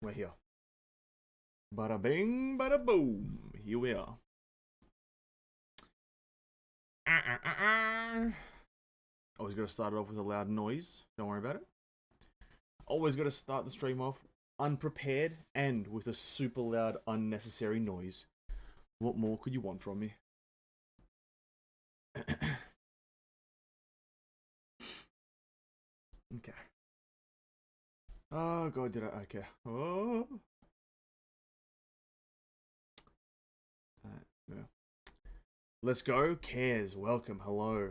We're here. Bada bing, bada boom. Here we are. Always got to start it off with a loud noise. Don't worry about it. Always got to start the stream off unprepared and with a super loud, unnecessary noise. What more could you want from me? Okay. Oh god, did I? Okay. Oh. No. Let's go, Cares. Welcome. Hello.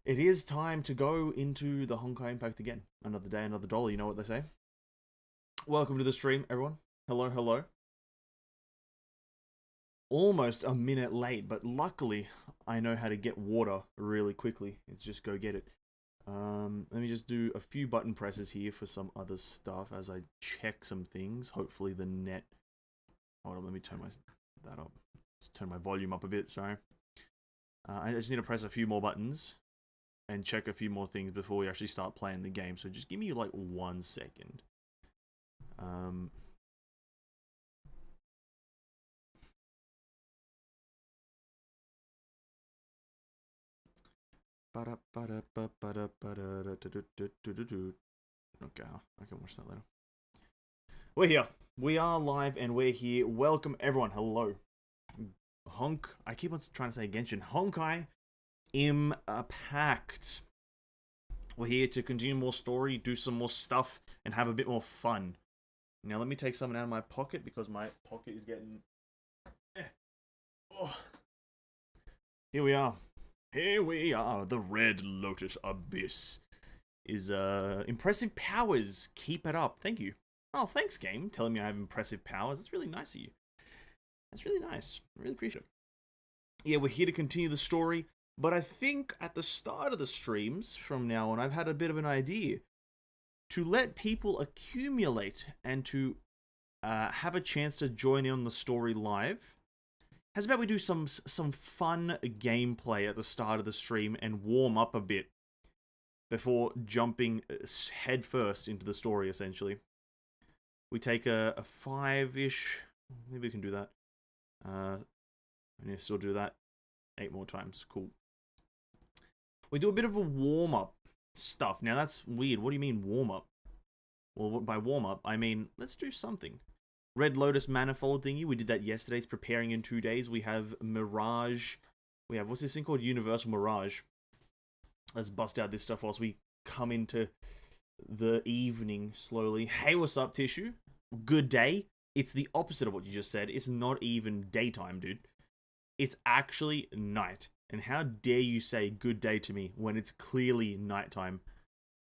It is time to go into the Honkai Impact again. Another day, another dollar. You know what they say. Welcome to the stream, everyone. Hello, hello. Almost a minute late, but luckily I know how to get water really quickly. Let's just go get it. Let me just do a few button presses here for some other stuff as I check some things. Hopefully the net... Hold on, let me turn that up. Let's turn my volume up a bit, sorry. I just need to press a few more buttons and check a few more things before we actually start playing the game. So just give me like 1 second. Okay, I can watch that later. We're here. We are live and we're here. Welcome everyone. Hello. I keep on trying to say Genshin. Honkai Impact. We're here to continue more story, do some more stuff, and have a bit more fun. Now let me take something out of my pocket because my pocket is getting... Oh. Here we are. Here we are. The Red Lotus Abyss is impressive powers. Keep it up. Thank you. Oh, thanks, game. Telling me I have impressive powers. That's really nice of you. That's really nice. I really appreciate it. Yeah, we're here to continue the story. But I think at the start of the streams from now on, I've had a bit of an idea to let people accumulate and to have a chance to join in on the story live. How's about we do some fun gameplay at the start of the stream and warm up a bit before jumping headfirst into the story, essentially. We take a 5-ish, maybe we can do that. And yeah, still do that 8 more times. Cool. We do a bit of a warm-up stuff. Now that's weird. What do you mean warm-up? Well, by warm-up, I mean, let's do something. Red Lotus Manifold thingy, we did that yesterday. It's preparing in 2 days. We have Mirage. We have, what's this thing called? Universal Mirage. Let's bust out this stuff whilst we come into the evening slowly. Hey, what's up, Tissue? Good day. It's the opposite of what you just said. It's not even daytime, dude. It's actually night. And how dare you say good day to me when it's clearly nighttime?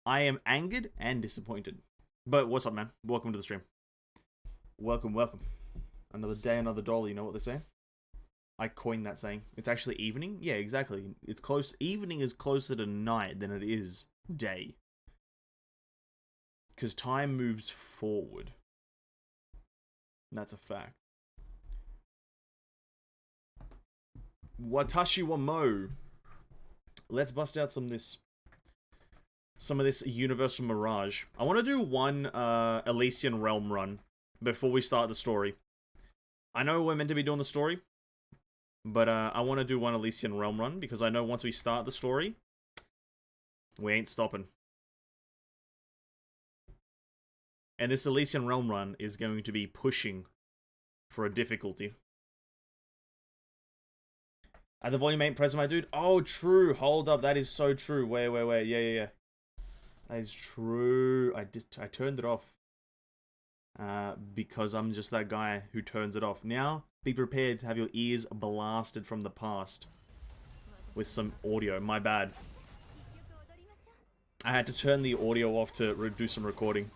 I am angered and disappointed. But what's up, man? Welcome to the stream. Welcome, welcome. Another day, another dollar, you know what they say? I coined that saying. It's actually evening? Yeah, exactly. It's close. Evening is closer to night than it is day. Because time moves forward. That's a fact. Watashi wa mo. Let's bust out some of this Universal Mirage. I want to do one Elysian Realm run before we start the story. I know we're meant to be doing the story, but I want to do one Elysian Realm run because I know once we start the story, we ain't stopping. And this Elysian Realm run is going to be pushing for a difficulty. At the volume ain't present, my dude. Oh, true. Hold up. That is so true. Wait. Yeah. That is true. I turned it off. Because I'm just that guy who turns it off. Now, be prepared to have your ears blasted from the past with some audio. My bad. I had to turn the audio off to do some recording.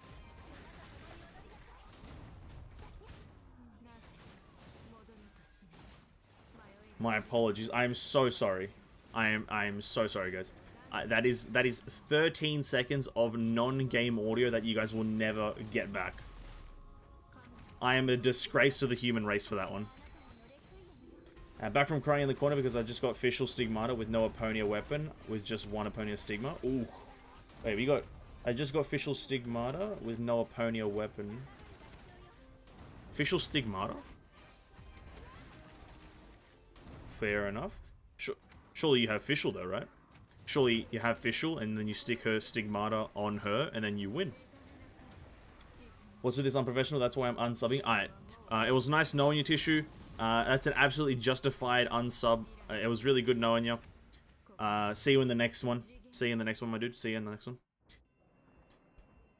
My apologies. I am so sorry. I am so sorry, guys. That is 13 seconds of non-game audio that you guys will never get back. I am a disgrace to the human race for that one. Back from crying in the corner because I just got official Stigmata with no Aponia weapon, with just one Aponia Stigma. Ooh. Wait, we got I just got official Stigmata with no Aponia weapon. Official Stigmata? Fair enough. Surely you have Fischl though, right? Surely you have Fischl and then you stick her Stigmata on her and then you win. What's with this unprofessional? That's why I'm unsubbing. Alright. It was nice knowing you, Tissue. That's an absolutely justified unsub. It was really good knowing you. See you in the next one. See you in the next one, my dude. See you in the next one.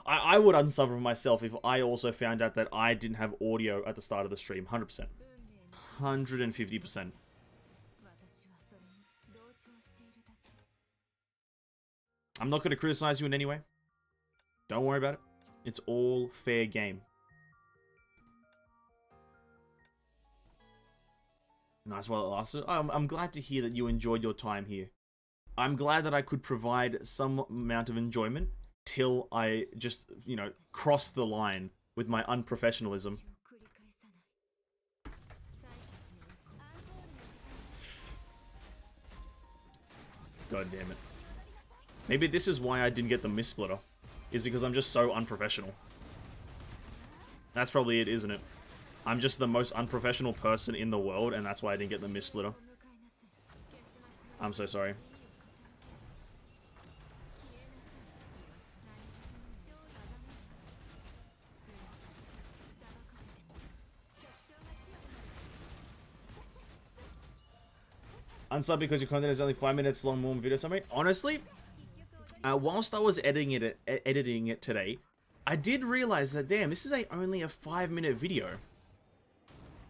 I would unsub for myself if I also found out that I didn't have audio at the start of the stream. 100%. 150%. I'm not going to criticize you in any way. Don't worry about it. It's all fair game. Nice while it lasted. I'm glad to hear that you enjoyed your time here. I'm glad that I could provide some amount of enjoyment till I just, you know, crossed the line with my unprofessionalism. God damn it. Maybe this is why I didn't get the Mist Splitter. Is because I'm just so unprofessional. That's probably it, isn't it? I'm just the most unprofessional person in the world, and that's why I didn't get the Mist Splitter. I'm so sorry. Unsub because your content is only 5 minutes long, more video summary. Honestly, whilst I was editing it today, I did realize that, damn, this is only a 5-minute video.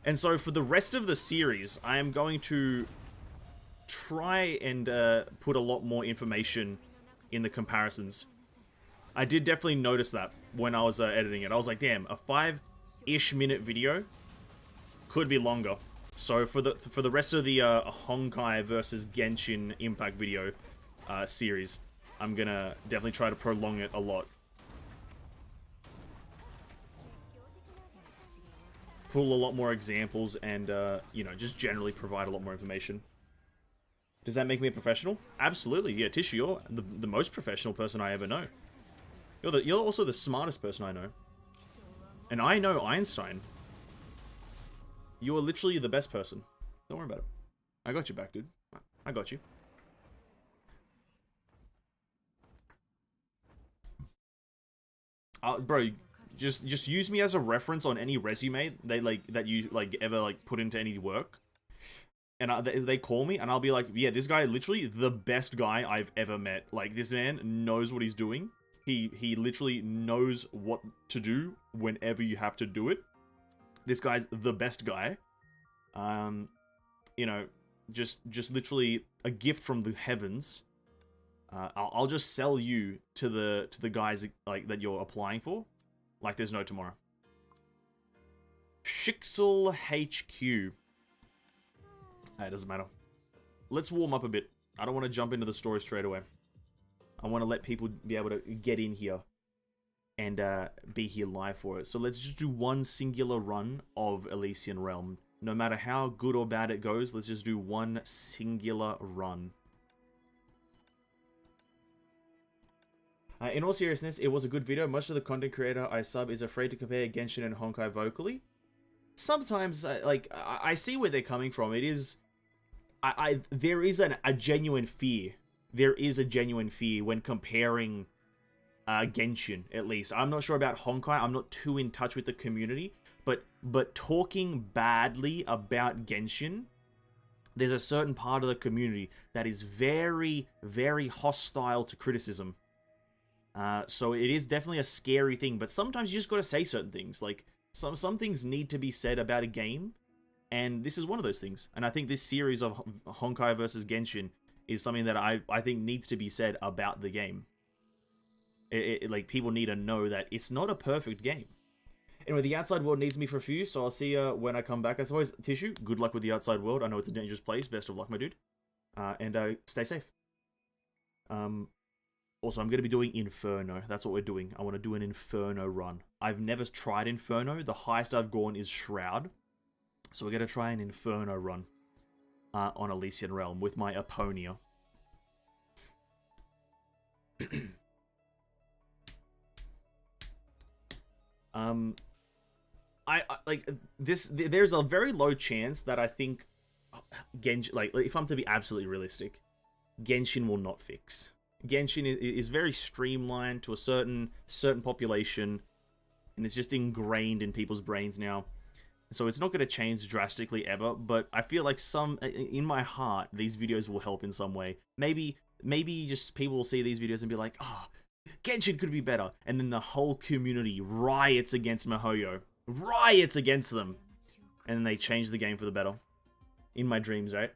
And so for the rest of the series, I am going to try and put a lot more information in the comparisons. I did definitely notice that when I was editing it. I was like, damn, a 5-ish minute video could be longer. So for the rest of the Honkai versus Genshin Impact video series, I'm gonna definitely try to prolong it a lot. Pull a lot more examples and, you know, just generally provide a lot more information. Does that make me a professional? Absolutely, yeah, Tishu, you're the most professional person I ever know. You're also the smartest person I know. And I know Einstein. You are literally the best person. Don't worry about it. I got you back, dude. I got you. Bro, just use me as a reference on any resume that you ever put into any work. And they call me and I'll be like, yeah, this guy literally the best guy I've ever met. Like, this man knows what he's doing. He literally knows what to do whenever you have to do it. This guy's the best guy. You know, just literally a gift from the heavens. I'll just sell you to the guys that you're applying for, like there's no tomorrow. Shixel HQ. It doesn't matter. Let's warm up a bit. I don't want to jump into the story straight away. I want to let people be able to get in here and be here live for it. So let's just do one singular run of Elysian Realm. No matter how good or bad it goes, let's just do one singular run. In all seriousness, it was a good video. Much of the content creator I sub is afraid to compare Genshin and Honkai vocally. Sometimes, I see where they're coming from. It is... there is a genuine fear. There is a genuine fear when comparing... Genshin, at least. I'm not sure about Honkai. I'm not too in touch with the community. But talking badly about Genshin, there's a certain part of the community that is very, very hostile to criticism. So it is definitely a scary thing. But sometimes you just gotta say certain things. Like, some things need to be said about a game. And this is one of those things. And I think this series of Honkai versus Genshin is something that I think needs to be said about the game. Like, people need to know that it's not a perfect game. Anyway, the outside world needs me for a few, so I'll see you when I come back. I suppose, Tissue, good luck with the outside world. I know it's a dangerous place. Best of luck, my dude. And stay safe. Also, I'm going to be doing Inferno. That's what we're doing. I want to do an Inferno run. I've never tried Inferno. The highest I've gone is Shroud. So we're going to try an Inferno run on Elysian Realm with my Aponia. I like this. There's a very low chance that I think Genshin, like if I'm to be absolutely realistic, Genshin will not fix. Genshin is very streamlined to a certain population, and it's just ingrained in people's brains now. So it's not going to change drastically ever, but I feel like in my heart, these videos will help in some way. Maybe just people will see these videos and be like, oh, Genshin could be better. And then the whole community riots against Mihoyo. Riots against them. And then they change the game for the better. In my dreams, right?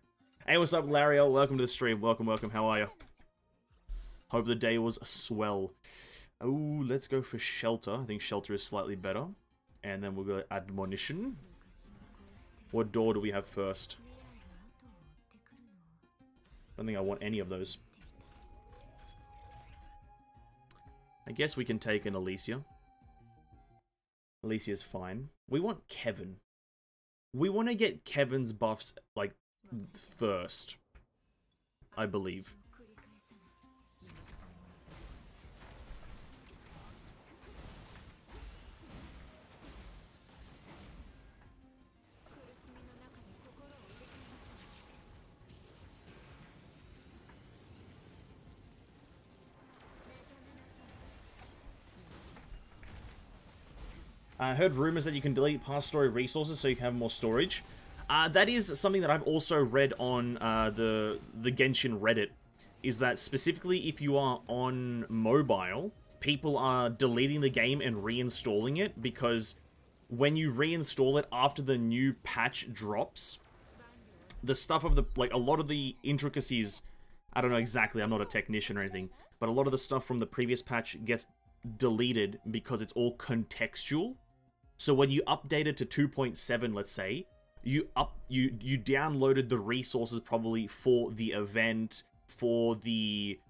Hey, what's up, Lario? Welcome to the stream. Welcome, welcome. How are you? Hope the day was swell. Oh, let's go for Shelter. I think Shelter is slightly better. And then we'll go Admonition. What door do we have first? I don't think I want any of those. I guess we can take an Alicia. Alicia's fine. We want Kevin. We want to get Kevin's buffs, like, first. I believe. I heard rumors that you can delete past story resources so you can have more storage. That is something that I've also read on the Genshin Reddit, is that specifically if you are on mobile, people are deleting the game and reinstalling it because when you reinstall it after the new patch drops, the stuff of like a lot of the intricacies, I don't know exactly, I'm not a technician or anything, but a lot of the stuff from the previous patch gets deleted because it's all contextual. So when you updated to 2.7, let's say, you downloaded the resources probably for the event, for the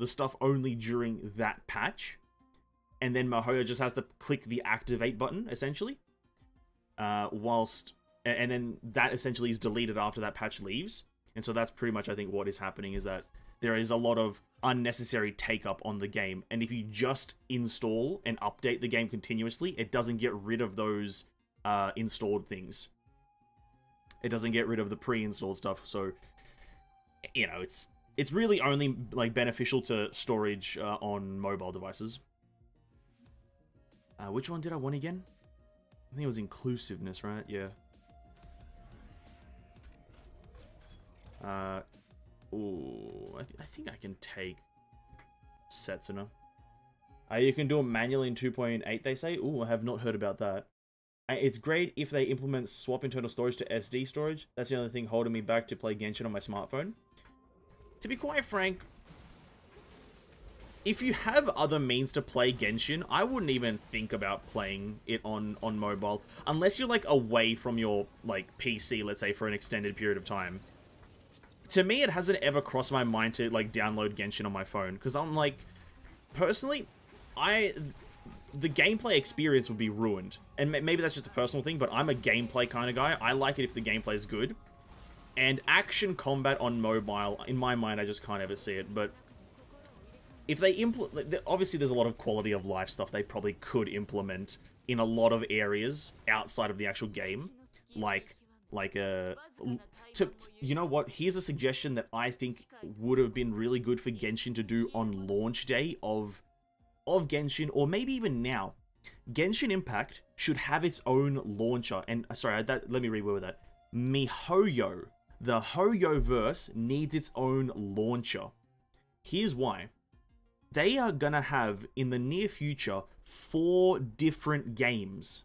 stuff only during that patch, and then Mihoyo just has to click the activate button essentially, and then that essentially is deleted after that patch leaves. And so that's pretty much, I think, what is happening, is that there is a lot of unnecessary take-up on the game. And if you just install and update the game continuously, it doesn't get rid of those installed things. It doesn't get rid of the pre-installed stuff. So, you know, it's really only like beneficial to storage on mobile devices. Which one did I want again? I think it was inclusiveness, right? Yeah. Ooh, I think I can take Setsuna. You can do it manually in 2.8, they say. Ooh, I have not heard about that. It's great if they implement swap internal storage to SD storage. That's the only thing holding me back to play Genshin on my smartphone. To be quite frank, if you have other means to play Genshin, I wouldn't even think about playing it on mobile. Unless you're, like, away from your, like, PC, let's say, for an extended period of time. To me, it hasn't ever crossed my mind to, like, download Genshin on my phone. Because I'm, like, personally, the gameplay experience would be ruined. And maybe that's just a personal thing, but I'm a gameplay kind of guy. I like it if the gameplay is good. And action combat on mobile, in my mind, I just can't ever see it. But if they obviously there's a lot of quality of life stuff they probably could implement in a lot of areas outside of the actual game. You know what? Here's a suggestion that I think would have been really good for Genshin to do on launch day of Genshin, or maybe even now. Genshin Impact should have its own launcher. And sorry, let me reword that. Mihoyo, the Hoyoverse, needs its own launcher. Here's why. They are gonna have in the near future 4 different games,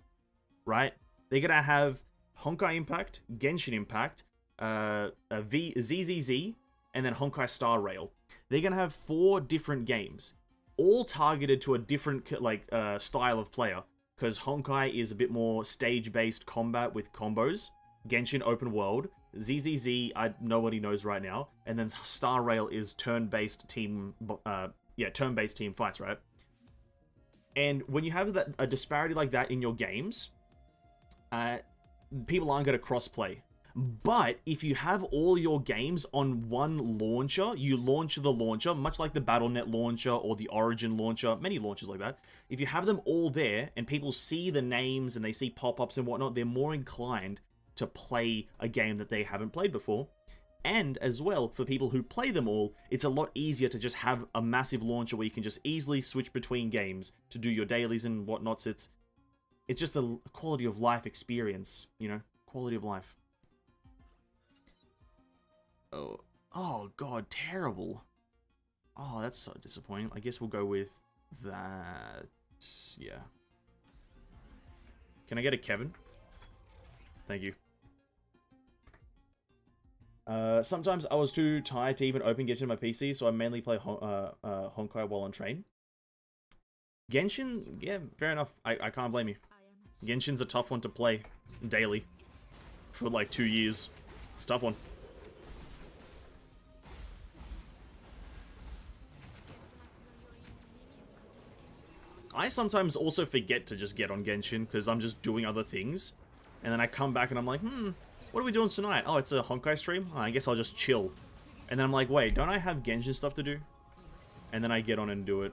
right? They're gonna have Honkai Impact, Genshin Impact, ZZZ, and then Honkai Star Rail. They're gonna have 4 different games, all targeted to a different style of player. Because Honkai is a bit more stage-based combat with combos. Genshin open world. ZZZ, nobody knows right now. And then Star Rail is turn-based team, turn-based team fights, right? And when you have a disparity like that in your games, people aren't going to cross-play. But if you have all your games on one launcher, you launch the launcher, much like the Battle.net launcher or the Origin launcher, many launchers like that. If you have them all there and people see the names and they see pop-ups and whatnot, they're more inclined to play a game that they haven't played before. And as well, for people who play them all, it's a lot easier to just have a massive launcher where you can just easily switch between games to do your dailies and whatnots. It's just a quality of life experience, you know? Quality of life. Oh god, terrible. Oh, that's so disappointing. I guess we'll go with that. Yeah. Can I get a Kevin? Thank you. Sometimes I was too tired to even open Genshin on my PC, so I mainly play Honkai while on train. Genshin, yeah, fair enough. I can't blame you. Genshin's a tough one to play daily for like 2 years. It's a tough one. I sometimes also forget to just get on Genshin because I'm just doing other things. And then I come back and I'm like, what are we doing tonight? Oh, it's a Honkai stream? Oh, I guess I'll just chill. And then I'm like, wait, don't I have Genshin stuff to do? And then I get on and do it.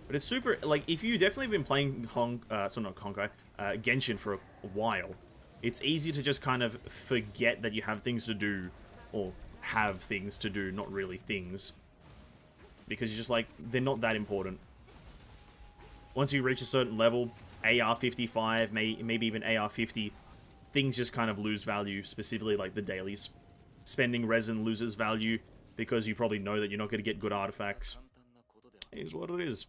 But it's super, like, if you definitely been playing Genshin for a while, it's easy to just kind of forget that you have things to do, or have things to do, not really things. Because you're just like, they're not that important. Once you reach a certain level, AR55, maybe even AR50, things just kind of lose value, specifically like the dailies. Spending resin loses value because you probably know that you're not going to get good artifacts. It is what it is.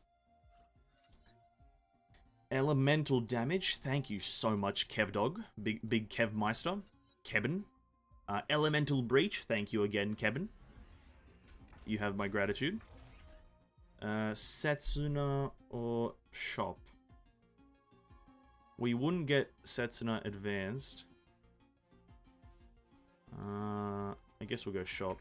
Elemental damage, thank you so much, Kevdog. Big Kev Meister. Kevin. Elemental breach, thank you again, Kevin. You have my gratitude. Setsuna or shop. We wouldn't get Setsuna advanced. I guess we'll go shop.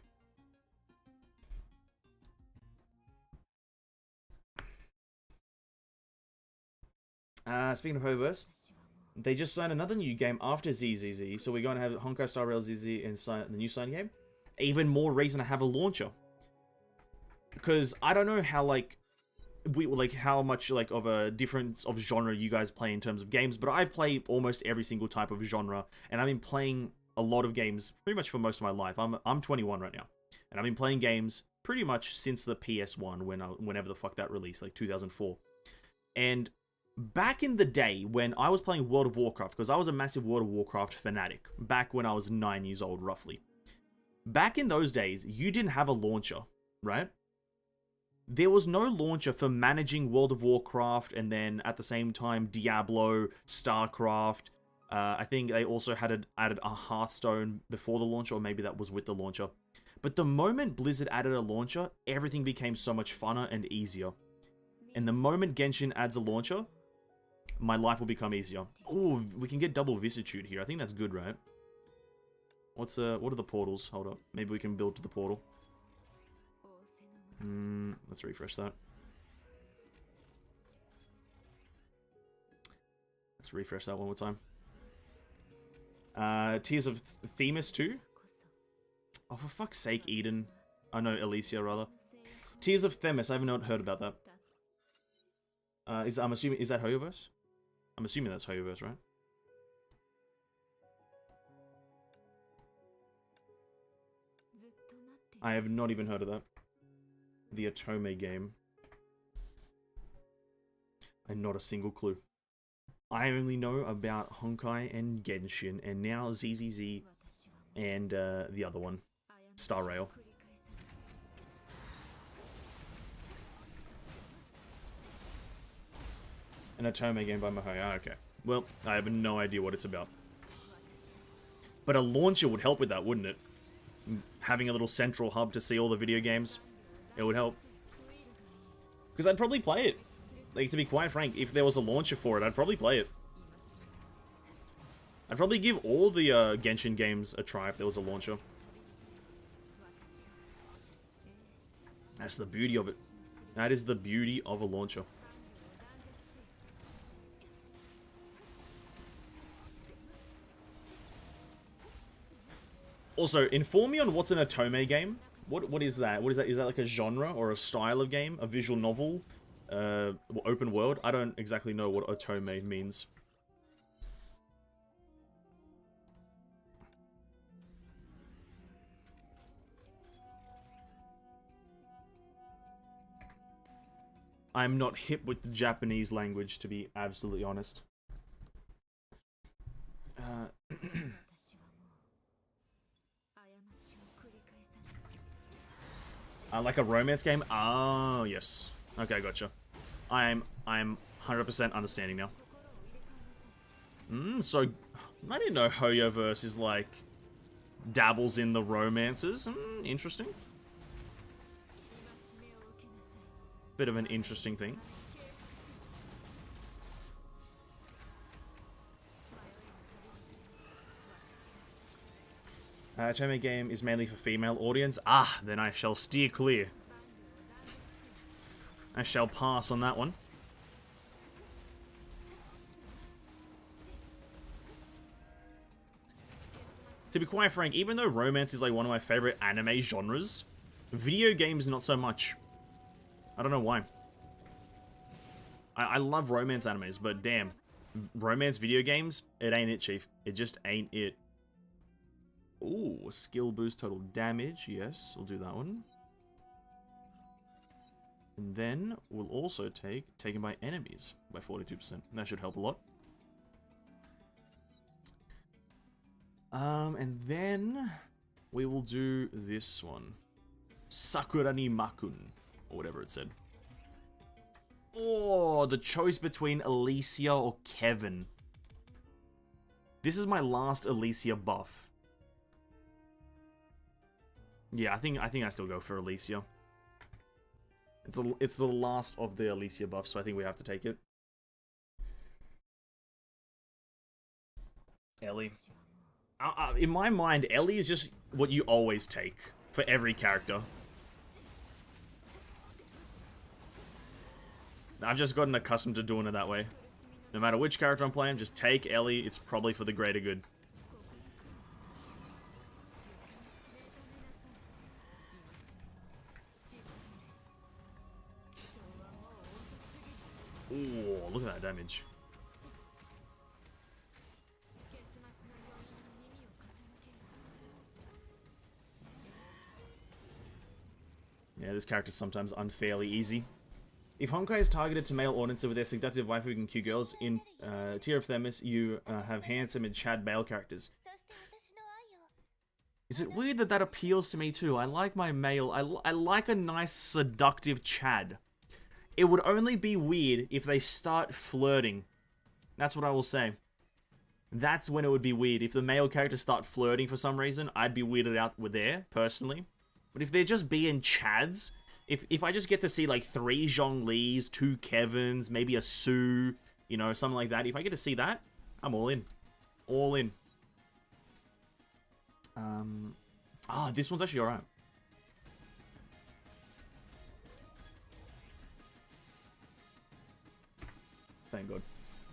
Speaking of Hoyoverse, they just signed another new game after ZZZ, so we're going to have Honkai Star Rail ZZ and the new sign game. Even more reason to have a launcher. Because I don't know how, like, how much, like, of a difference of genre you guys play in terms of games, but I've played almost every single type of genre, and I've been playing a lot of games pretty much for most of my life. I'm 21 right now, and I've been playing games pretty much since the PS1, whenever the fuck that released, like 2004. And back in the day when I was playing World of Warcraft, because I was a massive World of Warcraft fanatic, back when I was 9 years old, roughly. Back in those days, you didn't have a launcher, right? There was no launcher for managing World of Warcraft, and then at the same time, Diablo, StarCraft. I think they also had added a Hearthstone before the launcher, or maybe that was with the launcher. But the moment Blizzard added a launcher, everything became so much funner and easier. And the moment Genshin adds a launcher, my life will become easier. Oh, we can get double vicissitude here. I think that's good, right? What are the portals? Hold up. Maybe we can build to the portal. Let's refresh that. Let's refresh that one more time. Tears of Themis 2? Oh, for fuck's sake, Eden. Oh, no, Elysia, rather. Tears of Themis, I haven't heard about that. I'm assuming, is that Hoyoverse? I'm assuming that's Hoyoverse, right? I have not even heard of that. The Otome game. And not a single clue. I only know about Honkai and Genshin, and now ZZZ and the other one, Star Rail. An Otome game by Mahoya. Ah, okay. Well, I have no idea what it's about. But a launcher would help with that, wouldn't it? Having a little central hub to see all the video games. It would help. Because I'd probably play it. Like, to be quite frank, if there was a launcher for it, I'd probably play it. I'd probably give all the Genshin games a try if there was a launcher. That's the beauty of it. That is the beauty of a launcher. Also, inform me on what's an otome game. What is that? What is that? Is that like a genre or a style of game? A visual novel? Open world? I don't exactly know what otome means. I'm not hip with the Japanese language, to be absolutely honest. Like a romance game? Oh, yes. Okay, gotcha. I'm 100% understanding now. So I didn't know Hoyoverses like dabbles in the romances. Interesting. Bit of an interesting thing. Otome game is mainly for female audience. Ah, then I shall steer clear. I shall pass on that one. To be quite frank, even though romance is like one of my favorite anime genres, video games not so much. I don't know why. I love romance animes, but damn. Romance video games, it ain't it, chief. It just ain't it. Ooh, skill boost total damage. Yes, we'll do that one. And then we'll also take taken by enemies by 42%. That should help a lot. And then we will do this one. Sakura ni Makun, or whatever it said. Oh, the choice between Alicia or Kevin. This is my last Alicia buff. Yeah, I think I still go for Alicia. It's the last of the Alicia buffs, so I think we have to take it. Ellie. In my mind, Ellie is just what you always take for every character. I've just gotten accustomed to doing it that way. No matter which character I'm playing, just take Ellie. It's probably for the greater good. Ooh, look at that damage. Yeah, this character's sometimes unfairly easy. If Honkai is targeted to male audiences with their seductive waifu and cute girls, in Tier of Themis, you have handsome and Chad male characters. Is it weird that that appeals to me too? I like my male. I like a nice seductive Chad. It would only be weird if they start flirting. That's what I will say. That's when it would be weird. If the male characters start flirting for some reason, I'd be weirded out with there, personally. But if they're just being Chads, if I just get to see like 3 Zhonglis, 2 Kevins, maybe a Sue, you know, something like that. If I get to see that, I'm all in. All in. This one's actually alright. Thank God.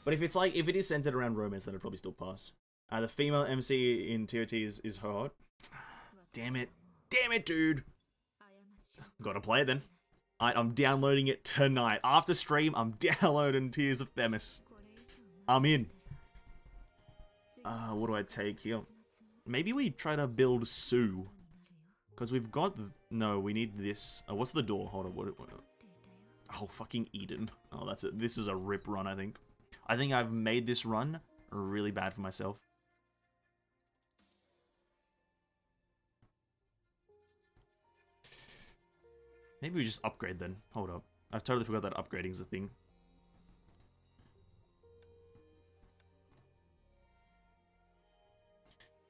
But if it is centered around romance, then it'd probably still pass. The female MC in TOT is hot. Damn it. Damn it, dude. Gotta play it then. I'm downloading it tonight. After stream, I'm downloading Tears of Themis. I'm in. What do I take here? Maybe we try to build Sue. Because we've got... No, we need this. Oh, what's the door? Hold on. What? Oh, fucking Eden. Oh, that's it. This is a rip run, I think. I think I've made this run really bad for myself. Maybe we just upgrade then. Hold up. I've totally forgot that upgrading is a thing.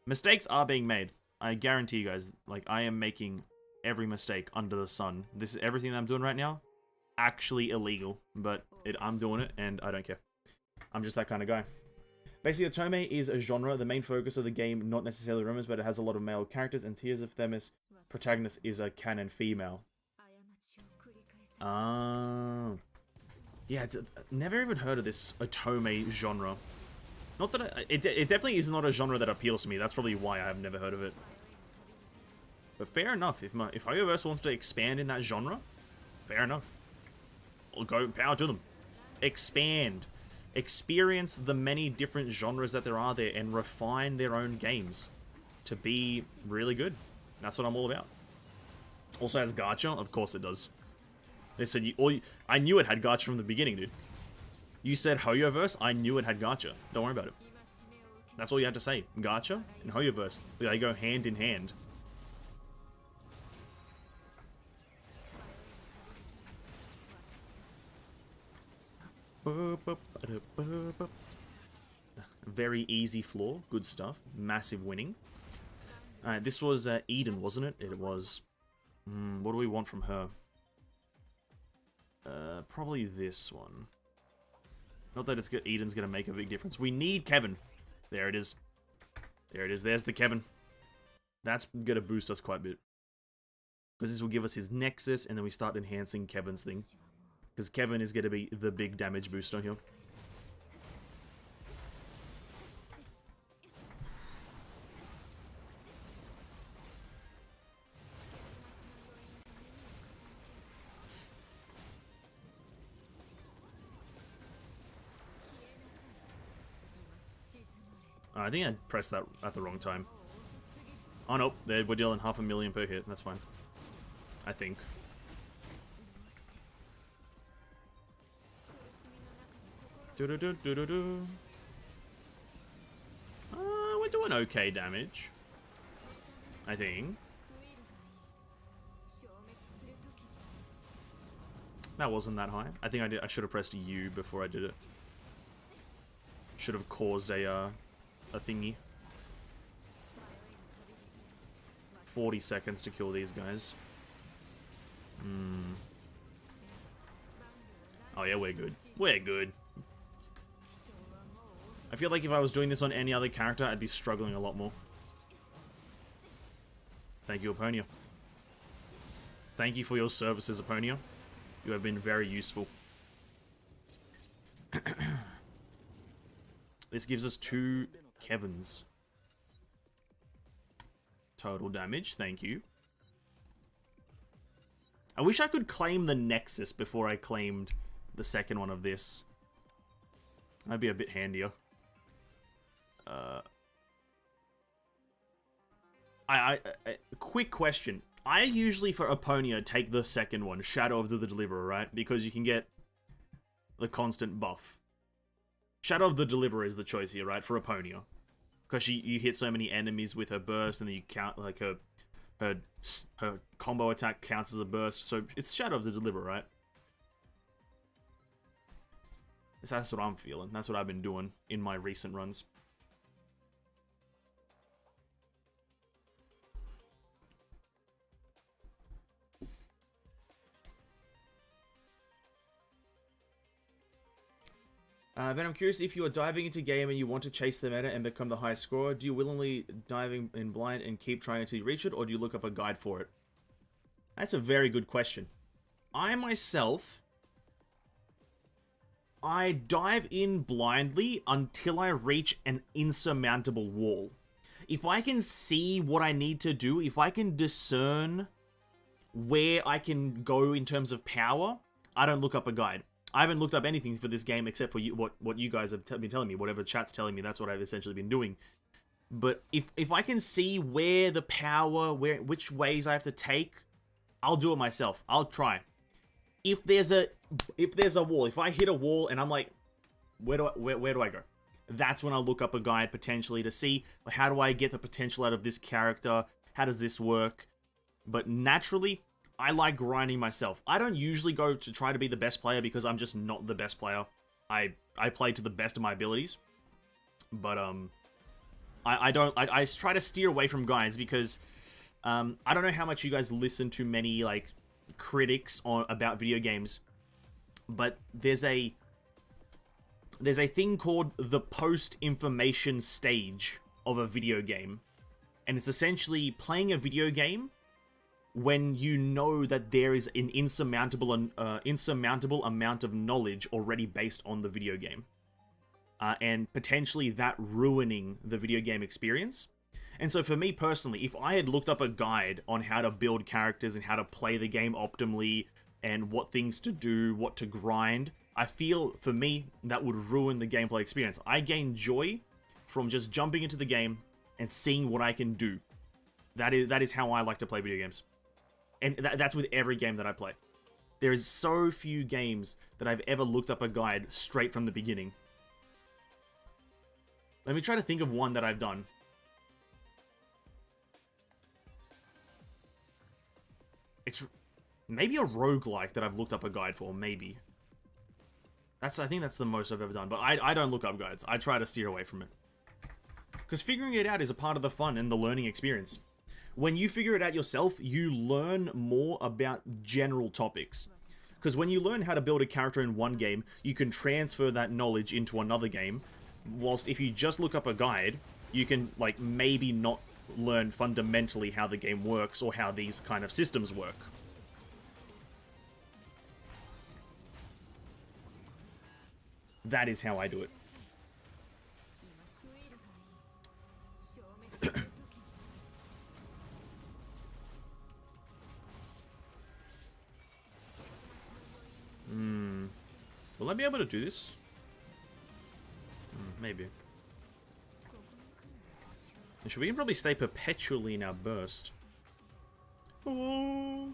Mistakes are being made. I guarantee you guys, like, I am making every mistake under the sun. This is everything that I'm doing right now. Actually illegal, but I'm doing it and I don't care. I'm just that kind of guy. Basically, Otome is a genre. The main focus of the game, not necessarily romance, but it has a lot of male characters, and Tears of Themis protagonist is a canon female. Yeah, never even heard of this Otome genre. Not that it definitely is not a genre that appeals to me. That's probably why I've never heard of it. But fair enough. If Hoyoverse wants to expand in that genre, fair enough. We'll go power to them. Expand. Experience the many different genres that there are there and refine their own games to be really good. That's what I'm all about. Also has gacha? Of course it does. They said, I knew it had gacha from the beginning, dude. You said Hoyoverse, I knew it had gacha. Don't worry about it. That's all you had to say. Gacha and Hoyoverse. They go hand in hand. Very easy floor. Good stuff. Massive winning. Alright, this was Eden, wasn't it? It was. What do we want from her? Probably this one. Not that Eden's going to make a big difference. We need Kevin. There it is. There it is. There's the Kevin. That's going to boost us quite a bit. Because this will give us his Nexus, and then we start enhancing Kevin's thing. Because Kevin is going to be the big damage booster here. I think I pressed that at the wrong time. Oh no, we're dealing 500,000 per hit. That's fine. I think. We're doing okay damage. I think. That wasn't that high. I think I should have pressed U before I did it. Should have caused a thingy. 40 seconds to kill these guys. Oh yeah, we're good. We're good. I feel like if I was doing this on any other character, I'd be struggling a lot more. Thank you, Aponia. Thank you for your services, Aponia. You have been very useful. This gives us 2 Kevins. Total damage, thank you. I wish I could claim the Nexus before I claimed the second one of this. That'd be a bit handier. Quick question. I usually, for Aponia, take the second one, Shadow of the Deliverer, right? Because you can get the constant buff. Shadow of the Deliverer is the choice here, right? For Aponia. Because you hit so many enemies with her burst, and then you count, like, her combo attack counts as a burst. So it's Shadow of the Deliverer, right? That's what I'm feeling. That's what I've been doing in my recent runs. Then I'm curious, if you are diving into game and you want to chase the meta and become the highest scorer, do you willingly dive in blind and keep trying until you reach it, or do you look up a guide for it? That's a very good question. I myself, I dive in blindly until I reach an insurmountable wall. If I can see what I need to do, if I can discern where I can go in terms of power, I don't look up a guide. I haven't looked up anything for this game except for what you guys have been telling me. Whatever chat's telling me, that's what I've essentially been doing. But if I can see where the power, which ways I have to take, I'll do it myself. I'll try. If there's a wall, if I hit a wall and I'm like, where do I go? That's when I'll look up a guide potentially to see how do I get the potential out of this character? How does this work? But naturally, I like grinding myself. I don't usually go to try to be the best player because I'm just not the best player. I play to the best of my abilities. But I try to steer away from guides because I don't know how much you guys listen to many like critics about video games, but there's a thing called the post-information stage of a video game, and it's essentially playing a video game when you know that there is an insurmountable amount of knowledge already based on the video game. And potentially that ruining the video game experience. And so for me personally, if I had looked up a guide on how to build characters and how to play the game optimally and what things to do, what to grind, I feel for me that would ruin the gameplay experience. I gain joy from just jumping into the game and seeing what I can do. That is how I like to play video games. And that's with every game that I play. There is so few games that I've ever looked up a guide straight from the beginning. Let me try to think of one that I've done. It's maybe a roguelike that I've looked up a guide for, maybe. I think that's the most I've ever done, but I don't look up guides. I try to steer away from it. Because figuring it out is a part of the fun and the learning experience. When you figure it out yourself, you learn more about general topics. Because when you learn how to build a character in one game, you can transfer that knowledge into another game. Whilst if you just look up a guide, you can, like, maybe not learn fundamentally how the game works or how these kind of systems work. That is how I do it. Will I be able to do this? Maybe. Should we probably stay perpetually in our burst? Oh.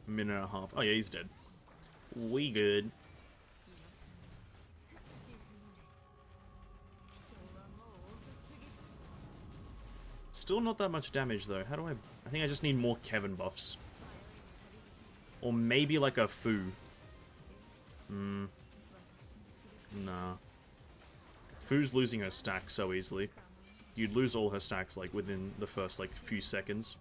Minute and a half. Oh yeah, he's dead. We good. Still not that much damage though. How do I think I just need more Kevin buffs. Or maybe like a Fu. Nah. Fu's losing her stacks so easily. You'd lose all her stacks like within the first like few seconds.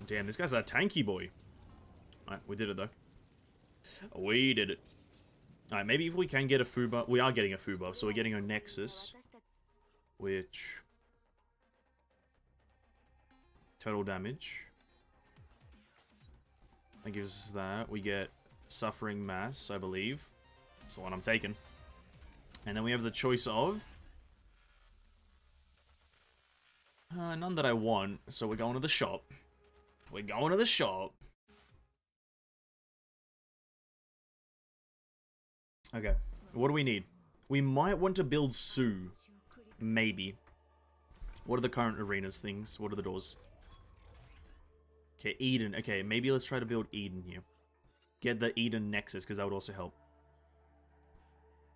Damn, this guy's a tanky boy. Alright, we did it though. We did it. Alright, maybe if we can get a Fu buff. We are getting a Fu buff, so we're getting a Nexus. Which... total damage. That gives us that. We get Suffering Mass, I believe. That's the one I'm taking. And then we have the choice of... none that I want, so we're going to the shop. We're going to the shop. Okay, what do we need? We might want to build Sue. Maybe. What are the current arenas things? What are the doors? Okay, Eden. Okay, maybe let's try to build Eden here. Get the Eden Nexus, because that would also help.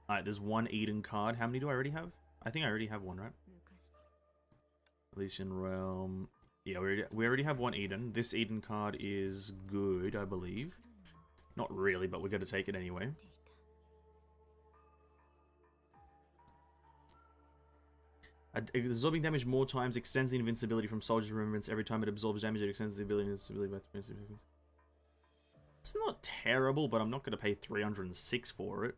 Alright, there's one Eden card. How many do I already have? I think I already have one, right? Elysian Realm. Yeah, we already have one Eden. This Eden card is good, I believe. Not really, but we're going to take it anyway. Absorbing damage more times extends the invincibility from Soldier's Remembrance. Every time it absorbs damage, it extends the ability and invincibility by 3 seconds. It's not terrible, but I'm not going to pay 306 for it.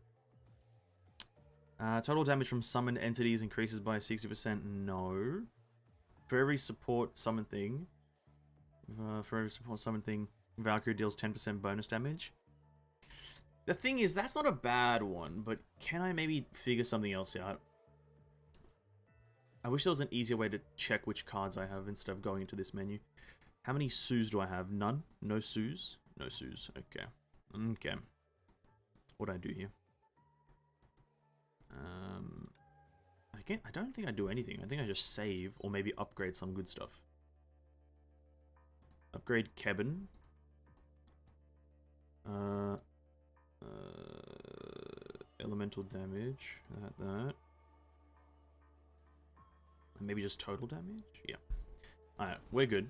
Total damage from summoned entities increases by 60%. No. For every support summon thing, Valkyrie deals 10% bonus damage. The thing is, that's not a bad one, but can I maybe figure something else out? I wish there was an easier way to check which cards I have instead of going into this menu. How many Sues do I have? None? No Sues? No Sues. Okay. Okay. What do I do here? I don't think I do anything. I think I just save or maybe upgrade some good stuff. Upgrade Kevin. Elemental damage. That. Maybe just total damage? Yeah. Alright, we're good.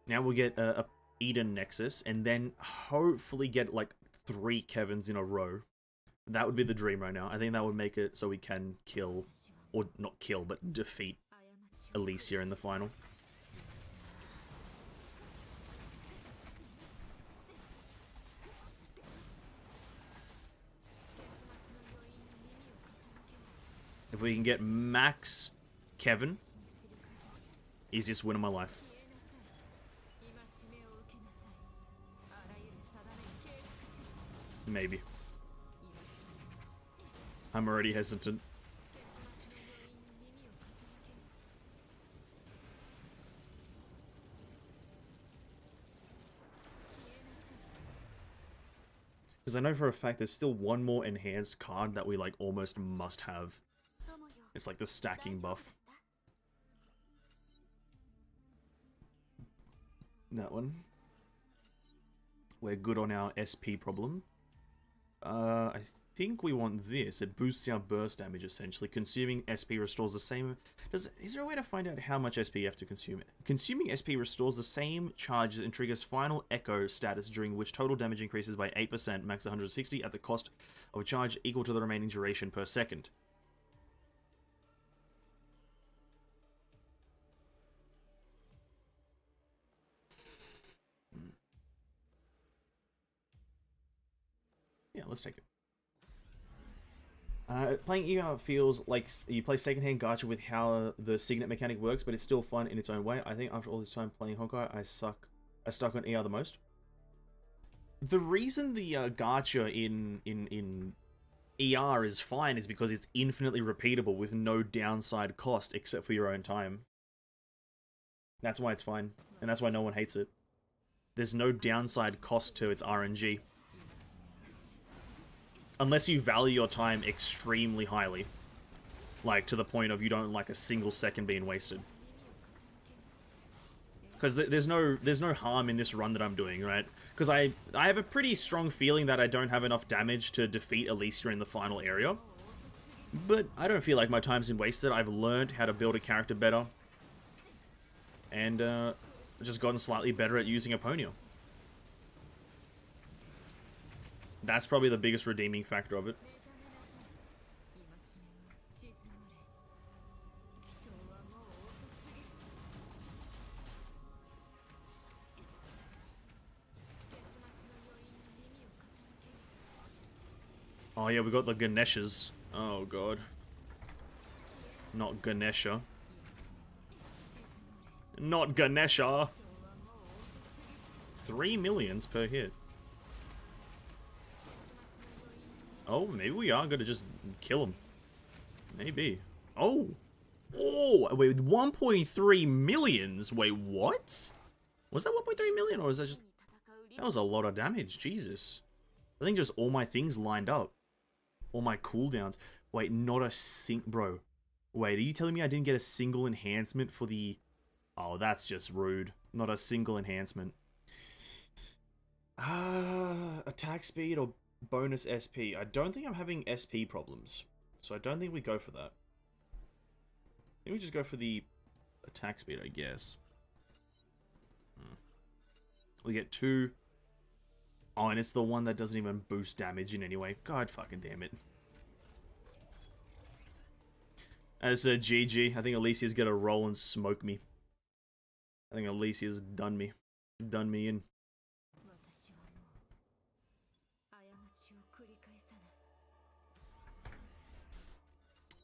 Now we'll get a Eden Nexus, and then hopefully get like 3 Kevins in a row. That would be the dream right now. I think that would make it so we can kill, or not kill, but defeat Alicia in the final. If we can get max Kevin, easiest win of my life. Maybe. I'm already hesitant. Because I know for a fact there's still one more enhanced card that we like almost must have. It's like the stacking buff. That one. We're good on our SP problem. I think we want this. It boosts our burst damage, essentially. Consuming SP restores the same... Is there a way to find out how much SP you have to consume? Consuming SP restores the same charges and triggers final echo status, during which total damage increases by 8%, max 160, at the cost of a charge equal to the remaining duration per second. Yeah, let's take it. Playing ER feels like you play secondhand gacha with how the signet mechanic works, but it's still fun in its own way. I think after all this time playing Honkai, I stuck on ER the most. The reason the gacha in ER is fine is because it's infinitely repeatable with no downside cost except for your own time. That's why it's fine, and that's why no one hates it. There's no downside cost to its RNG. Unless you value your time extremely highly. Like, to the point of you don't like a single second being wasted. Because there's no harm in this run that I'm doing, right? Because I have a pretty strong feeling that I don't have enough damage to defeat Alicia in the final area. But I don't feel like my time's been wasted. I've learned how to build a character better. And just gotten slightly better at using Eponia. That's probably the biggest redeeming factor of it. Oh yeah, we got the Ganeshas. Oh god. Not Ganesha. Not Ganesha! 3 millions per hit. Oh, maybe we are gonna just kill him. Maybe. Oh! Oh! Wait, 1.3 millions? Wait, what? Was that 1.3 million, or was that just... That was a lot of damage, Jesus. I think just all my things lined up. All my cooldowns. Wait, not a Bro. Wait, are you telling me I didn't get a single enhancement for the... Oh, that's just rude. Not a single enhancement. Attack speed or... bonus SP. I don't think I'm having SP problems. So I don't think we go for that. I think we just go for the attack speed, I guess. We get 2. Oh, and it's the one that doesn't even boost damage in any way. God fucking damn it. As a GG, I think Alicia's gonna roll and smoke me. I think Alicia's done me. Done me in.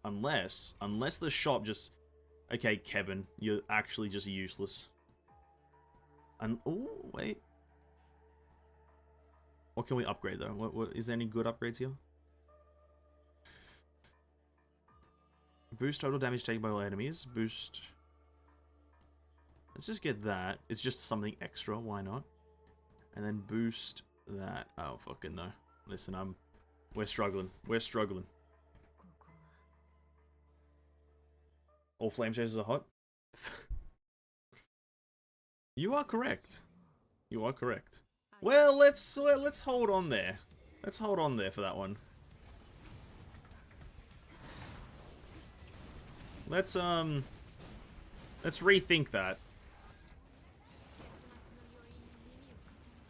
Unless the shop just... Okay, Kevin, you're actually just useless. And oh, wait. What can we upgrade though? What is there any good upgrades here? Boost total damage taken by all enemies. Boost. Let's just get that. It's just something extra. Why not? And then boost that. Oh fucking no. Listen, we're struggling. We're struggling. All flame chasers are hot. You are correct. You are correct. Well, let's hold on there. Let's hold on there for that one. Let's Let's rethink that.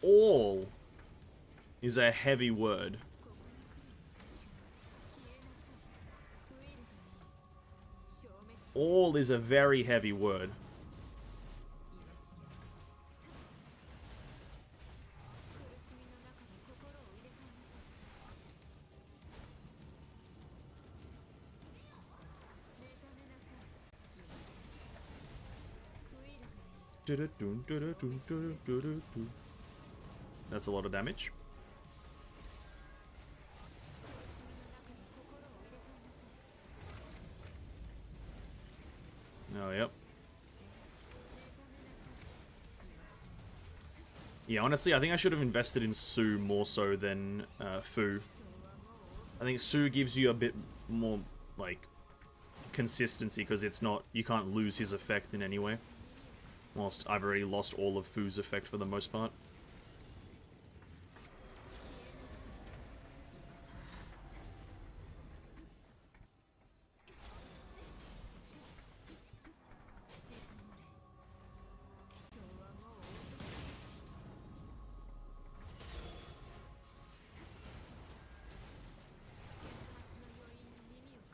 All is a heavy word. All is a very heavy word. That's a lot of damage. Oh, yep. Yeah, honestly, I think I should have invested in Sue more so than Fu. I think Sue gives you a bit more, like, consistency, because it's not... You can't lose his effect in any way. Whilst I've already lost all of Fu's effect for the most part.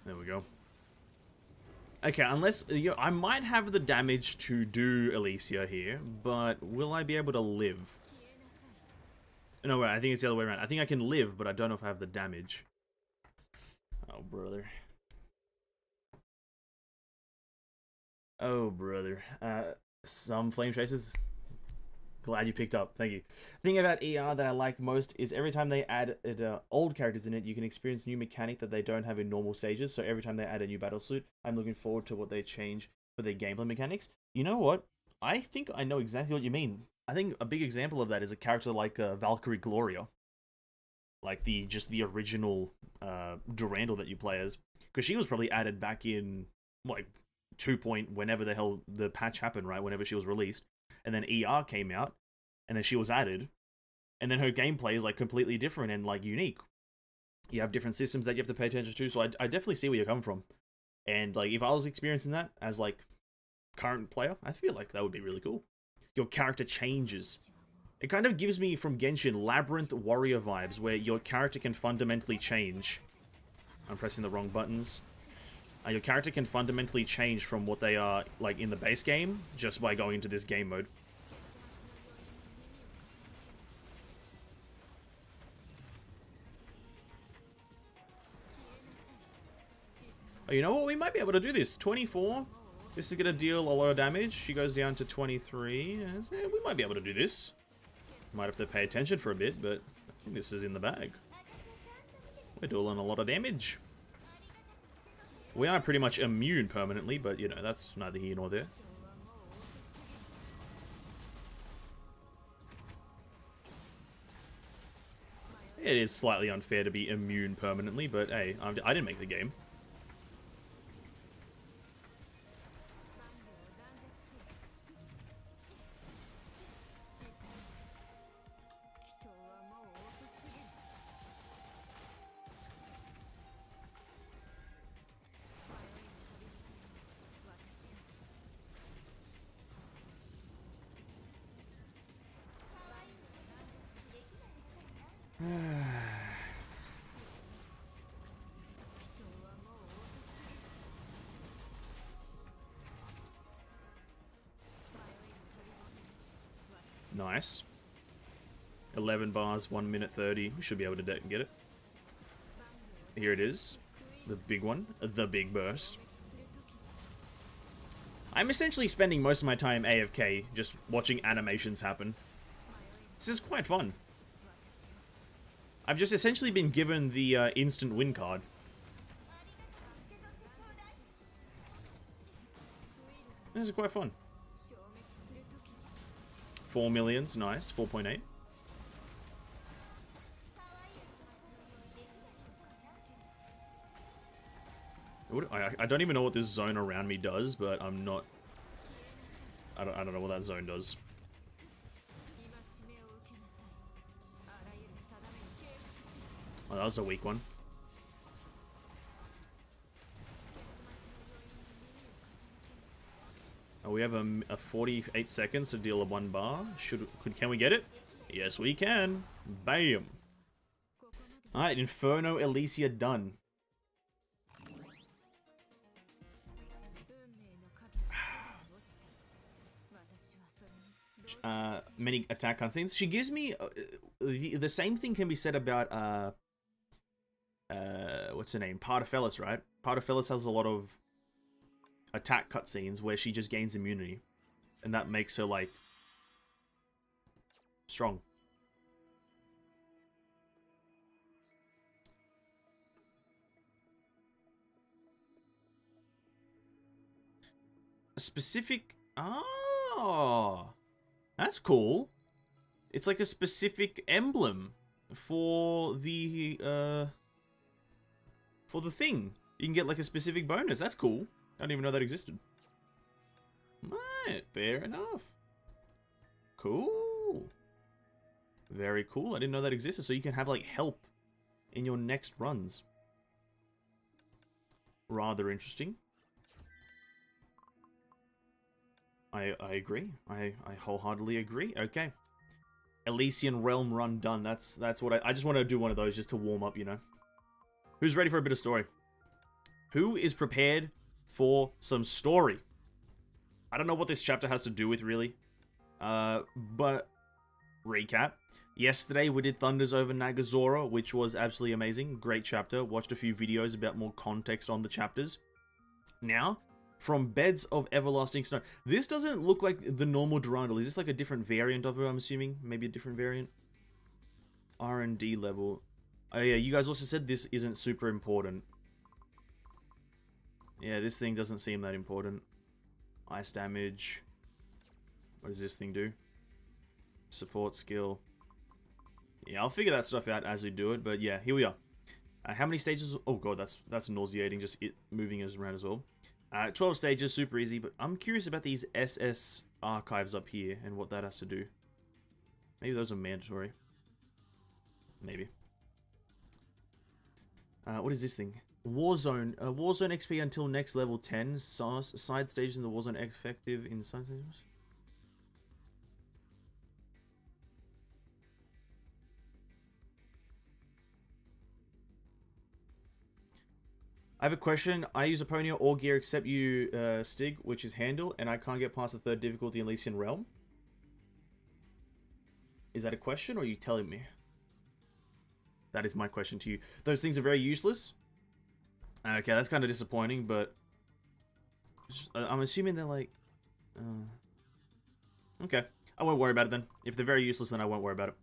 There we go. Okay, unless... I might have the damage to do Alicia here, but will I be able to live? No, wait, I think it's the other way around. I think I can live, but I don't know if I have the damage. Oh, brother. Oh, brother. Some flame chasers. Glad you picked up. Thank you. The thing about ER that I like most is every time they add old characters in it, you can experience new mechanic that they don't have in normal stages. So every time they add a new battle suit, I'm looking forward to what they change for their gameplay mechanics. You know what? I think I know exactly what you mean. I think a big example of that is a character like Valkyrie Gloria. Like just the original Durandal that you play as. Because she was probably added back in, like, 2 point whenever the hell the patch happened, right? Whenever she was released. And then ER came out, and then she was added, and then her gameplay is, like, completely different and, like, unique. You have different systems that you have to pay attention to, so I definitely see where you're coming from. And, like, if I was experiencing that as, like, current player, I feel like that would be really cool. Your character changes. It kind of gives me, from Genshin, Labyrinth Warrior vibes, where your character can fundamentally change. I'm pressing the wrong buttons. Your character can fundamentally change from what they are, like, in the base game, just by going into this game mode. Oh, you know what? We might be able to do this. 24. This is going to deal a lot of damage. She goes down to 23. Yeah, we might be able to do this. Might have to pay attention for a bit, but I think this is in the bag. We're dealing a lot of damage. We are pretty much immune permanently, but, you know, that's neither here nor there. It is slightly unfair to be immune permanently, but hey, I didn't make the game. Nice. 11 bars, 1 minute 30. We should be able to get it. Here it is. The big one. The big burst. I'm essentially spending most of my time AFK, just watching animations happen. This is quite fun. I've just essentially been given the instant win card. This is quite fun. 4 millions, nice. 4.8. I don't even know what this zone around me does, but I'm not... I don't know what that zone does. Oh, that was a weak one. We have a 48 seconds to deal a 1 bar. Can we get it? Yes, we can. Bam. Alright, Inferno Elysia done. Many attack cutscenes. She gives me the same thing can be said about what's her name? Pardafellis, right? Pardafellis has a lot of attack cutscenes where she just gains immunity, and that makes her like strong. A specific that's cool. It's like a specific emblem for the thing. You can get like a specific bonus. That's cool. I didn't even know that existed. Right, fair enough. Cool. Very cool. I didn't know that existed. So you can have like help in your next runs. Rather interesting. I agree. I wholeheartedly agree. Okay. Elysian Realm run done. That's what I just want to do one of those just to warm up, you know. Who's ready for a bit of story? Who is prepared for some story? I don't know what this chapter has to do with, really. But recap. Yesterday we did Thunders over Nagazora, which was absolutely amazing. Great chapter. Watched a few videos about more context on the chapters. Now, from Beds of Everlasting Snow. This doesn't look like the normal Durandal. Is this like a different variant of it, I'm assuming? Maybe a different variant? R&D level. Oh yeah, you guys also said this isn't super important. Yeah, this thing doesn't seem that important. Ice damage. What does this thing do? Support skill. Yeah, I'll figure that stuff out as we do it, but yeah, here we are. How many stages? Oh god, that's nauseating, just it moving us around as well. 12 stages, super easy, but I'm curious about these SS archives up here and what that has to do. Maybe those are mandatory. Maybe. What is this thing? Warzone. Warzone XP until next level 10. Side stages in the Warzone effective in side stages. I have a question. I use Aponia all gear except you, Stig, which is handle, and I can't get past the 3rd difficulty in Elysian Realm. Is that a question, or are you telling me? That is my question to you. Those things are very useless. Okay, that's kind of disappointing, but I'm assuming they're like... Okay, I won't worry about it then. If they're very useless, then I won't worry about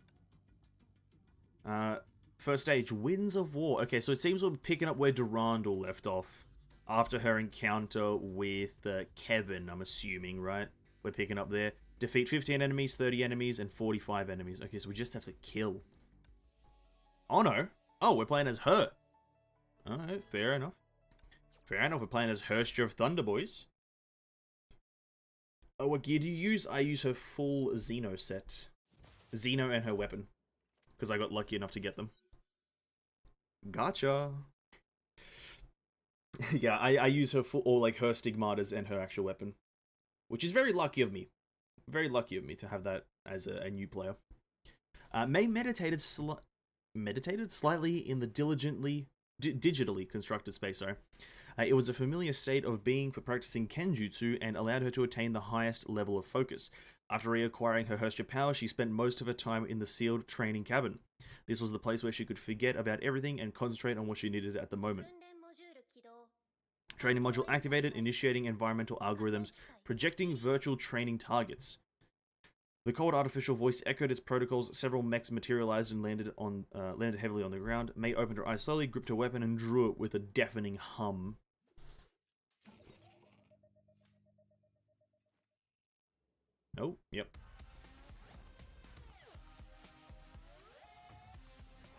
it. First stage, Winds of War. Okay, so it seems we're picking up where Durandal left off. After her encounter with Kevin, I'm assuming, right? We're picking up there. Defeat 15 enemies, 30 enemies, and 45 enemies. Okay, so we just have to kill. Oh no. Oh, we're playing as her. Alright, fair enough. Fair enough, we're playing as Herster of Thunder, boys. Oh, what gear do you use? I use her full Xeno set. Xeno and her weapon. Because I got lucky enough to get them. Gotcha. Yeah, I use her full, or like her stigmatas and her actual weapon. Which is very lucky of me. Very lucky of me to have that as a new player. May meditated slightly in the digitally constructed space, sorry. It was a familiar state of being for practicing Kenjutsu and allowed her to attain the highest level of focus. After reacquiring her Herster power, she spent most of her time in the sealed training cabin. This was the place where she could forget about everything and concentrate on what she needed at the moment. Training module activated, initiating environmental algorithms, projecting virtual training targets. The cold artificial voice echoed its protocols. Several mechs materialized and landed heavily on the ground. May opened her eyes slowly, gripped her weapon, and drew it with a deafening hum. Oh, yep.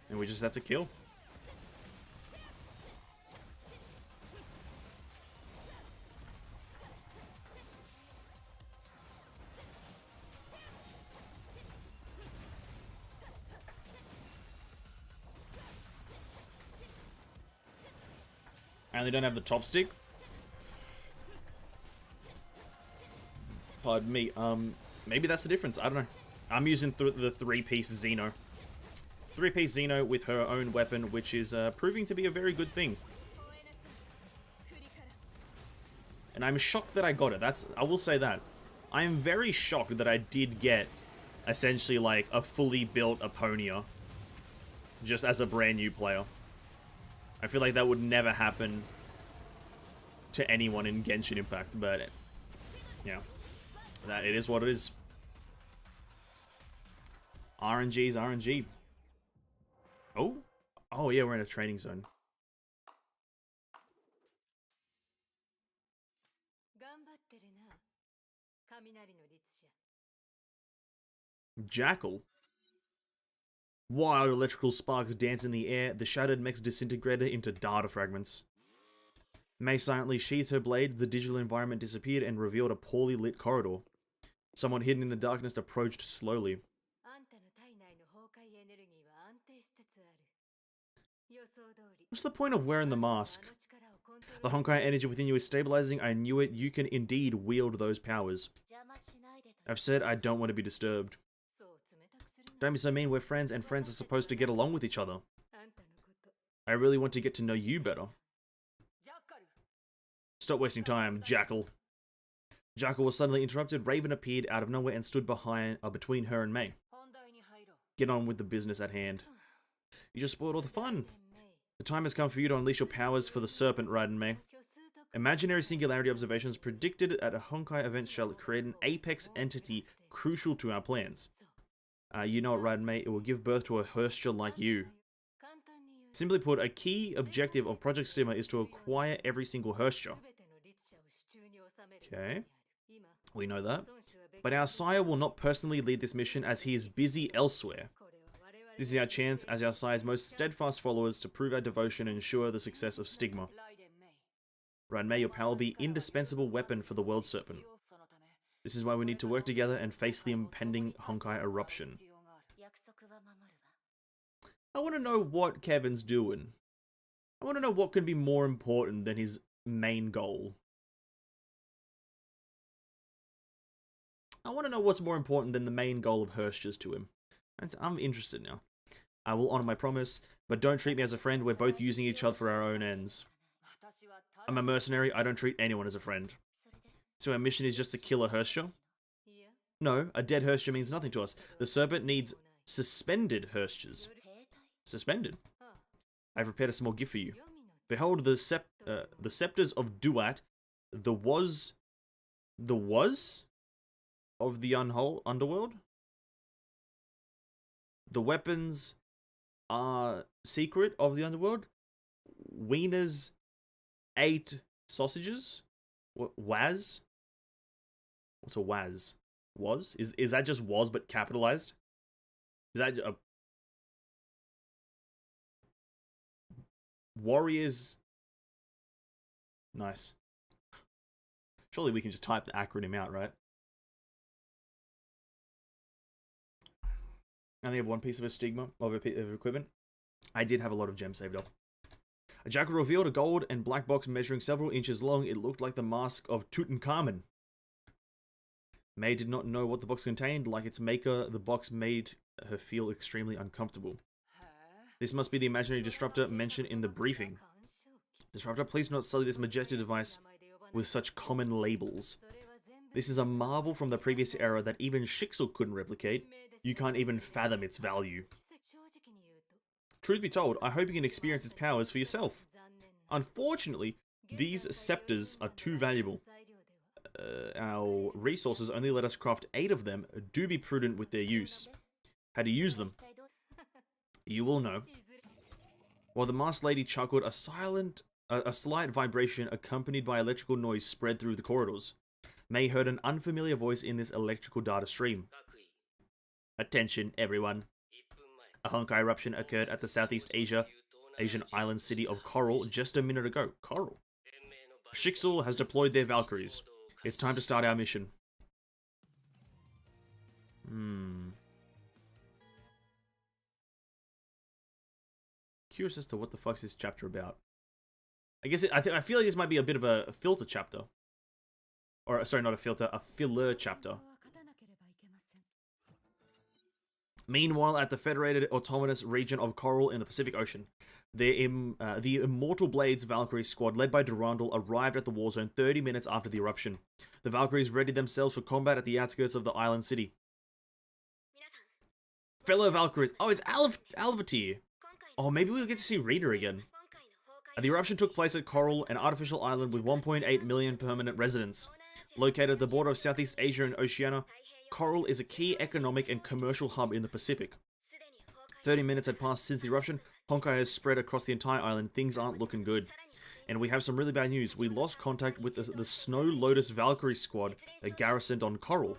And we just have to kill. And they don't have the top stick. Pardon me. Maybe that's the difference. I don't know. I'm using the three-piece Xeno. Three-piece Xeno with her own weapon, which is proving to be a very good thing. And I'm shocked that I got it. I will say that. I am very shocked that I did get, essentially, like, a fully built Apponia. Just as a brand new player. I feel like that would never happen to anyone in Genshin Impact, but yeah, that it is what it is. RNG is RNG. Oh yeah, we're in a training zone. Jackal. Wild electrical sparks dance in the air. The shattered mech's disintegrated into data fragments. Mei silently sheathed her blade. The digital environment disappeared and revealed a poorly lit corridor. Someone hidden in the darkness approached slowly. What's the point of wearing the mask? The Honkai energy within you is stabilizing. I knew it. You can indeed wield those powers. I've said I don't want to be disturbed. Don't be so mean. We're friends, and friends are supposed to get along with each other. I really want to get to know you better. Stop wasting time, Jackal. Jackal was suddenly interrupted. Raven appeared out of nowhere and stood between her and Mei. Get on with the business at hand. You just spoiled all the fun. The time has come for you to unleash your powers for the serpent, Raiden Mei. Imaginary singularity observations predicted at a Honkai event shall create an apex entity crucial to our plans. You know what, Raiden Mei, it will give birth to a Herscher like you. Simply put, a key objective of Project Sigma is to acquire every single Herscher. Okay, we know that. But our sire will not personally lead this mission as he is busy elsewhere. This is our chance as our sire's most steadfast followers to prove our devotion and ensure the success of Stigma. Raiden Mei, your power will be indispensable weapon for the World Serpent. This is why we need to work together and face the impending Honkai eruption. I want to know what Kevin's doing. I want to know what can be more important than his main goal. I want to know what's more important than the main goal of Hersch's to him. I'm interested now. I will honor my promise, but don't treat me as a friend. We're both using each other for our own ends. I'm a mercenary. I don't treat anyone as a friend. So our mission is just to kill a Herscher? No, a dead Herscher means nothing to us. The serpent needs suspended Herschers. Suspended? I've prepared a small gift for you. Behold the scepters of Duat, the was of the underworld? The weapons are secret of the underworld? Wiener's 8 sausages? What, Waz? What's a Waz? Was? Is that just was but capitalized? Is that a... Warriors... Nice. Surely we can just type the acronym out, right? I only have one piece of a stigma of equipment. I did have a lot of gems saved up. A jackal revealed a gold and black box measuring several inches long. It looked like the mask of Tutankhamun. Mei did not know what the box contained. Like its maker, the box made her feel extremely uncomfortable. This must be the imaginary disruptor mentioned in the briefing. Disruptor, please not sully this majestic device with such common labels. This is a marvel from the previous era that even Shixel couldn't replicate. You can't even fathom its value. Truth be told, I hope you can experience its powers for yourself. Unfortunately, these scepters are too valuable. Our resources only let us craft 8 of them. Do be prudent with their use. How to use them? You will know. While the masked lady chuckled, a slight vibration accompanied by electrical noise spread through the corridors. Mei heard an unfamiliar voice in this electrical data stream. Attention, everyone. A Honkai eruption occurred at the Southeast Asian island city of Coral just a minute ago. Coral. Shixel has deployed their Valkyries. It's time to start our mission. Curious as to what the fuck's this chapter about. I guess I feel like this might be a bit of a filter chapter. Or, sorry, not a filter, a filler chapter. Meanwhile, at the Federated Autonomous Region of Coral in the Pacific Ocean, the Immortal Blades Valkyrie squad, led by Durandal, arrived at the war zone 30 minutes after the eruption. The Valkyries readied themselves for combat at the outskirts of the island city. Fellow Valkyries. Oh, it's Alvatir. Oh, maybe we'll get to see Rita again. The eruption took place at Coral, an artificial island with 1.8 million permanent residents. Located at the border of Southeast Asia and Oceania, Coral is a key economic and commercial hub in the Pacific. 30 minutes had passed since the eruption. Honkai has spread across the entire island. Things aren't looking good. And we have some really bad news. We lost contact with the Snow Lotus Valkyrie squad that garrisoned on Coral.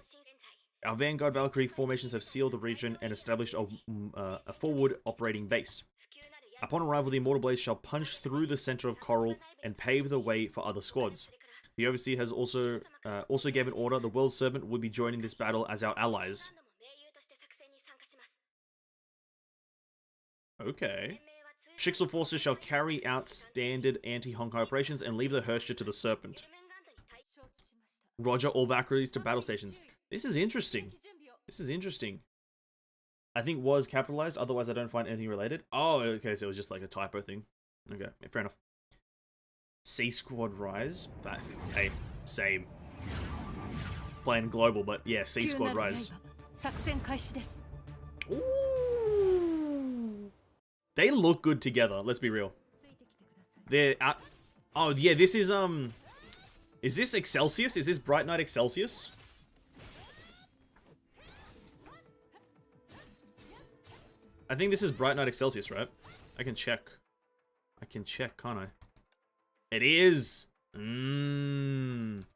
Our Vanguard Valkyrie formations have sealed the region and established a forward operating base. Upon arrival, the Immortal Blades shall punch through the center of Coral and pave the way for other squads. The Overseer has also gave an order. The World Serpent will be joining this battle as our allies. Okay. Shixel forces shall carry out standard anti-Honkai operations and leave the Hersha to the Serpent. Roger, all Valkyries to battle stations. This is interesting. This is interesting. I think was capitalized, otherwise I don't find anything related. Oh, okay, so it was just like a typo thing. Okay, yeah, fair enough. C Squad Rise. Hey, same. Playing global, but yeah, C Squad Rise. Ooh. They look good together, let's be real. They're out. Oh yeah, this is this Excelsius? Is this Bright Knight Excelsius? I think this is Bright Knight Excelsius, right? I can check. I can check, can't I? It is! Alright.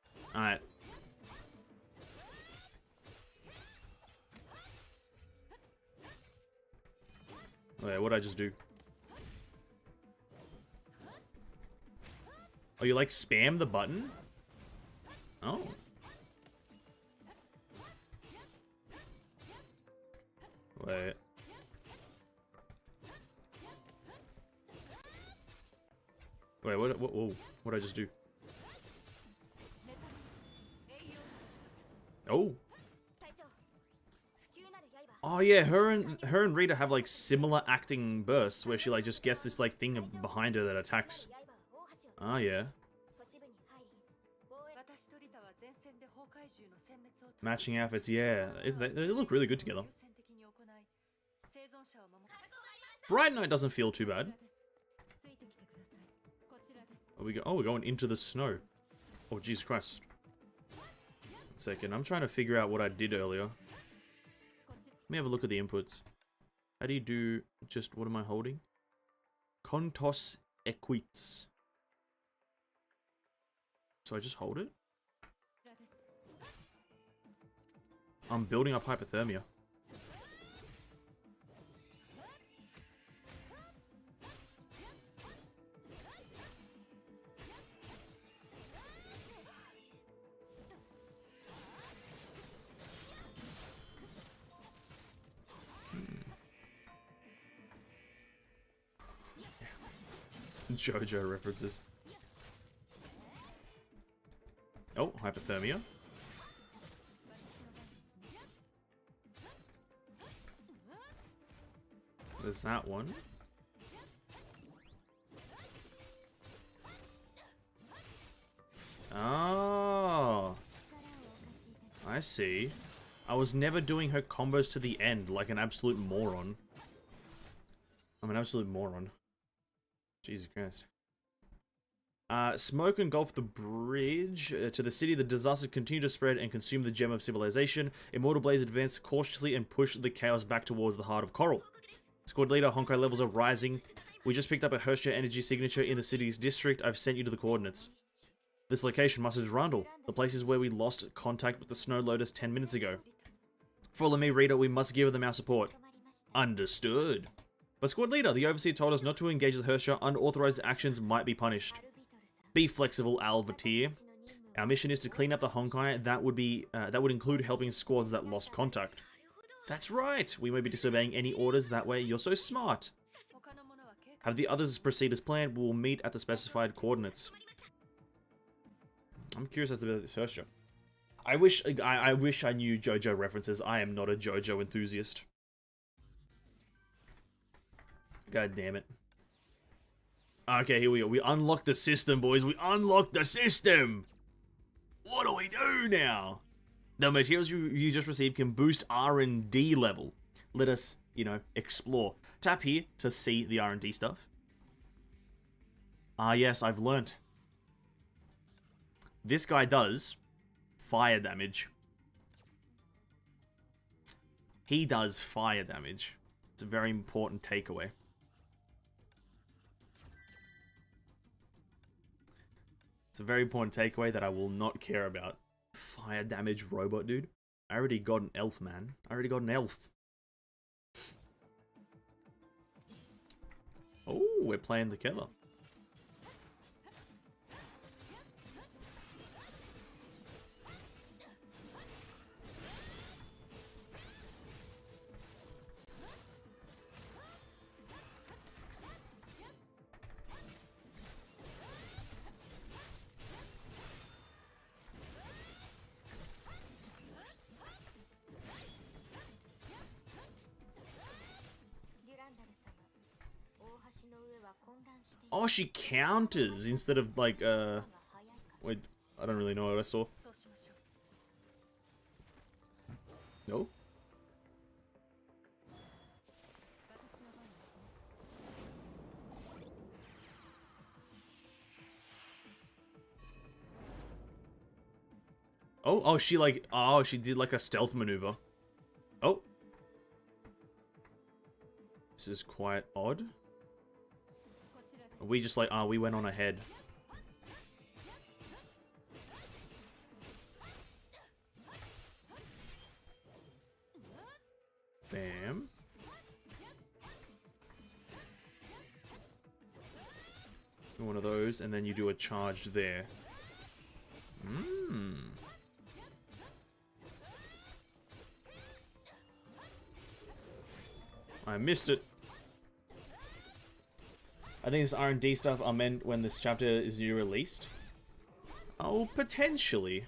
Wait, what did I just do? Oh, you like spam the button? Oh. Wait. Wait, whoa, what did I just do? Oh. Oh yeah, her and Rita have like similar acting bursts where she like just gets this like thing behind her that attacks. Oh yeah. Matching outfits, yeah. They look really good together. Bright Knight doesn't feel too bad. We're going into the snow. Oh, Jesus Christ. 1 second, I'm trying to figure out what I did earlier. Let me have a look at the inputs. How do you do just, what am I holding? Contos equites. So I just hold it? I'm building up hypothermia. JoJo references. Oh, hypothermia. There's that one. Oh. I see. I was never doing her combos to the end like an absolute moron. I'm an absolute moron. Jesus Christ. Smoke engulfed the bridge to the city. The disaster continued to spread and consume the gem of civilization. Immortal Blades advanced cautiously and pushed the chaos back towards the heart of Coral. Squad leader, Honkai levels are rising. We just picked up a Hersha energy signature in the city's district. I've sent you to the coordinates. This location must have Randall. The place is where we lost contact with the Snow Lotus 10 minutes ago. Follow me, reader. We must give them our support. Understood. But Squad Leader, the Overseer told us not to engage with Hersha. Unauthorized actions might be punished. Be flexible, Alvatir. Our mission is to clean up the Honkai. That would include helping squads that lost contact. That's right. We may be disobeying any orders that way. You're so smart. Have the others proceed as planned. We will meet at the specified coordinates. I'm curious as to this Hersha. I wish I knew JoJo references. I am not a JoJo enthusiast. God damn it. Okay, here we go. We unlocked the system, boys. We unlocked the system! What do we do now? The materials you just received can boost R&D level. Let us, explore. Tap here to see the R&D stuff. Ah, yes, I've learnt. This guy does fire damage. He does fire damage. It's a very important takeaway. It's a very important takeaway that I will not care about. Fire damage robot, dude. I already got an elf, man. I already got an elf. Oh, we're playing together. Oh, she counters instead of like, wait, I don't really know what I saw. No? Oh, she like, oh, she did like a stealth maneuver. Oh. This is quite odd. We just like, we went on ahead. Bam. One of those, and then you do a charge there. I missed it. I think this R&D stuff are meant when this chapter is new released. Oh, potentially.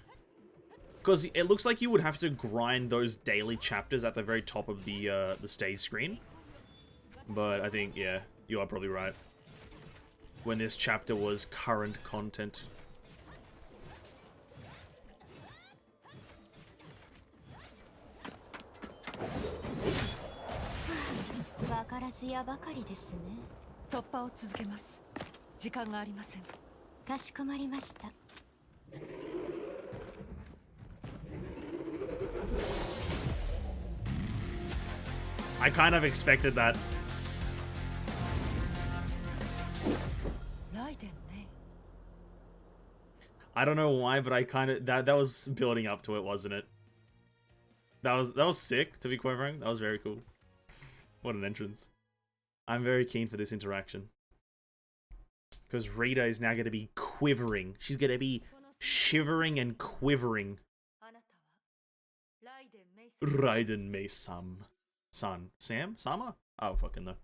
Because it looks like you would have to grind those daily chapters at the very top of the stage screen. But I think, yeah, you are probably right. When this chapter was current content. I kind of expected that. I don't know why, but I kind of that was building up to it, wasn't it? That was sick, to be quite frank. That was very cool. What an entrance. I'm very keen for this interaction. Because Rita is now going to be quivering. She's going to be shivering and quivering. Raiden Mei-sam. Sam? Sama? Oh, fucking no.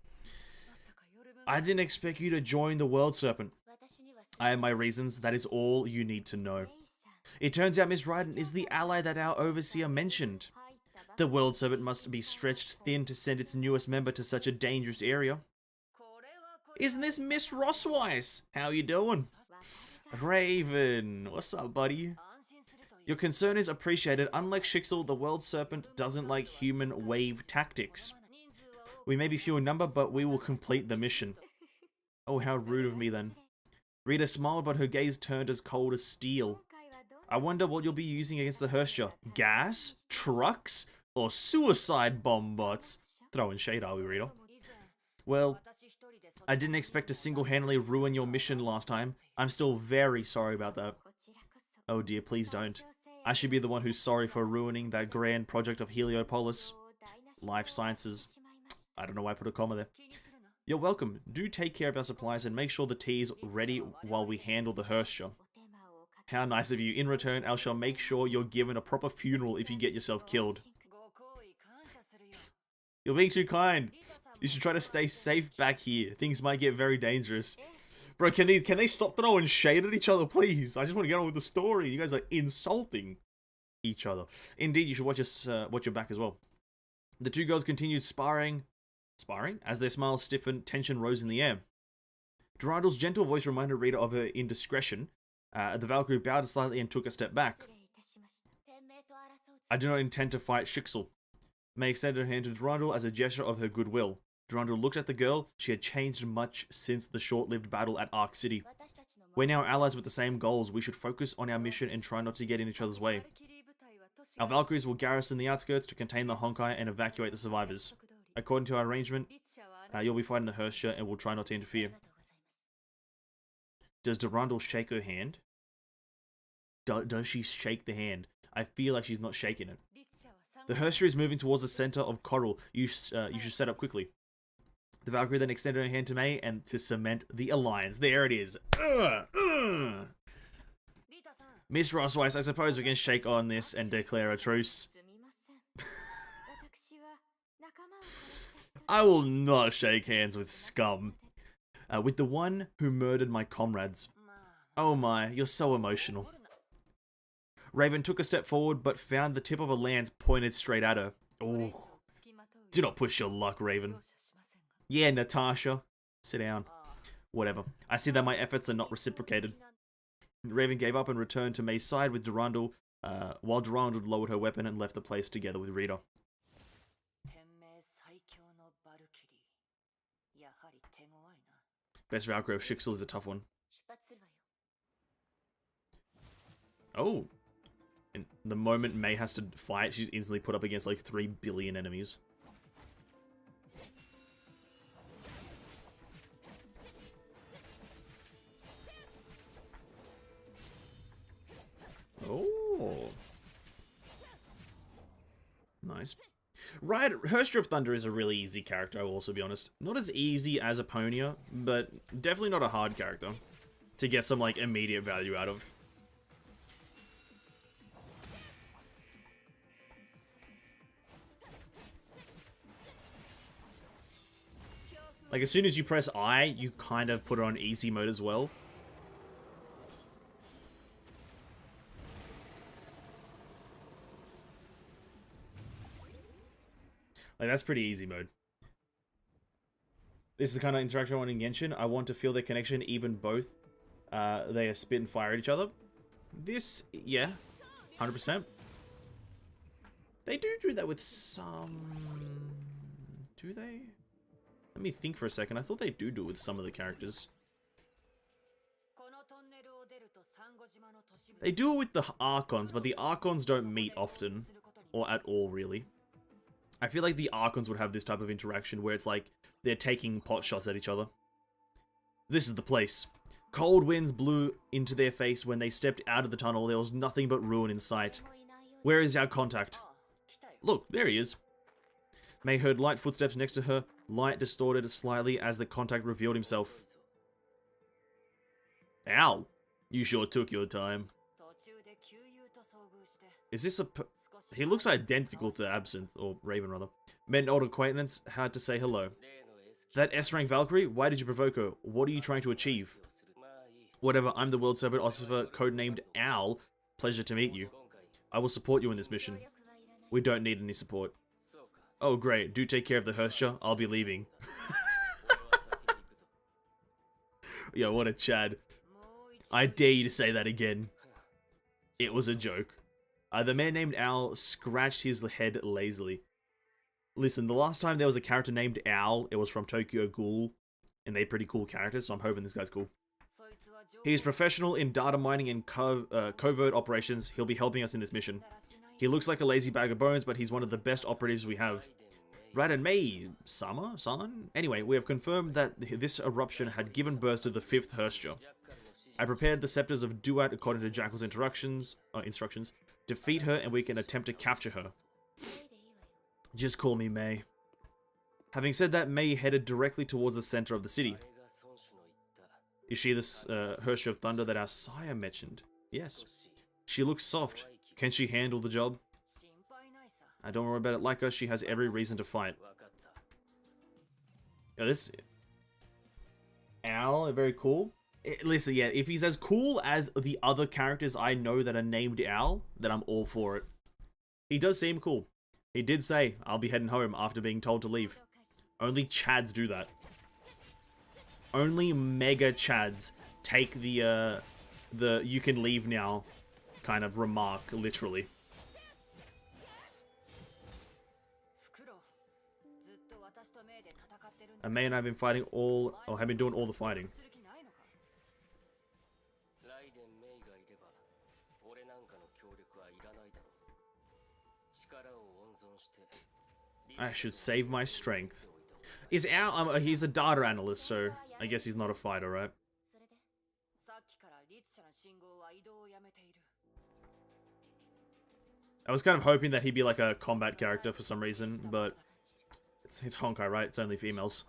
I didn't expect you to join the World Serpent. I have my reasons. That is all you need to know. It turns out Miss Raiden is the ally that our Overseer mentioned. The World Serpent must be stretched thin to send its newest member to such a dangerous area. Isn't this Miss Rossweiss? How you doing? Raven, what's up, buddy? Your concern is appreciated. Unlike Shixel, the World Serpent doesn't like human wave tactics. We may be few in number, but we will complete the mission. Oh, how rude of me then. Rita smiled, but her gaze turned as cold as steel. I wonder what you'll be using against the Hersha. Gas? Trucks? Or suicide bomb bots? Throwing shade, are we, Rita? Well, I didn't expect to single-handedly ruin your mission last time. I'm still very sorry about that. Oh dear, please don't. I should be the one who's sorry for ruining that grand project of Heliopolis. Life Sciences. I don't know why I put a comma there. You're welcome. Do take care of our supplies and make sure the tea is ready while we handle the Hersha. How nice of you. In return, I shall make sure you're given a proper funeral if you get yourself killed. You're being too kind. You should try to stay safe back here. Things might get very dangerous. Bro, can they stop throwing shade at each other, please? I just want to get on with the story. You guys are insulting. each other. Indeed, you should watch your back as well. The two girls continued sparring, as their smiles stiffened, tension rose in the air. Durandal's gentle voice reminded Rita of her indiscretion. The Valkyrie bowed slightly and took a step back. I do not intend to fight Shixel. May extended her hand to Durandal as a gesture of her goodwill. Durandal looked at the girl. She had changed much since the short-lived battle at Arc City. We're now allies with the same goals. We should focus on our mission and try not to get in each other's way. Our Valkyries will garrison the outskirts to contain the Honkai and evacuate the survivors. According to our arrangement, you'll be fighting the Hersha and we'll try not to interfere. Does Durandal shake her hand? Does she shake the hand? I feel like she's not shaking it. The Hersha is moving towards the center of Coral. You should set up quickly. The Valkyrie then extended her hand to May and to cement the alliance. There it is. Miss Rossweiss, I suppose we can shake on this and declare a truce. I will not shake hands with scum. With the one who murdered my comrades. Oh my, you're so emotional. Raven took a step forward, but found the tip of a lance pointed straight at her. Oh, do not push your luck, Raven. Yeah, Natasha. Sit down. Whatever. I see that my efforts are not reciprocated. Raven gave up and returned to May's side with Durandal, while Durandal lowered her weapon and left the place together with Rita. Best Valkyrie of Shixel is a tough one. Oh. And the moment May has to fight, she's instantly put up against like 3 billion enemies. Oh. Nice. Right, Hersha of Thunder is a really easy character, I will also be honest. Not as easy as Aponia, but definitely not a hard character to get some, like, immediate value out of. Like, as soon as you press I, you kind of put it on easy mode as well. Like, that's pretty easy mode. This is the kind of interaction I want in Genshin. I want to feel their connection, even both they spit and fire at each other. This, yeah, 100%. They do that with some... Do they? Let me think for a second. I thought they do it with some of the characters. They do it with the Archons, but the Archons don't meet often. Or at all, really. I feel like the Archons would have this type of interaction where it's like they're taking pot shots at each other. This is the place. Cold winds blew into their face when they stepped out of the tunnel. There was nothing but ruin in sight. Where is our contact? Look, there he is. May heard light footsteps next to her. Light distorted slightly as the contact revealed himself. Ow! You sure took your time. Is this a... He looks identical to Absinthe, or Raven rather. Met an old acquaintance, had to say hello. That S-rank Valkyrie? Why did you provoke her? What are you trying to achieve? Whatever, I'm the World Serpent Ossifer, codenamed Owl. Pleasure to meet you. I will support you in this mission. We don't need any support. Oh great, do take care of the Hersha, I'll be leaving. Yo, what a Chad. I dare you to say that again. It was a joke. The man named Owl scratched his head lazily. Listen, the last time there was a character named Owl, it was from Tokyo Ghoul, and they're pretty cool characters, so I'm hoping this guy's cool. He is professional in data mining and covert operations. He'll be helping us in this mission. He looks like a lazy bag of bones, but he's one of the best operatives we have. Rad and May, San? Anyway, we have confirmed that this eruption had given birth to the 5th Hersha. I prepared the Scepters of Duat according to Jackal's instructions. Defeat her and we can attempt to capture her. Just call me May. Having said that, May headed directly towards the center of the city. Is she this Hersha of Thunder that our sire mentioned? Yes. She looks soft. Can she handle the job? I don't worry about it like her. She has every reason to fight. Yeah, this... Owl, very cool. Listen, yeah, if he's as cool as the other characters I know that are named Owl, then I'm all for it. He does seem cool. He did say, I'll be heading home after being told to leave. Only Chads do that. Only mega Chads take the you can leave now kind of remark, literally. And May and I have been fighting all, or have been doing all the fighting. I should save my strength. Is our he's a data analyst, so I guess he's not a fighter, right? I was kind of hoping that he'd be like a combat character for some reason, but it's Honkai, right? It's only females.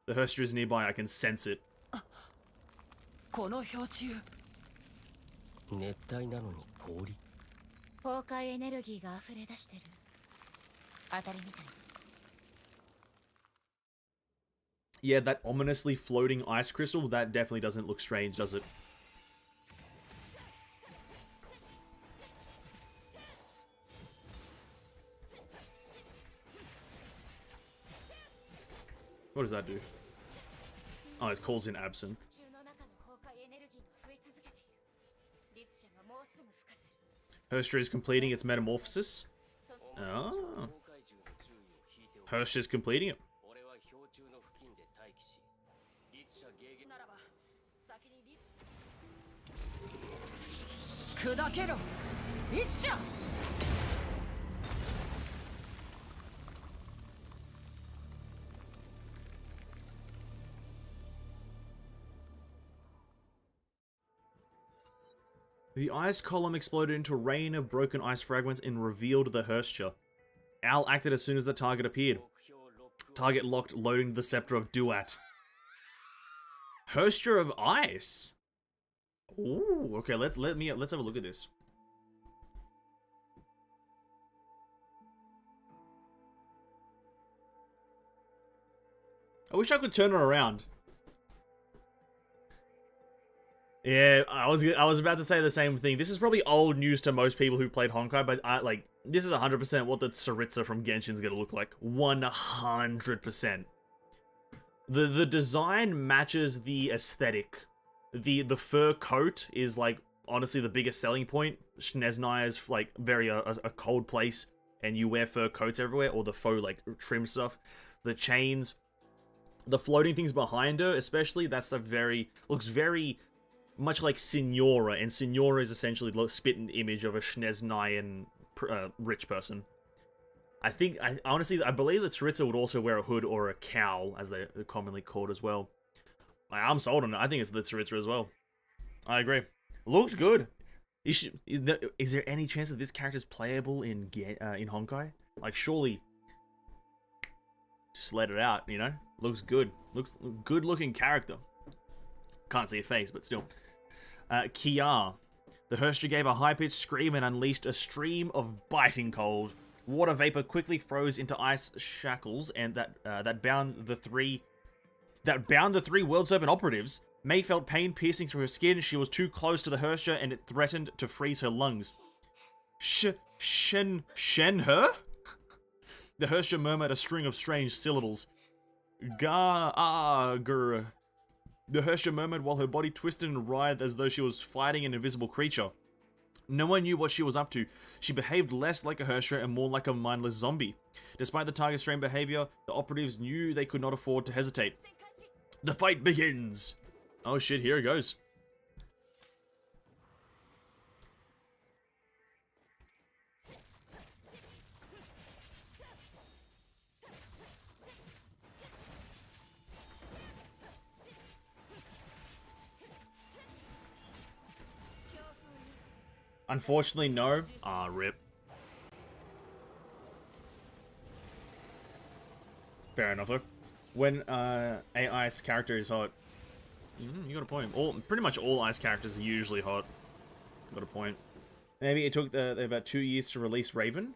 The Herster is nearby, I can sense it. Yeah, that ominously floating ice crystal, that definitely doesn't look strange, does it? What does that do? Oh, it calls in absent. Herster is completing its metamorphosis. Oh. Herster is completing it. The ice column exploded into a rain of broken ice fragments and revealed the Herster. Al acted as soon as the target appeared. Target locked, loading the scepter of Duat. Herster of ice. Ooh, okay. Let's have a look at this. I wish I could turn her around. Yeah, I was about to say the same thing. This is probably old news to most people who played Honkai, but this is 100% what the Tsaritsa from Genshin's gonna look like. 100%. The design matches the aesthetic. The fur coat is like honestly the biggest selling point. Snezhnaya is like very a cold place, and you wear fur coats everywhere, or the faux like trim stuff. The chains, the floating things behind her, especially that stuff looks very much like Signora, and Signora is essentially the spitting image of a Snezhnayan rich person. I believe that Tsaritsa would also wear a hood or a cowl, as they're commonly called as well. I'm sold on it. I think it's the Tsaritsa as well. I agree. Looks good. Is there any chance that this character is playable in Honkai? Like, surely, just let it out, you know? Looks good. Looks good looking character. Can't see a face, but still. Kiar. The Herster gave a high-pitched scream and unleashed a stream of biting cold. Water vapor quickly froze into ice shackles, and that bound the three World Serpent operatives. May felt pain piercing through her skin. She was too close to the Herster, and it threatened to freeze her lungs. Shen her? The Herster murmured a string of strange syllables. Ga-ah-gur. The Herster murmured while her body twisted and writhed as though she was fighting an invisible creature. No one knew what she was up to. She behaved less like a Herster and more like a mindless zombie. Despite the target's strange behavior, the operatives knew they could not afford to hesitate. The fight begins! Oh shit, here it goes. Unfortunately, no. Ah, rip. Fair enough, though. When a ice character is hot, you got a point. Pretty much all ice characters are usually hot. Got a point. Maybe it took about 2 years to release Raven.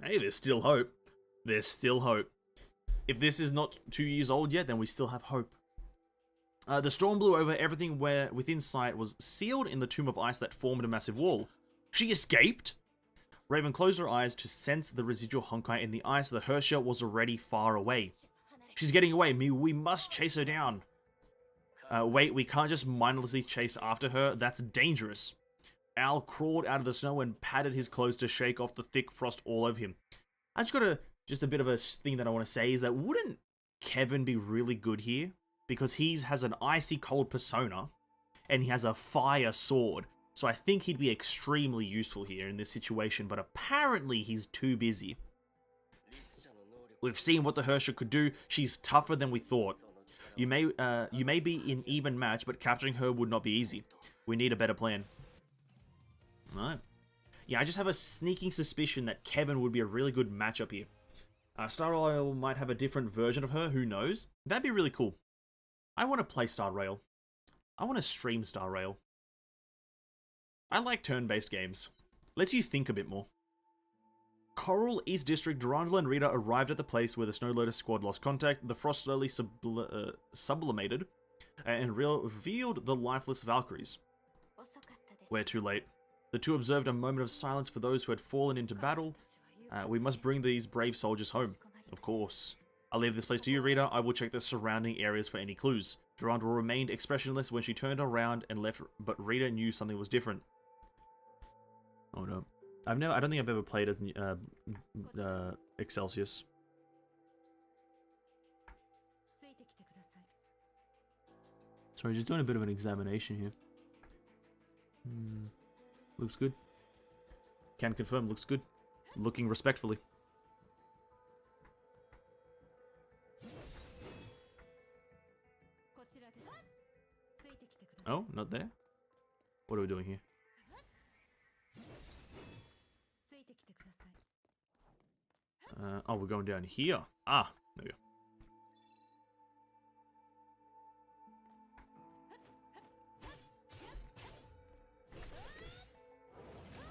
Hey, there's still hope. There's still hope. If this is not 2 years old yet, then we still have hope. The storm blew over everything where within sight was sealed in the tomb of ice that formed a massive wall. She escaped? Raven closed her eyes to sense the residual Honkai in the ice. The Herrscher was already far away. She's getting away. We must chase her down. Wait, we can't just mindlessly chase after her. That's dangerous. Al crawled out of the snow and patted his clothes to shake off the thick frost all over him. I just got a bit of a thing that I want to say is that wouldn't Kevin be really good here? Because he has an icy cold persona, and he has a fire sword. So I think he'd be extremely useful here in this situation, but apparently he's too busy. We've seen what the Herrscher could do. She's tougher than we thought. You may be in even match, but capturing her would not be easy. We need a better plan. Alright. Yeah, I just have a sneaking suspicion that Kevin would be a really good matchup here. Star Rail might have a different version of her, who knows? That'd be really cool. I want to play Star Rail. I want to stream Star Rail. I like turn-based games. Lets you think a bit more. Coral East District, Durandal and Rita arrived at the place where the Snow Lotus squad lost contact. The frost slowly sublimated and revealed the lifeless Valkyries. We're too late. The two observed a moment of silence for those who had fallen into battle. We must bring these brave soldiers home. Of course. I'll leave this place to you, Rita. I will check the surrounding areas for any clues. Durandal remained expressionless when she turned around and left, but Rita knew something was different. Oh no. I don't think I've ever played as Excelsius. Sorry, just doing a bit of an examination here. Looks good. Can confirm, looks good. Looking respectfully. Oh, not there? What are we doing here? Oh, we're going down here. Ah, there we go.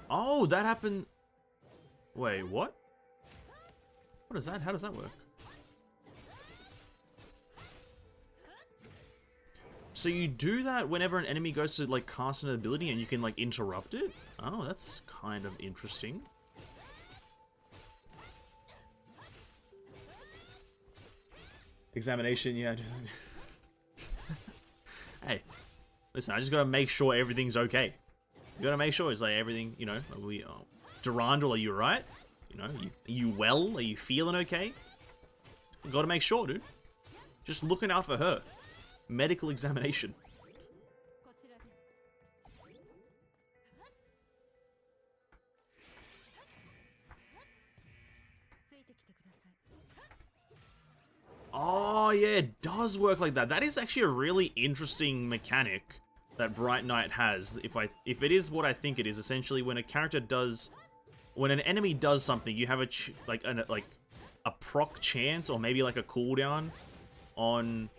Oh, that happened... Wait, what? What is that? How does that work? So you do that whenever an enemy goes to, like, cast an ability and you can, like, interrupt it? Oh, that's kind of interesting. Examination, yeah. Hey, listen, I just gotta make sure everything's okay. You gotta make sure it's like everything, you know, Durandal, are you right? You know, are you well? Are you feeling okay? You gotta make sure, dude. Just looking out for her. Medical examination. Oh, yeah, it does work like that. That is actually a really interesting mechanic that Bright Knight has. If it is what I think it is, essentially when a character does... When an enemy does something, you have a proc chance or maybe like a cooldown on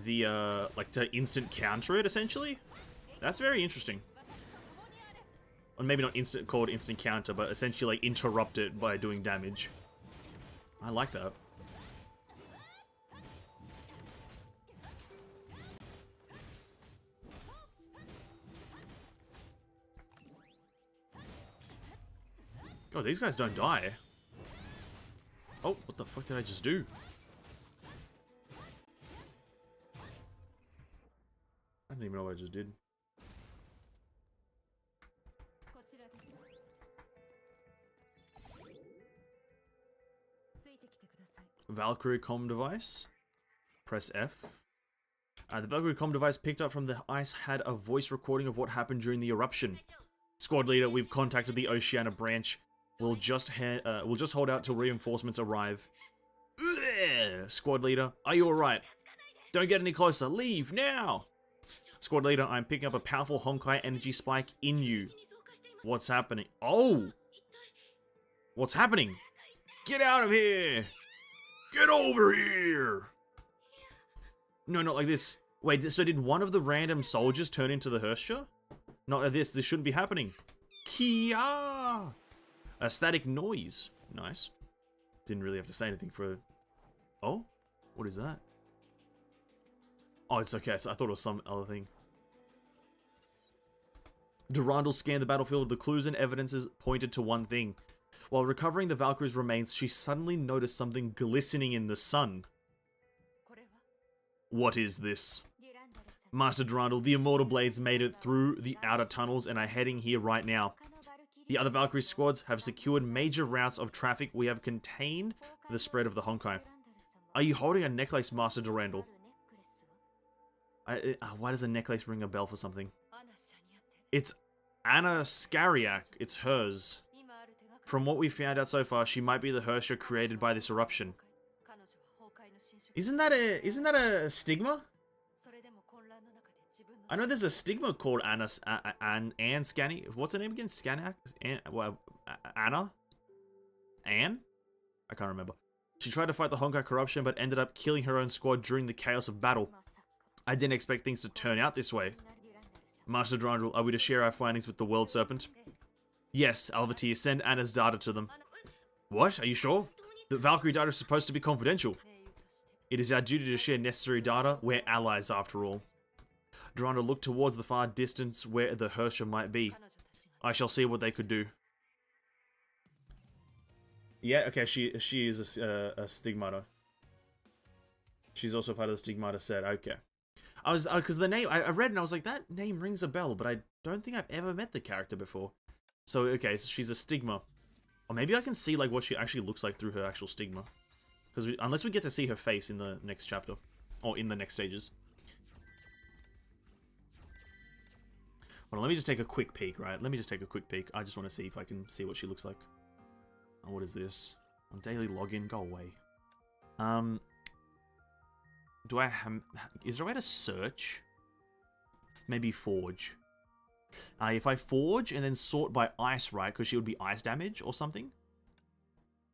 the, like to instant counter it, essentially. That's very interesting. Or maybe not called instant counter, but essentially like interrupt it by doing damage. I like that. God, these guys don't die. Oh, what the fuck did I just do? I don't even know what I just did. Valkyrie comm device. Press F. The Valkyrie comm device picked up from the ice had a voice recording of what happened during the eruption. Squad leader, we've contacted the Oceania branch. We'll just hold out till reinforcements arrive. Ugh! Squad leader, are you alright? Don't get any closer. Leave now! Squad leader, I'm picking up a powerful Honkai energy spike in you. What's happening? Oh! What's happening? Get out of here! Get over here! No, not like this. Wait, so did one of the random soldiers turn into the Herrscher? Not like this. This shouldn't be happening. Kia! A static noise. Nice. Didn't really have to say anything for... Oh? What is that? Oh, it's okay. I thought it was some other thing. Durandal scanned the battlefield. The clues and evidences pointed to one thing. While recovering the Valkyrie's remains, she suddenly noticed something glistening in the sun. What is this? Master Durandal, the Immortal Blades made it through the outer tunnels and are heading here right now. The other Valkyrie squads have secured major routes of traffic. We have contained the spread of the Honkai. Are you holding a necklace, Master Durandal? Why does a necklace ring a bell for something? It's Anna Skariak. It's hers. From what we found out so far, she might be the Hersha created by this eruption. Isn't that a stigma? I know there's a stigma called Anna Scanny. What's her name again? Scanak? Anna? Anne? I can't remember. She tried to fight the Honkai corruption, but ended up killing her own squad during the chaos of battle. I didn't expect things to turn out this way. Master Durandal, are we to share our findings with the World Serpent? Yes, Alvatir, send Anna's data to them. What? Are you sure? The Valkyrie data is supposed to be confidential. It is our duty to share necessary data. We're allies, after all. Durandal looked towards the far distance where the Hersha might be. I shall see what they could do. Yeah, okay, she is a stigmata. She's also part of the stigmata set. Okay. I was because the name I read and I was like, that name rings a bell, but I don't think I've ever met the character before. So okay, so she's a stigma, or maybe I can see like what she actually looks like through her actual stigma, because unless we get to see her face in the next chapter or in the next stages. Hold on, let me just take a quick peek, right? Let me just take a quick peek. I just want to see if I can see what she looks like. Oh, what is this? On daily login, go away. Do I have... Is there a way to search? Maybe forge. If I forge and then sort by ice, right? Because she would be ice damage or something.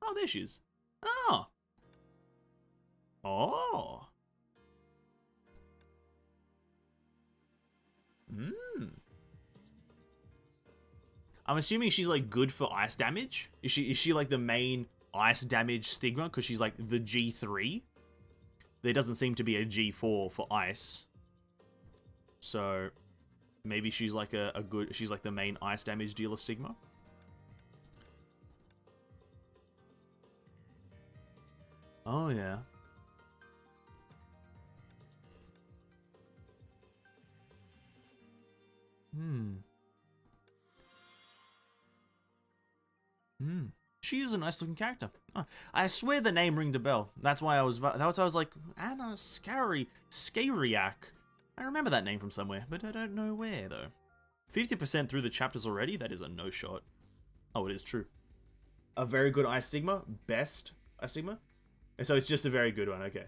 Oh, there she is. Oh. Oh. I'm assuming she's like good for ice damage. Is she like the main ice damage stigma because she's like the G3? There doesn't seem to be a G4 for ice. So maybe she's like she's like the main ice damage dealer stigma. Oh yeah. She is a nice looking character. Oh, I swear the name ringed a bell. That's why I was like, Anna Skariak. I remember that name from somewhere, but I don't know where though. 50% through the chapters already? That is a no shot. Oh, it is true. A very good ice stigma? Best ice stigma? So it's just a very good one, okay.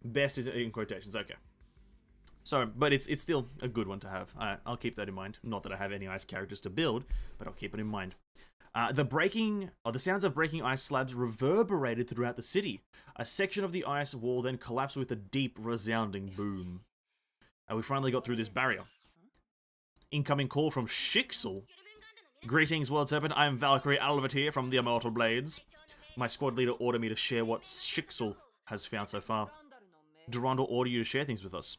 Best is in quotations, okay. So, but it's still a good one to have. I'll keep that in mind. Not that I have any ice characters to build, but I'll keep it in mind. The sounds of breaking ice slabs reverberated throughout the city. A section of the ice wall then collapsed with a deep, resounding boom. And we finally got through this barrier. Incoming call from Shixel. Greetings, World Serpent. I am Valkyrie Alvatir from the Immortal Blades. My squad leader ordered me to share what Shixel has found so far. Durandal ordered you to share things with us.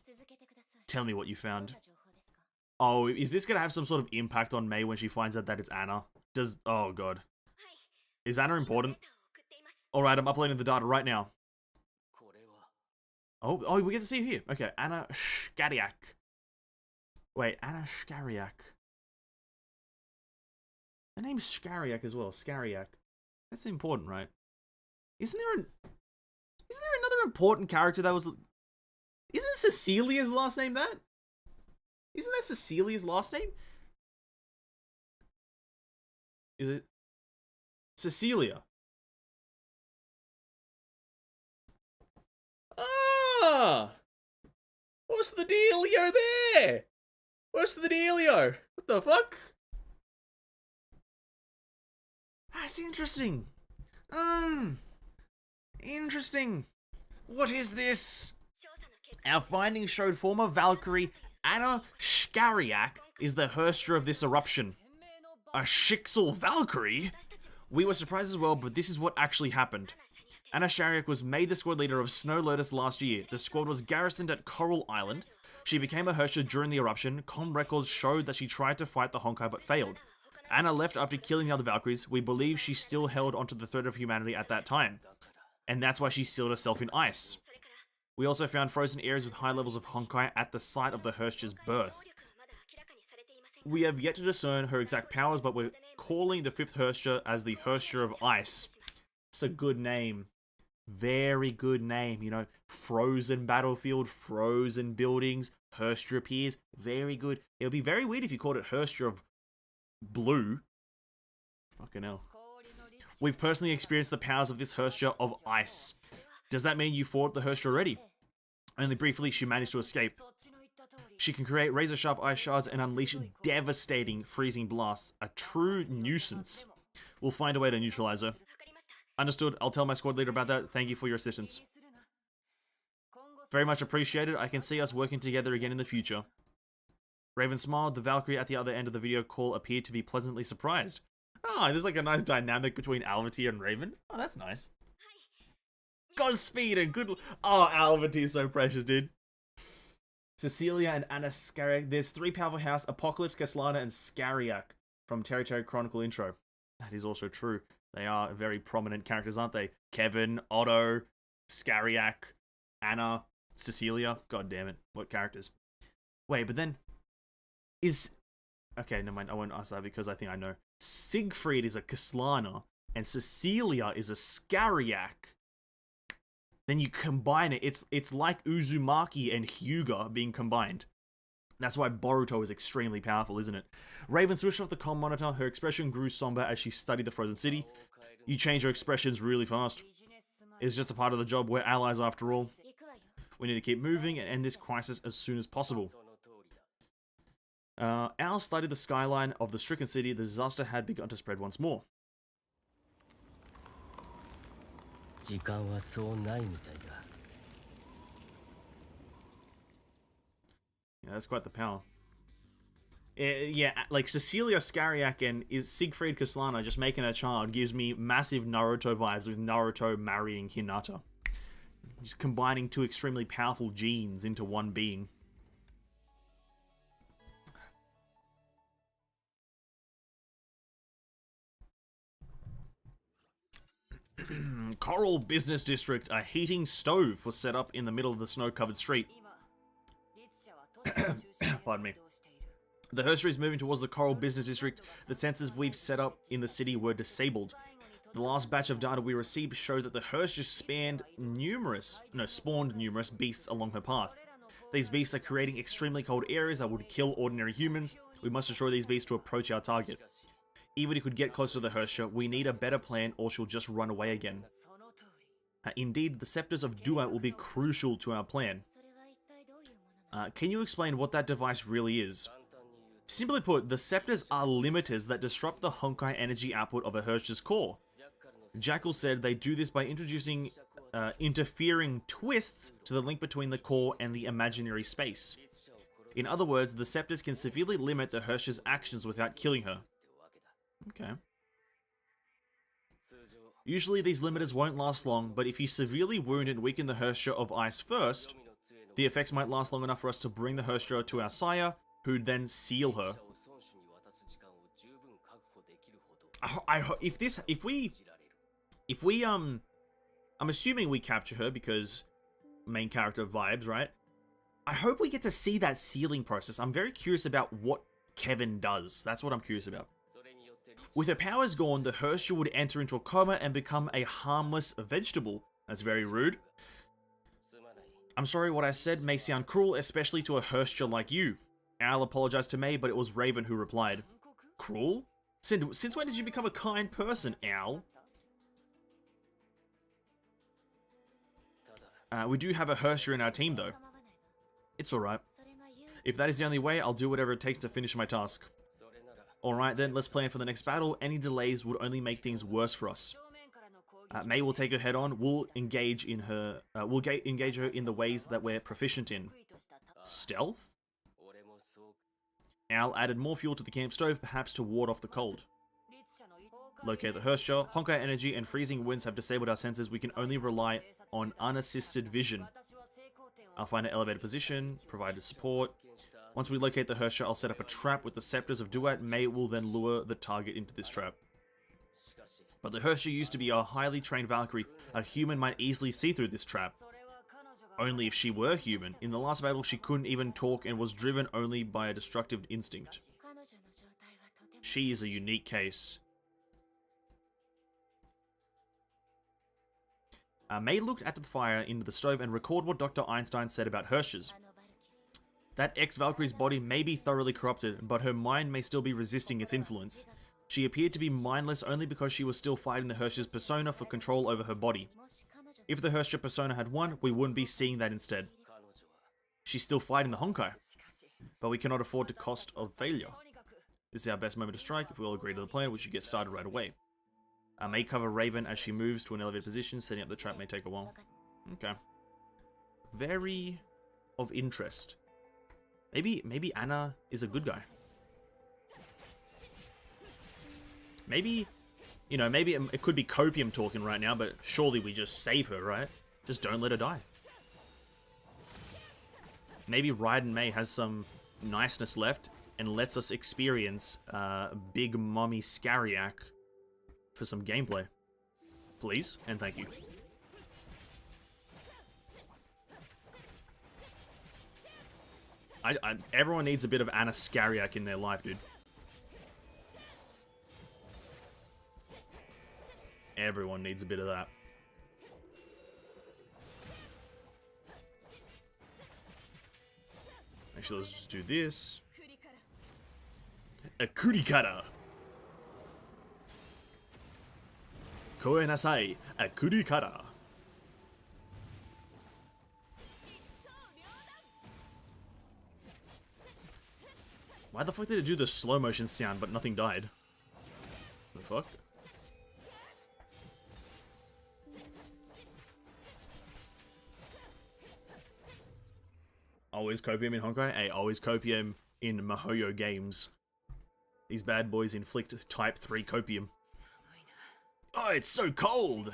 Tell me what you found. Oh, is this going to have some sort of impact on May when she finds out that it's Anna? Oh god. Is Anna important? Alright, I'm uploading the data right now. Oh, we get to see her here. Okay, Anna Skariak. Wait, Anna Skariak. Her name's Skariak as well. Skariak. That's important, right? Isn't there another important character that was... Isn't Cecilia's last name that? Isn't that Cecilia's last name? Is it? Cecilia. Ah! What's the dealio there? What's the dealio? What the fuck? That's interesting. Interesting. What is this? Our findings showed former Valkyrie Anna Skariak is the Herstra of this eruption. A Shixel Valkyrie? We were surprised as well, but this is what actually happened. Anna Shariak was made the squad leader of Snow Lotus last year. The squad was garrisoned at Coral Island. She became a Hersher during the eruption. Com records showed that she tried to fight the Honkai but failed. Anna left after killing the other Valkyries. We believe she still held onto the threat of humanity at that time, and that's why she sealed herself in ice. We also found frozen areas with high levels of Honkai at the site of the Hersher's birth. We have yet to discern her exact powers, but we're calling the 5th Hersher as the Hersher of Ice. It's a good name. Very good name, you know. Frozen battlefield, frozen buildings, Hersher appears. Very good. It would be very weird if you called it Hersher of Blue. Fucking hell. We've personally experienced the powers of this Hersher of Ice. Does that mean you fought the Hersher already? Only briefly, she managed to escape. She can create razor-sharp ice shards and unleash devastating freezing blasts. A true nuisance. We'll find a way to neutralize her. Understood. I'll tell my squad leader about that. Thank you for your assistance. Very much appreciated. I can see us working together again in the future. Raven smiled. The Valkyrie at the other end of the video call appeared to be pleasantly surprised. Oh, there's like a nice dynamic between Alvatir and Raven. Oh, that's nice. Godspeed and good... Oh, Alvatir is so precious, dude. Cecilia and Anna Skariak. There's 3 powerful house, Apocalypse, Kaslana, and Skariak from Territory Chronicle intro. That is also true. They are very prominent characters, aren't they? Kevin, Otto, Skariak, Anna, Cecilia. God damn it. What characters? Wait, but then... Okay, never mind. I won't ask that because I think I know. Siegfried is a Kaslana, and Cecilia is a Skariak. Then you combine it. It's like Uzumaki and Hyuga being combined. That's why Boruto is extremely powerful, isn't it? Raven switched off the comm monitor. Her expression grew somber as she studied the frozen city. You change your expressions really fast. It's just a part of the job. We're allies after all. We need to keep moving and end this crisis as soon as possible. Al studied the skyline of the stricken city. The disaster had begun to spread once more. Yeah, that's quite the power. Yeah, like Cecilia Skariak and is Siegfried Kaslana just making a child gives me massive Naruto vibes with Naruto marrying Hinata. Just combining 2 extremely powerful genes into one being. Coral Business District. A heating stove was set up in the middle of the snow-covered street. Pardon me. The Hersher is moving towards the Coral Business District. The sensors we've set up in the city were disabled. The last batch of data we received showed that the Hersher spawned numerous beasts along her path. These beasts are creating extremely cold areas that would kill ordinary humans. We must destroy these beasts to approach our target. Even if we could get closer to the Hersher, we need a better plan or she'll just run away again. Indeed, the Scepters of Dua will be crucial to our plan. Can you explain what that device really is? Simply put, the Scepters are limiters that disrupt the Honkai energy output of a Hersher's core. Jackal said they do this by introducing interfering twists to the link between the core and the imaginary space. In other words, the Scepters can severely limit the Hersher's actions without killing her. Okay. Usually these limiters won't last long, but if you severely wound and weaken the Hersher of Ice first, the effects might last long enough for us to bring the Hersher to our sire, who'd then seal her. I'm assuming we capture her because main character vibes, right? I hope we get to see that sealing process. I'm very curious about what Kevin does. That's what I'm curious about. With her powers gone, the Hersher would enter into a coma and become a harmless vegetable. That's very rude. I'm sorry what I said may sound cruel, especially to a Hersher like you. Al apologized to me, but it was Raven who replied. Cruel? Since when did you become a kind person, Al? We do have a Hersher in our team, though. It's alright. If that is the only way, I'll do whatever it takes to finish my task. Alright then, let's plan for the next battle. Any delays would only make things worse for us. May will take her head on. We'll engage her in the ways that we're proficient in. Stealth? Al added more fuel to the camp stove, perhaps to ward off the cold. Locate the Herscher. Honkai energy and freezing winds have disabled our senses. We can only rely on unassisted vision. I'll find an elevated position, provide support. Once we locate the Herscher, I'll set up a trap with the Scepters of Duat. May will then lure the target into this trap. But the Herscher used to be a highly trained Valkyrie. A human might easily see through this trap. Only if she were human. In the last battle, she couldn't even talk and was driven only by a destructive instinct. She is a unique case. May looked at the fire into the stove and recalled what Dr. Einstein said about Herschers. That ex-Valkyrie's body may be thoroughly corrupted, but her mind may still be resisting its influence. She appeared to be mindless only because she was still fighting the Herscher's persona for control over her body. If the Herscher persona had won, we wouldn't be seeing that instead. She's still fighting the Honkai, but we cannot afford the cost of failure. This is our best moment to strike. If we all agree to the plan, we should get started right away. May cover Raven as she moves to an elevated position. Setting up the trap may take a while. Okay. Very of interest. Maybe Anna is a good guy. Maybe, you know, maybe it could be Copium talking right now, but surely we just save her, right? Just don't let her die. Maybe Raiden May has some niceness left and lets us experience Big Mommy Scariac for some gameplay. Please, and thank you. Everyone needs a bit of Anna Scariac in their life, dude. Everyone needs a bit of that. Actually, let's just do this. A kurikara. Koe nasai, a kurikara. Why the fuck did it do the slow motion sound but nothing died? The fuck? Always copium in Honkai? Hey, always copium in Mihoyo games. These bad boys inflict type 3 copium. Oh, it's so cold!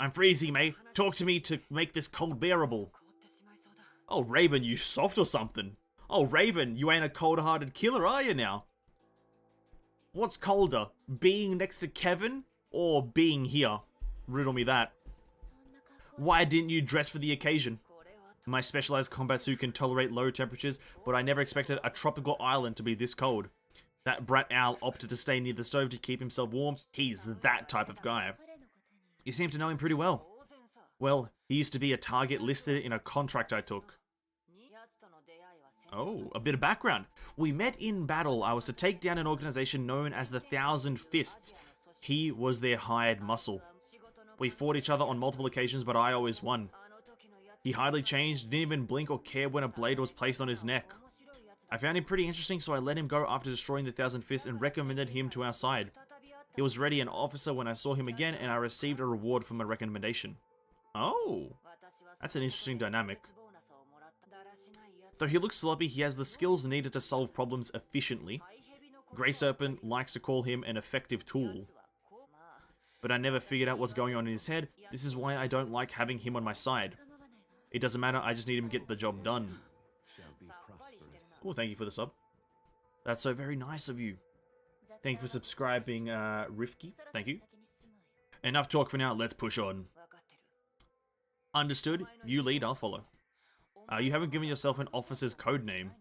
I'm freezing, mate. Talk to me to make this cold bearable. Oh, Raven, you soft or something? Oh, Raven, you ain't a cold-hearted killer, are you now? What's colder, being next to Kevin or being here? Riddle me that. Why didn't you dress for the occasion? My specialized combat suit can tolerate low temperatures, but I never expected a tropical island to be this cold. That brat owl opted to stay near the stove to keep himself warm. He's that type of guy. You seem to know him pretty well. Well, he used to be a target listed in a contract I took. Oh, a bit of background. We met in battle. I was to take down an organization known as the Thousand Fists. He was their hired muscle. We fought each other on multiple occasions, but I always won. He hardly changed, didn't even blink or care when a blade was placed on his neck. I found him pretty interesting, so I let him go after destroying the Thousand Fists and recommended him to our side. He was already an officer when I saw him again, and I received a reward for my recommendation. Oh, that's an interesting dynamic. Though he looks sloppy, he has the skills needed to solve problems efficiently. Grey Serpent likes to call him an effective tool. But I never figured out what's going on in his head. This is why I don't like having him on my side. It doesn't matter, I just need him to get the job done. Oh, thank you for the sub. That's so very nice of you. Thank you for subscribing, Rifki. Thank you. Enough talk for now, let's push on. Understood. You lead, I'll follow. You haven't given yourself an officer's code name.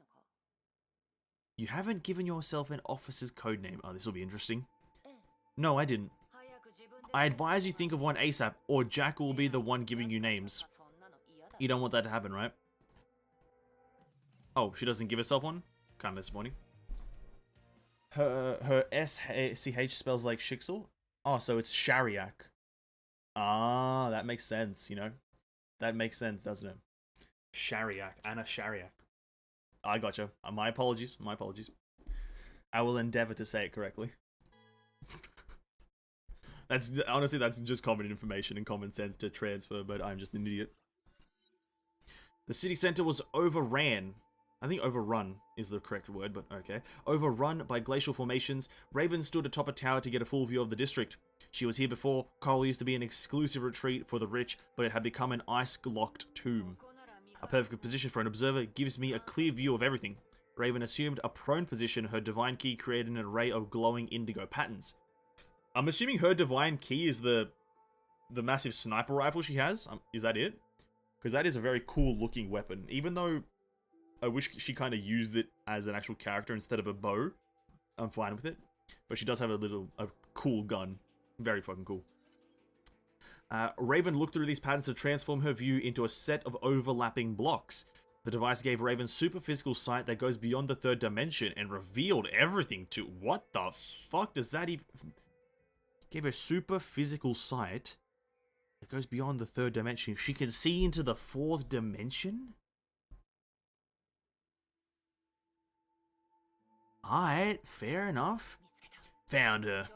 You haven't given yourself an officer's code name. Oh, this will be interesting. No, I didn't. I advise you think of one ASAP, or Jack will be the one giving you names. You don't want that to happen, right? Oh, she doesn't give herself one? Kind of disappointing. Her S-C-H spells like Shixel? Oh, so it's Shariak. Ah, that makes sense, you know? That makes sense, doesn't it? Shariak. Anna Shariak. I gotcha. My apologies. My apologies. I will endeavor to say it correctly. That's honestly, that's just common information and common sense to transfer, but I'm just an idiot. The city center was overran. I think overrun is the correct word, but okay. Overrun by glacial formations. Raven stood atop a tower to get a full view of the district. She was here before. Coral used to be an exclusive retreat for the rich, but it had become an ice-locked tomb. A perfect position for an observer, gives me a clear view of everything. Raven assumed a prone position. Her divine key created an array of glowing indigo patterns. I'm assuming her divine key is the massive sniper rifle she has. Is that it? Because that is a very cool looking weapon. Even though I wish she kind of used it as an actual character instead of a bow, I'm fine with it. But she does have a cool gun. Very fucking cool. Raven looked through these patterns to transform her view into a set of overlapping blocks. The device gave Raven super physical sight that goes beyond the third dimension and revealed everything to... What the fuck does that even... Gave her super physical sight that goes beyond the third dimension. She can see into the fourth dimension? Alright, fair enough. Found her.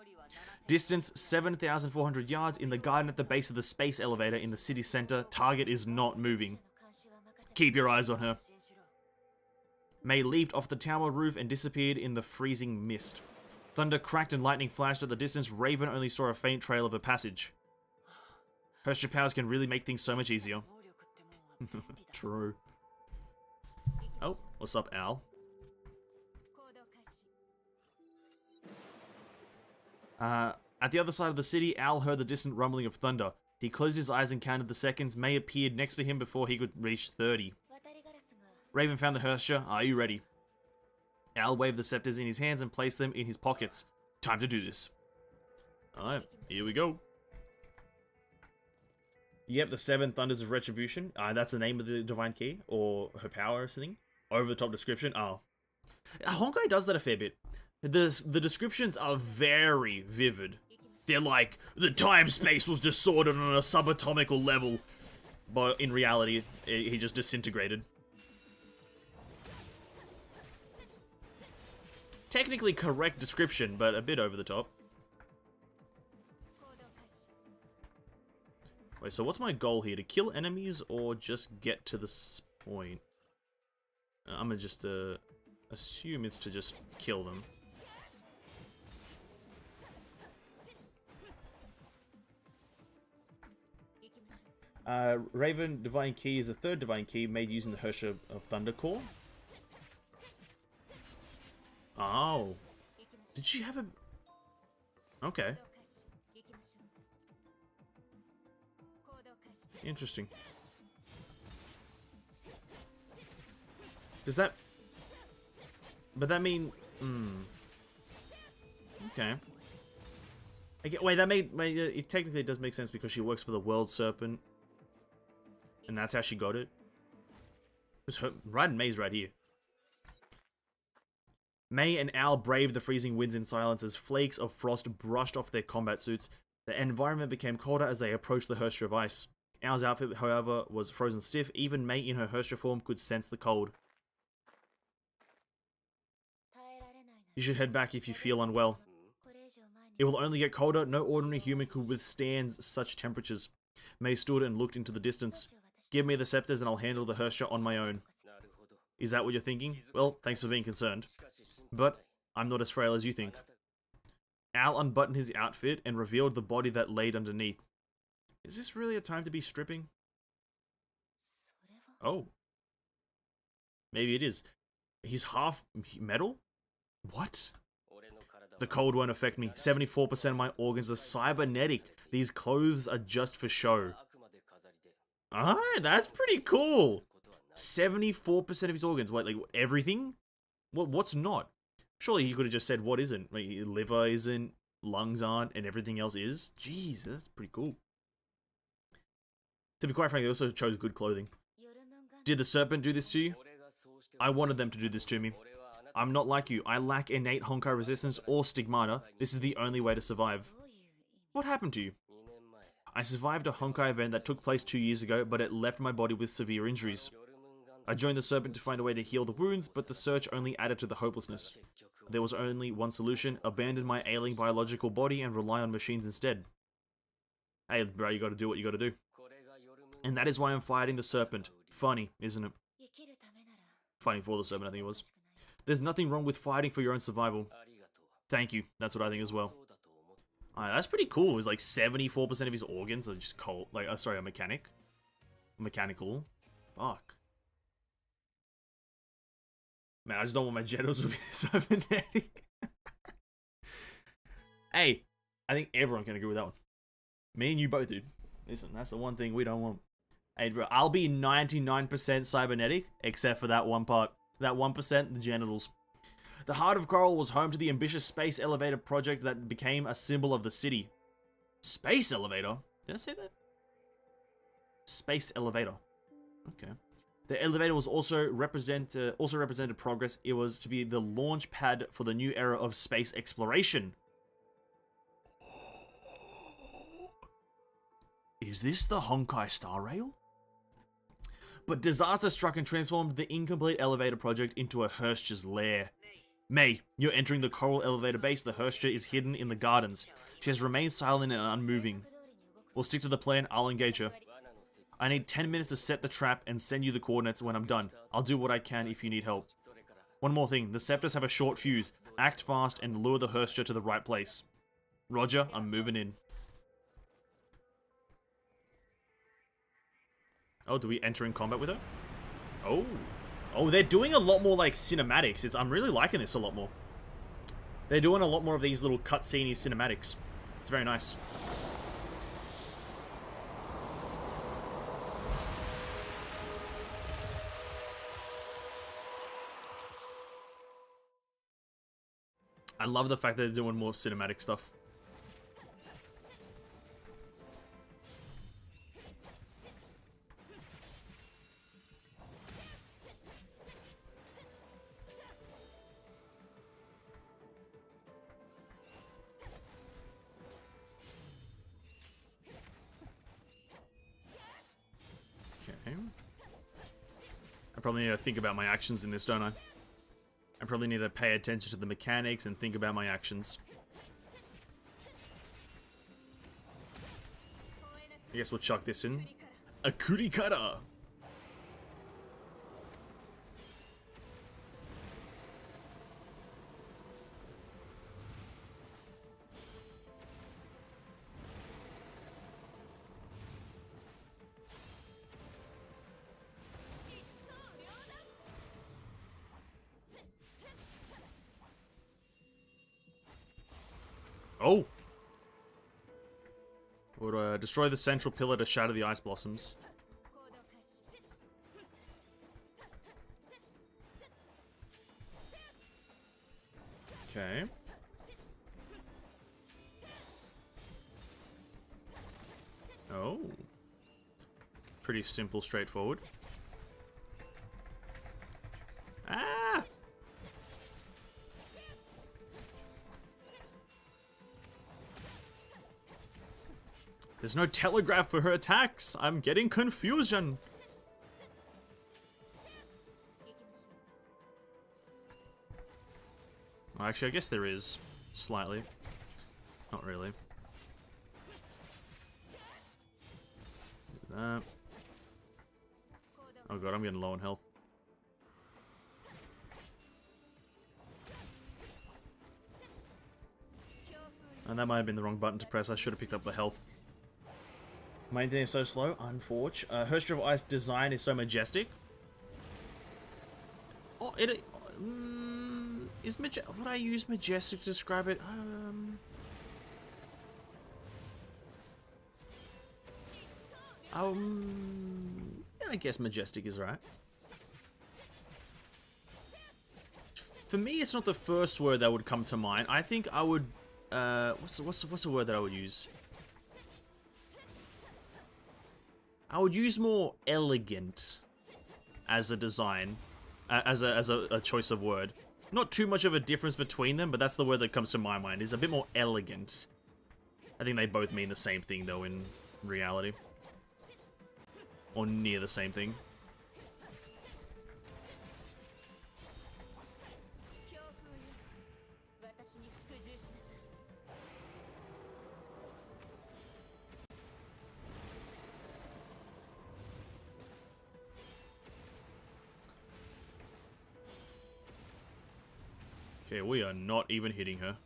Distance 7,400 yards in the garden at the base of the space elevator in the city center. Target is not moving. Keep your eyes on her. May leaped off the tower roof and disappeared in the freezing mist. Thunder cracked and lightning flashed at the distance. Raven only saw a faint trail of her passage. Hershey powers can really make things so much easier. True. Oh, what's up, Al? At the other side of the city, Al heard the distant rumbling of thunder. He closed his eyes and counted the seconds. May appeared next to him before he could reach 30. Raven found the Hersher. Are you ready? Al waved the scepters in his hands and placed them in his pockets. Time to do this. Alright, here we go. Yep, the 7 Thunders of Retribution. That's the name of the Divine Key, or her power or something. Over the top description. Oh. Honkai does that a fair bit. The descriptions are very vivid. They're like, the time-space was disordered on a subatomical level. But in reality, he just disintegrated. Technically correct description, but a bit over the top. Wait, so what's my goal here? To kill enemies or just get to this point? I'm gonna just assume it's to just kill them. Raven Divine Key is the third Divine Key made using the Hersher of Thunder Core. Oh. Did she have a... Okay. Interesting. Does that... But that mean... Okay. Wait, that made... It technically does make sense because she works for the World Serpent. And that's how she got it. Because May's right here. May and Al braved the freezing winds in silence as flakes of frost brushed off their combat suits. The environment became colder as they approached the Hersher of Ice. Al's outfit, however, was frozen stiff. Even May in her Hersher form could sense the cold. You should head back if you feel unwell. It will only get colder. No ordinary human could withstand such temperatures. May stood and looked into the distance. Give me the scepters and I'll handle the Hersher on my own. Is that what you're thinking? Well, thanks for being concerned. But I'm not as frail as you think. Al unbuttoned his outfit and revealed the body that laid underneath. Is this really a time to be stripping? Oh. Maybe it is. He's half metal? What? The cold won't affect me. 74% of my organs are cybernetic. These clothes are just for show. Ah, that's pretty cool. 74% of his organs. Wait, like everything? What's not? Surely he could have just said what isn't. Like, liver isn't, lungs aren't, and everything else is. Jeez, that's pretty cool. To be quite frank, they also chose good clothing. Did the serpent do this to you? I wanted them to do this to me. I'm not like you. I lack innate Honkai resistance or stigmata. This is the only way to survive. What happened to you? I survived a Honkai event that took place 2 years ago, but it left my body with severe injuries. I joined the Serpent to find a way to heal the wounds, but the search only added to the hopelessness. There was only one solution: abandon my ailing biological body and rely on machines instead. Hey bro, you gotta do what you gotta do. And that is why I'm fighting the Serpent. Funny, isn't it? Fighting for the Serpent, I think it was. There's nothing wrong with fighting for your own survival. Thank you, that's what I think as well. That's pretty cool. It was like 74% of his organs are just cold. Like, sorry, a mechanic. Mechanical. Fuck. Man, I just don't want my genitals to be cybernetic. Hey, I think everyone can agree with that one. Me and you both, dude. Listen, that's the one thing we don't want. Hey, bro, I'll be 99% cybernetic, except for that one part. That 1%, the genitals. The Heart of Coral was home to the ambitious space elevator project that became a symbol of the city. Space elevator? Did I say that? Space elevator. Okay. The elevator was also represented progress. It was to be the launch pad for the new era of space exploration. Is this the Honkai Star Rail? But disaster struck and transformed the incomplete elevator project into a Herscher's lair. May, you're entering the Coral Elevator base. The Herscher is hidden in the gardens. She has remained silent and unmoving. We'll stick to the plan. I'll engage her. I need 10 minutes to set the trap and send you the coordinates when I'm done. I'll do what I can if you need help. One more thing. The Scepters have a short fuse. Act fast and lure the Herscher to the right place. Roger, I'm moving in. Oh, do we enter in combat with her? Oh. Oh, they're doing a lot more, like, cinematics. I'm really liking this a lot more. They're doing a lot more of these little cutscene-y cinematics. It's very nice. I love the fact that they're doing more cinematic stuff. Okay. I probably need to think about my actions in this, don't I? I probably need to pay attention to the mechanics and think about my actions. I guess we'll chuck this in. A kurikara! Oh! Would destroy the central pillar to shatter the ice blossoms. Okay. Oh. Pretty simple, straightforward. Ah! There's no telegraph for her attacks. I'm getting confusion. Well, actually, I guess there is. Slightly. Not really. Do that. Oh god, I'm getting low on health. And that might have been the wrong button to press. I should have picked up the health. My internet is so slow, unfortunate. Herscher of Ice design is so majestic. Oh, is majestic. Would I use majestic to describe it? Yeah, I guess majestic is right. For me, it's not the first word that would come to mind. I think I would. What's the word that I would use? I would use more elegant as a design, as a choice of word. Not too much of a difference between them, but that's the word that comes to my mind. Is a bit more elegant. I think they both mean the same thing, though, in reality. Or near the same thing. Okay, we are not even hitting her.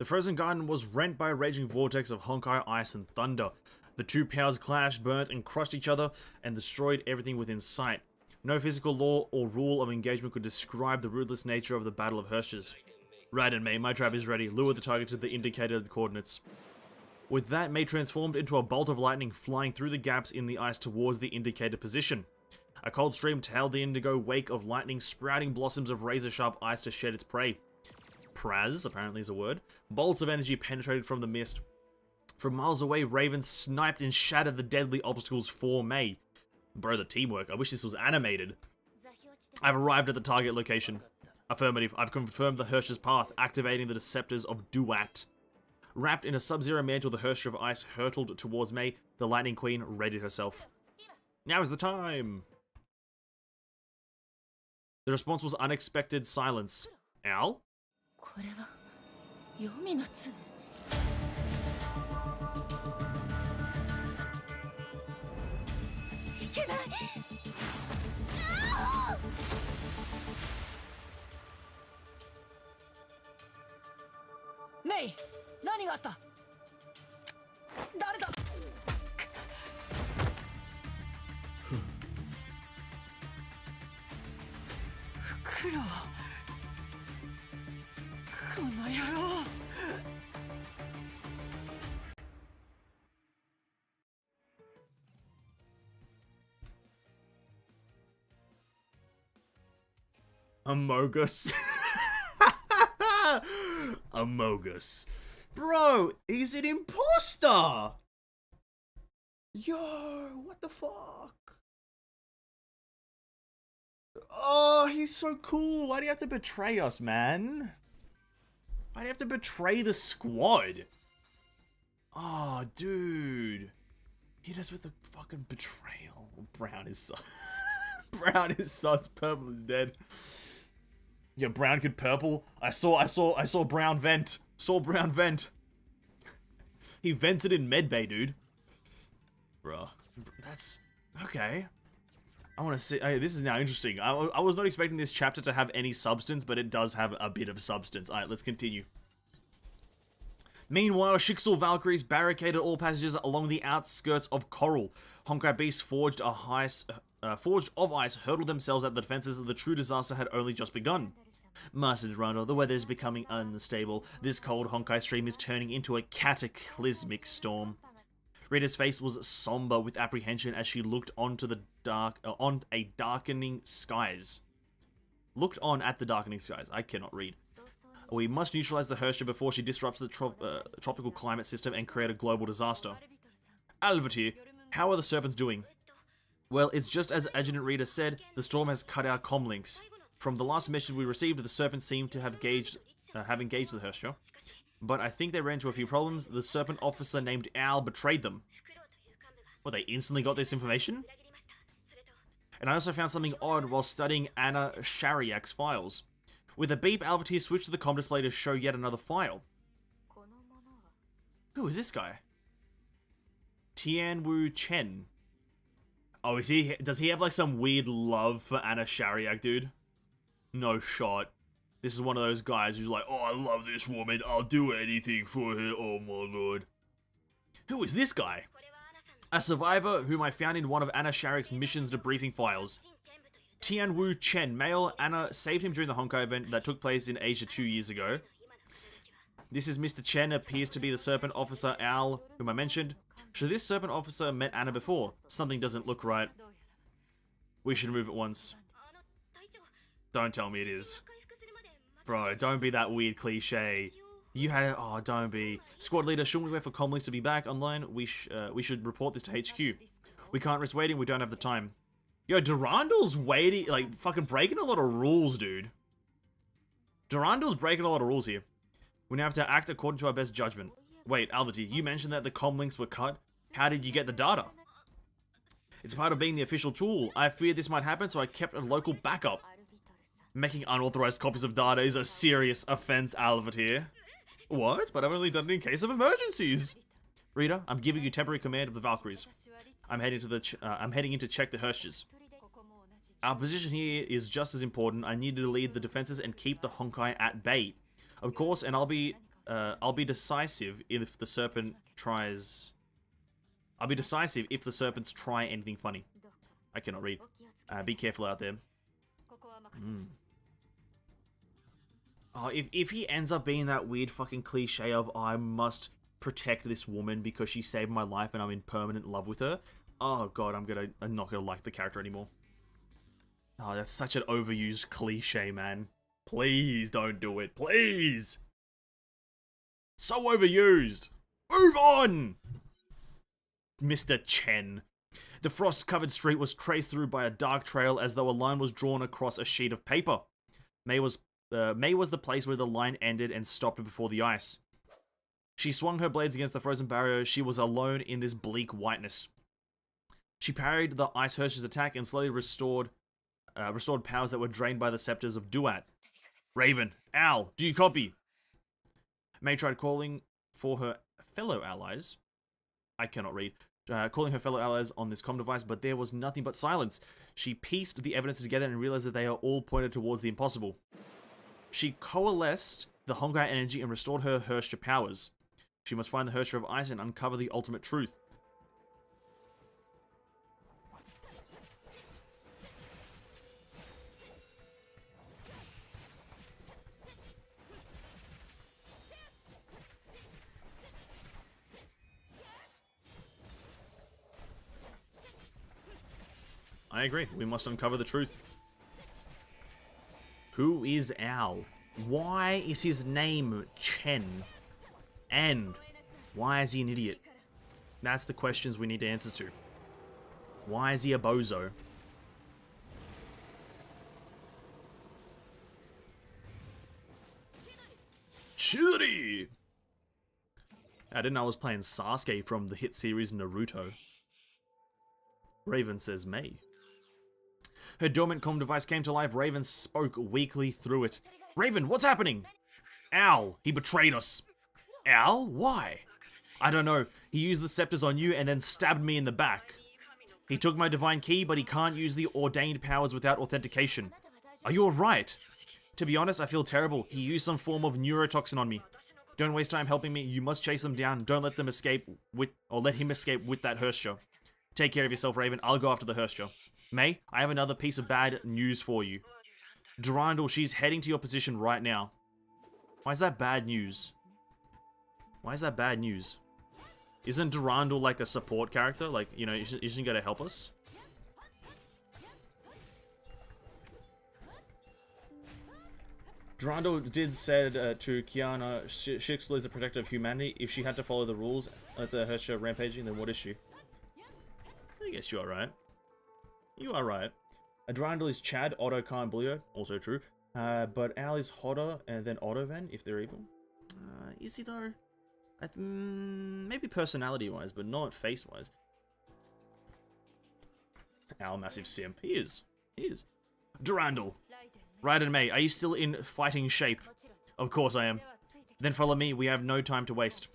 The frozen garden was rent by a raging vortex of Honkai ice and thunder. The two powers clashed, burnt, and crushed each other, and destroyed everything within sight. No physical law or rule of engagement could describe the ruthless nature of the Battle of Hoyoverses. Raiden, Mei, my trap is ready. Lure the target to the indicated coordinates. With that, Mei transformed into a bolt of lightning flying through the gaps in the ice towards the indicated position. A cold stream tailed the indigo wake of lightning, sprouting blossoms of razor-sharp ice to shed its prey. Praz, apparently is a word. Bolts of energy penetrated from the mist. From miles away, Raven sniped and shattered the deadly obstacles for Mei. Bro, the teamwork. I wish this was animated. I've arrived at the target location. Affirmative. I've confirmed the Hirsch's path, activating the Deceptors of Duat. Wrapped in a sub-zero mantle, the Hirscher of Ice hurtled towards Mei. The Lightning Queen readied herself. Now is the time! The response was unexpected silence. Al? Mei, 何があった？誰だ？フクロウ、この野郎。Amogus. Amogus. Bro, he's an imposter! Yo, what the fuck? Oh, he's so cool. Why do you have to betray us, man? Why do you have to betray the squad? Oh, dude. Hit us with the fucking betrayal. Brown is sus. Brown is sus. Purple is dead. Yeah, brown kid purple. I saw brown vent. Saw brown vent. He vented in medbay, dude. Bruh. That's okay. I want to see. Hey, this is now interesting. I was not expecting this chapter to have any substance, but it does have a bit of substance. Alright, let's continue. Meanwhile, Shixel Valkyries barricaded all passages along the outskirts of Coral. Honkai beasts forged of ice hurtled themselves at the defenses. The true disaster had only just begun. Master Durando, the weather is becoming unstable. This cold Honkai stream is turning into a cataclysmic storm. Rita's face was somber with apprehension as she looked onto the darkening skies. Looked on at the darkening skies. I cannot read. We must neutralize the Hirscher before she disrupts the tropical climate system and create a global disaster. Alvatir, how are the serpents doing? Well, it's just as Adjutant Rita said, the storm has cut our comlinks. From the last message we received, the serpents seem to have engaged the Hirscher. But I think they ran into a few problems. The serpent officer named Al betrayed them. Well, they instantly got this information? And I also found something odd while studying Anna Shariak's files. With a beep, Alvatir switched to the comm display to show yet another file. Who is this guy? Tianwu Chen. Oh, is he? Does he have like some weird love for Anna Shariak, dude? No shot. This is one of those guys who's like, oh, I love this woman. I'll do anything for her. Oh my lord. Who is this guy? A survivor whom I found in one of Anna Shariak's missions debriefing files. Tianwu Chen, male. Anna saved him during the Honkai event that took place in Asia 2 years ago. This is Mr. Chen, appears to be the serpent officer Al, whom I mentioned. So this serpent officer met Anna before. Something doesn't look right. We should move at once. Don't tell me it is. Bro, don't be that weird cliche. You had... Oh, don't be. Squad leader, shouldn't we wait for comlinks to be back online? We should report this to HQ. We can't risk waiting, we don't have the time. Yo, Durandal's waiting, like, fucking breaking a lot of rules, dude. Durandal's breaking a lot of rules here. We now have to act according to our best judgment. Wait, Alvatir, you mentioned that the comlinks were cut. How did you get the data? It's part of being the official tool. I feared this might happen, so I kept a local backup. Making unauthorized copies of data is a serious offense, Alvatir. What? But I've only done it in case of emergencies. Rita, I'm giving you temporary command of the Valkyries. I'm heading in to check the Hirschers. Our position here is just as important. I need to lead the defenses and keep the Honkai at bay. Of course, and I'll be I'll be decisive if the serpent tries... I'll be decisive if the serpents try anything funny. I cannot read. Be careful out there. Oh, if he ends up being that weird fucking cliche of I must protect this woman because she saved my life and I'm in permanent love with her. Oh god, I'm not gonna like the character anymore. Oh, that's such an overused cliche, man. Please don't do it. Please! So overused! Move on! Mr. Chen. The frost-covered street was traced through by a dark trail as though a line was drawn across a sheet of paper. May was the place where the line ended and stopped before the ice. She swung her blades against the frozen barrier. She was alone in this bleak whiteness. She parried the Ice Hersh's attack and slowly restored powers that were drained by the scepters of Duat. Raven, Al, do you copy? May tried calling for her fellow allies. I cannot read. Calling her fellow allies on this comm device, but there was nothing but silence. She pieced the evidence together and realized that they are all pointed towards the impossible. She coalesced the Honkai energy and restored her Hersha powers. She must find the Hersha of Ice and uncover the ultimate truth. I agree. We must uncover the truth. Who is Al? Why is his name Chen? And why is he an idiot? That's the questions we need answers to. Why is he a bozo? Chiri! I didn't know I was playing Sasuke from the hit series Naruto. Raven says May. Her dormant comm device came to life. Raven spoke weakly through it. Raven, what's happening? Al, he betrayed us. Al? Why? I don't know. He used the scepters on you and then stabbed me in the back. He took my divine key, but he can't use the ordained powers without authentication. Are you alright? To be honest, I feel terrible. He used some form of neurotoxin on me. Don't waste time helping me. You must chase them down. Don't let them escape with, or let him escape with that Hersha. Take care of yourself, Raven. I'll go after the Hersha. May, I have another piece of bad news for you. Durandal, she's heading to your position right now. Why is that bad news? Why is that bad news? Isn't Durandal like a support character? Like, you know, isn't he going to help us? Durandal did said to Kiana, Shixel is a protector of humanity. If she had to follow the rules at the Hersha rampaging, then what is she? I guess you are right. You are right. Durandal is Chad, Otto, Khan, Bleo. Also true. But Al is Hodder and then Ottovan, if they're evil. Is he though? Maybe personality-wise, but not face-wise. Al, massive simp. He is. He is. Durandal. Raiden May, are you still in fighting shape? Of course I am. Then follow me. We have no time to waste.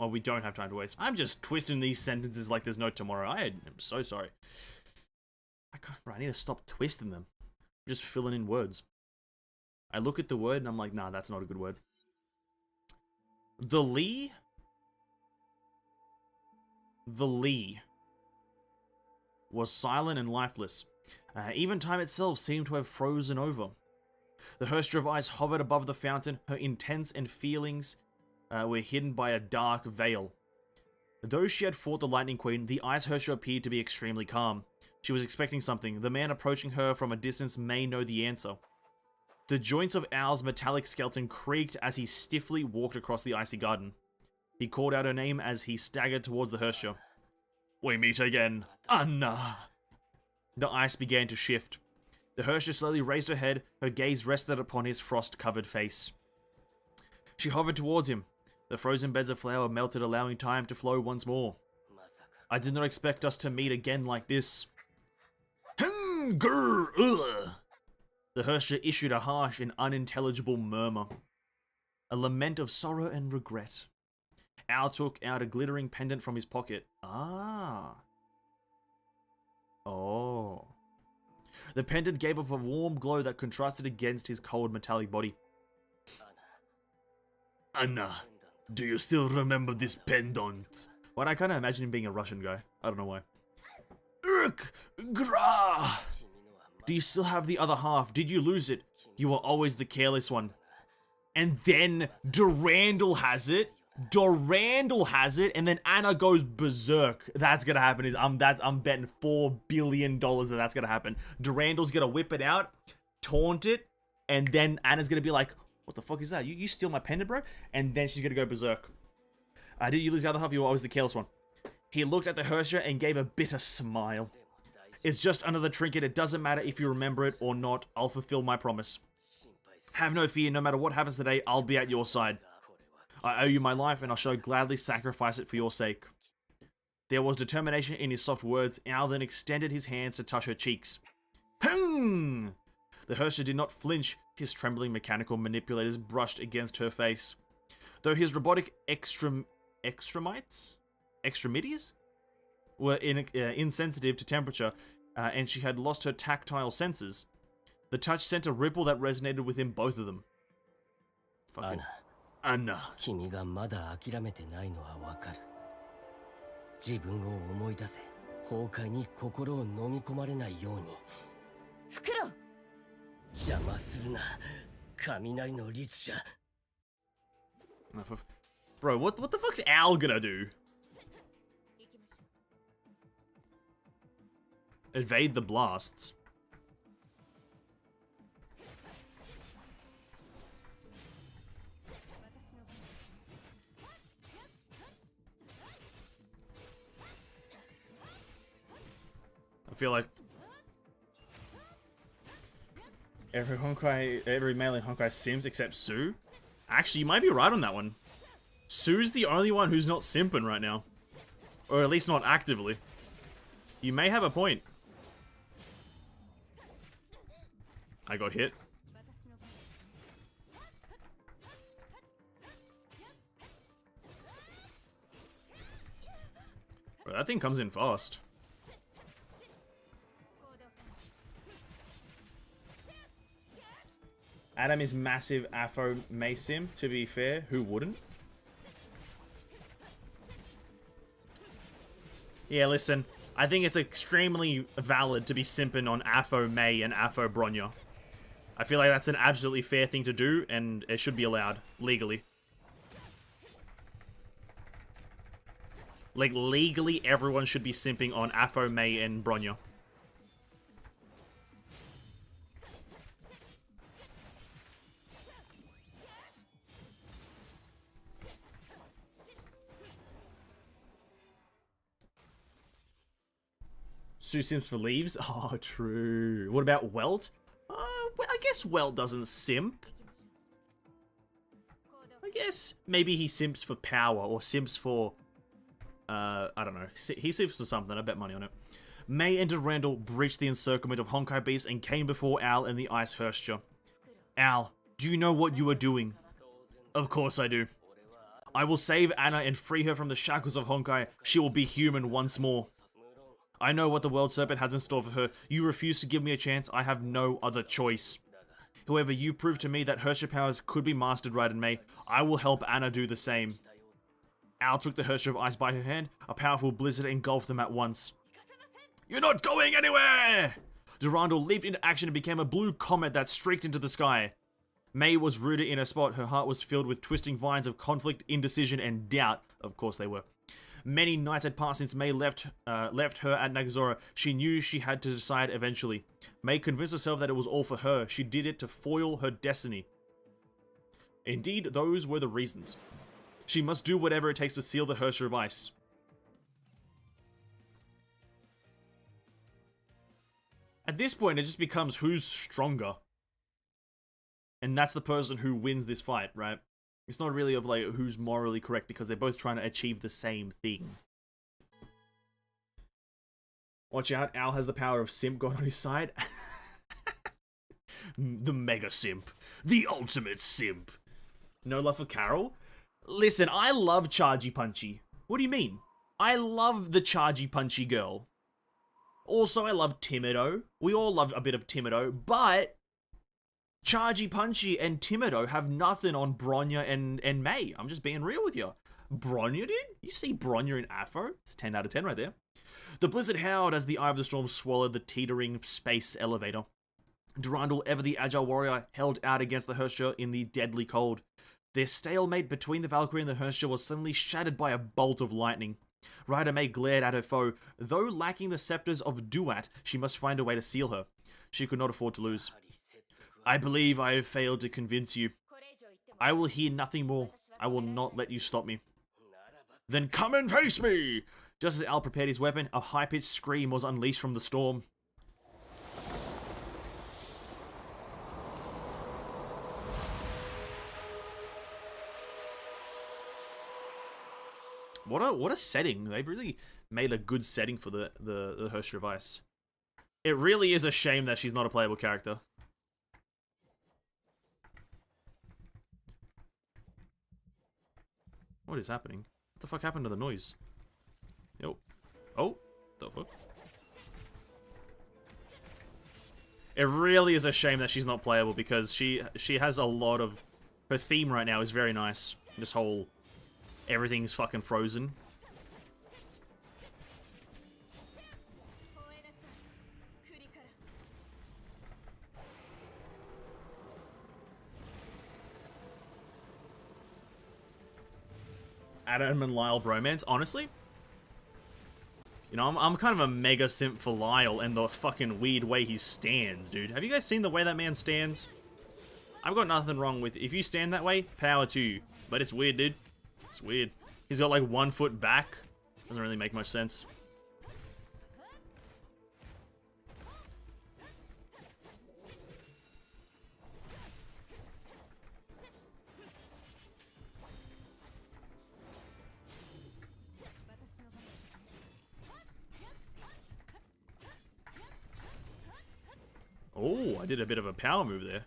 Oh, we don't have time to waste. I'm just twisting these sentences like there's no tomorrow. I am so sorry. I need to stop twisting them. I'm just filling in words. I look at the word and I'm like, nah, that's not a good word. The Lee was silent and lifeless. Even time itself seemed to have frozen over. The Hersha of Ice hovered above the fountain. Her intents and feelings were hidden by a dark veil. Though she had fought the Lightning Queen, the Ice Hersha appeared to be extremely calm. She was expecting something. The man approaching her from a distance may know the answer. The joints of Al's metallic skeleton creaked as he stiffly walked across the icy garden. He called out her name as he staggered towards the Hersha. We meet again, Anna. The ice began to shift. The Hersha slowly raised her head. Her gaze rested upon his frost-covered face. She hovered towards him. The frozen beds of flower melted, allowing time to flow once more. I did not expect us to meet again like this. The Hersha issued a harsh and unintelligible murmur. A lament of sorrow and regret. Al took out a glittering pendant from his pocket. Ah. Oh. The pendant gave off a warm glow that contrasted against his cold metallic body. Anna, do you still remember this pendant? Why do I kind of imagine him being a Russian guy? I don't know why. Urk! Gra! Do you still have the other half? Did you lose it? You were always the careless one. And then Durandal has it. Durandal has it, and then Anna goes berserk. That's gonna happen. I'm betting $4 billion that's gonna happen. Durandal's gonna whip it out, taunt it, and then Anna's gonna be like, "What the fuck is that? You steal my pendant, bro?" And then she's gonna go berserk. Did you lose the other half? You were always the careless one. He looked at the Hersher and gave a bitter smile. It's just another trinket. It doesn't matter if you remember it or not. I'll fulfill my promise. Have no fear. No matter what happens today, I'll be at your side. I owe you my life, and I shall gladly sacrifice it for your sake. There was determination in his soft words. Al then extended his hands to touch her cheeks. Hmm! The Hersher did not flinch. His trembling mechanical manipulators brushed against her face. Though his robotic extremities were insensitive to temperature, and she had lost her tactile senses, the touch sent a ripple that resonated within both of them. Fucking Anna. 君がまだ諦めてないのはわかる。自分を思い出せ。崩壊に心を飲み込まれないように。フクロウ。邪魔するな。雷の律者。Bro, what the fuck's Al gonna do? Evade the blasts. I feel like every male in Honkai sims except Sue. Actually, you might be right on that one. Sue's the only one who's not simping right now. Or at least not actively. You may have a point. I got hit. Bro, that thing comes in fast. Adam is massive Afro May sim, to be fair. Who wouldn't? Yeah, listen. I think it's extremely valid to be simping on Afro May and Afro Bronya. I feel like that's an absolutely fair thing to do, and it should be allowed, legally. Like, legally, everyone should be simping on Afro May and Bronya. Sue sims for leaves? Oh, true. What about Welt? Well, I guess Welt doesn't simp. I guess maybe he simps for power or simps for... I don't know. He simps for something. I bet money on it. May and Durandal breached the encirclement of Honkai Beast and came before Al and the Ice Hersher. Al, do you know what you are doing? Of course I do. I will save Anna and free her from the shackles of Honkai. She will be human once more. I know what the World Serpent has in store for her. You refuse to give me a chance. I have no other choice. However, you prove to me that Hersher powers could be mastered right in May. I will help Anna do the same. Al took the Hersher of Ice by her hand. A powerful blizzard engulfed them at once. You're not going anywhere! Durandal leaped into action and became a blue comet that streaked into the sky. May was rooted in her spot. Her heart was filled with twisting vines of conflict, indecision, and doubt. Of course they were. Many nights had passed since May left her at Nagazora. She knew she had to decide eventually. May convinced herself that it was all for her. She did it to foil her destiny. Indeed, those were the reasons. She must do whatever it takes to seal the Hersher of Ice. At this point, it just becomes who's stronger. And that's the person who wins this fight, right? It's not really of like who's morally correct because they're both trying to achieve the same thing. Watch out, Al has the power of Simp God on his side. The Mega Simp. The ultimate Simp. No love for Carol? Listen, I love Chargy Punchy. What do you mean? I love the Chargy Punchy girl. Also, I love Timido. We all love a bit of Timido, but Chargy Punchy and Timido have nothing on Bronya and May. I'm just being real with you. Bronya did? You see Bronya in Afro? It's 10 out of 10 right there. The blizzard howled as the Eye of the Storm swallowed the teetering space elevator. Durandal, ever the agile warrior, held out against the Herscher in the deadly cold. Their stalemate between the Valkyrie and the Herscher was suddenly shattered by a bolt of lightning. Rider May glared at her foe. Though lacking the scepters of Duat, she must find a way to seal her. She could not afford to lose. I believe I have failed to convince you. I will hear nothing more. I will not let you stop me. Then come and face me! Just as Al prepared his weapon, a high-pitched scream was unleashed from the storm. What a setting. They've really made a good setting for the Herscher of Ice. It really is a shame that she's not a playable character. What is happening? What the fuck happened to the noise? Yo. Oh. The fuck? It really is a shame that she's not playable because she has a lot of... Her theme right now is very nice. This whole... Everything's fucking frozen. Adam and Lyle bromance, honestly? You know, I'm kind of a mega simp for Lyle and the fucking weird way he stands, dude. Have you guys seen the way that man stands? I've got nothing wrong with... If you stand that way, power to you. But it's weird, dude. It's weird. He's got like 1 foot back. Doesn't really make much sense. Oh, I did a bit of a power move there.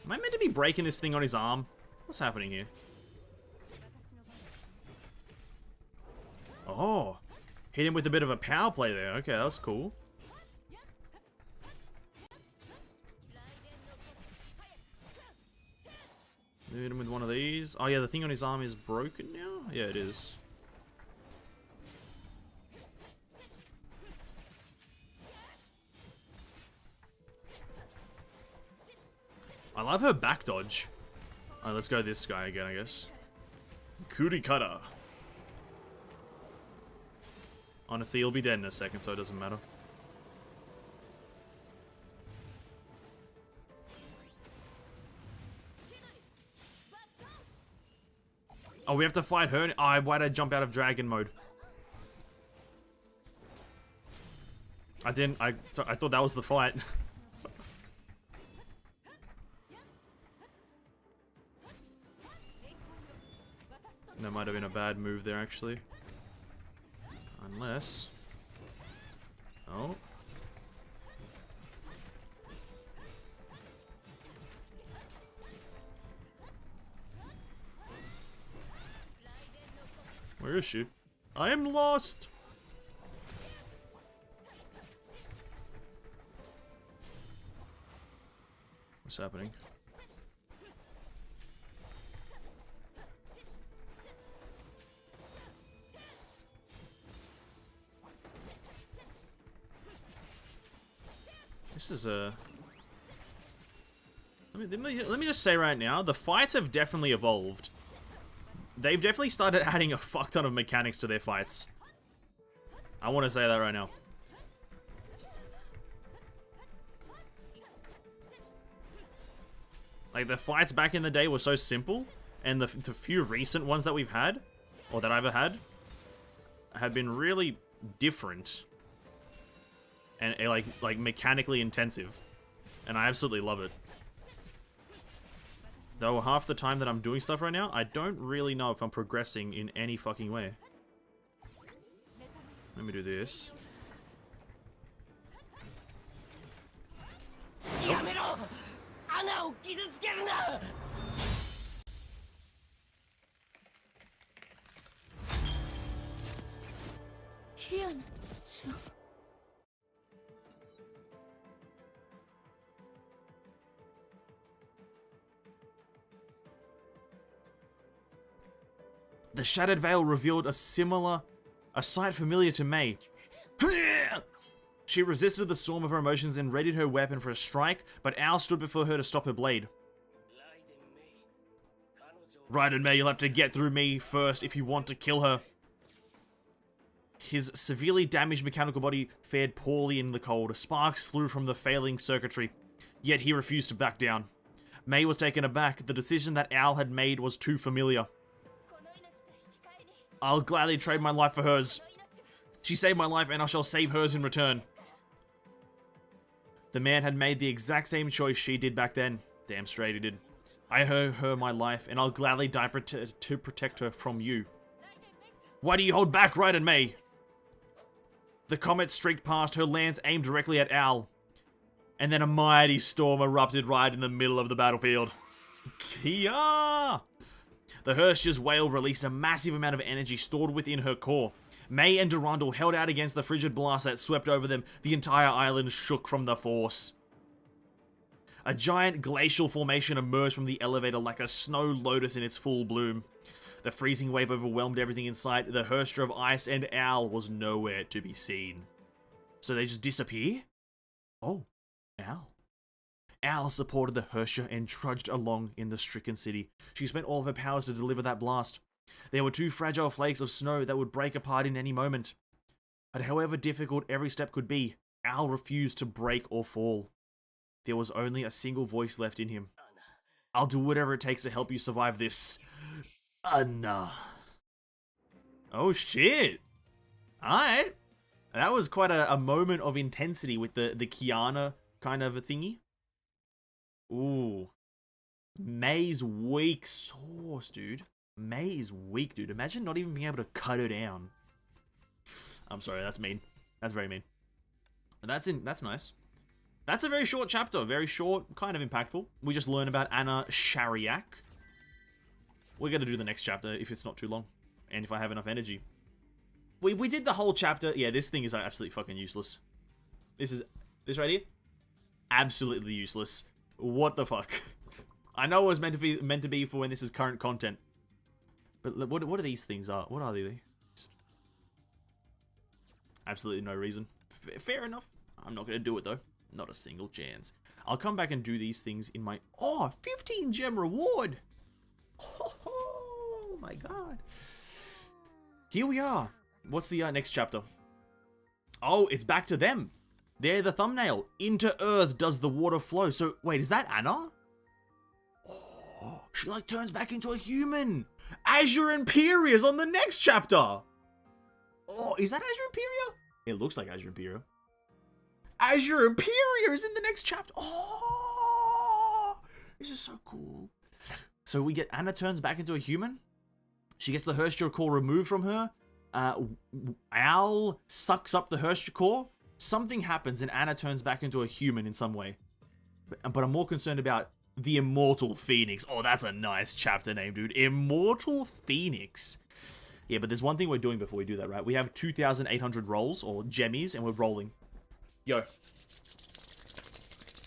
Am I meant to be breaking this thing on his arm? What's happening here? Oh, hit him with a bit of a power play there. Okay, that was cool. Hit him with one of these. Oh yeah, the thing on his arm is broken now? Yeah, it is. I love her back dodge. Alright, let's go this guy again, I guess. Kurikata. Honestly, he'll be dead in a second, so it doesn't matter. Oh, we have to fight her? Oh, why'd I jump out of dragon mode? I didn't. I thought that was the fight. That might have been a bad move there, actually. Unless... Oh. Where is she? I am lost! What's happening? This is a... Let me just say right now, the fights have definitely evolved. They've definitely started adding a fuck ton of mechanics to their fights. I want to say that right now. Like, the fights back in the day were so simple, and the few recent ones that we've had, or that I've had, have been really different. And like mechanically intensive. And I absolutely love it. Though half the time that I'm doing stuff right now, I don't really know if I'm progressing in any fucking way. Let me do this. The Shattered Veil revealed a sight familiar to Mei. She resisted the storm of her emotions and readied her weapon for a strike, but Al stood before her to stop her blade. Raiden Mei, you'll have to get through me first if you want to kill her. His severely damaged mechanical body fared poorly in the cold. Sparks flew from the failing circuitry, yet he refused to back down. Mei was taken aback. The decision that Al had made was too familiar. I'll gladly trade my life for hers. She saved my life and I shall save hers in return. The man had made the exact same choice she did back then. Damn straight he did. I owe her my life and I'll gladly die to protect her from you. Why do you hold back, Raiden Mei? The comet streaked past, her lance aimed directly at Al. And then a mighty storm erupted right in the middle of the battlefield. Kia! The Hersher's wail released a massive amount of energy stored within her core. Mei and Durandal held out against the frigid blast that swept over them. The entire island shook from the force. A giant glacial formation emerged from the elevator like a snow lotus in its full bloom. The freezing wave overwhelmed everything in sight. The Hersher of Ice and Al was nowhere to be seen. So they just disappear? Oh, Al. Al supported the Hersher and trudged along in the stricken city. She spent all of her powers to deliver that blast. There were 2 fragile flakes of snow that would break apart in any moment. But however difficult every step could be, Al refused to break or fall. There was only a single voice left in him. I'll do whatever it takes to help you survive this. Anna. Oh shit. Alright. That was quite a moment of intensity with the Kiana kind of a thingy. Ooh. Mei's weak sauce, dude. Mei is weak, dude. Imagine not even being able to cut her down. I'm sorry, that's mean. That's very mean. That's nice. That's a very short chapter. Very short, kind of impactful. We just learn about Anna Shariak. We're going to do the next chapter if it's not too long. And if I have enough energy. We did the whole chapter. Yeah, this thing is absolutely fucking useless. This right here? Absolutely useless. What the fuck? I know it was meant to be for when this is current content. But what are these things? What are they? Just absolutely no reason. Fair enough. I'm not going to do it though. Not a single chance. I'll come back and do these things in my... Oh, 15 gem reward! Oh my god. Here we are. What's the next chapter? Oh, it's back to them. They're the thumbnail. Into Earth does the water flow. So, wait, is that Anna? Oh, she like turns back into a human. Azure Imperia's on the next chapter. Oh, is that Azure Imperia? It looks like Azure Imperia. Azure Imperia is in the next chapter. Oh, this is so cool. So we get Anna turns back into a human. She gets the Hersher core removed from her. Al sucks up the Hersher core. Something happens and Anna turns back into a human in some way. But I'm more concerned about the Immortal Phoenix. Oh, that's a nice chapter name, dude. Immortal Phoenix. Yeah, but there's one thing we're doing before we do that, right? We have 2,800 rolls, or gemmies, and we're rolling. Yo.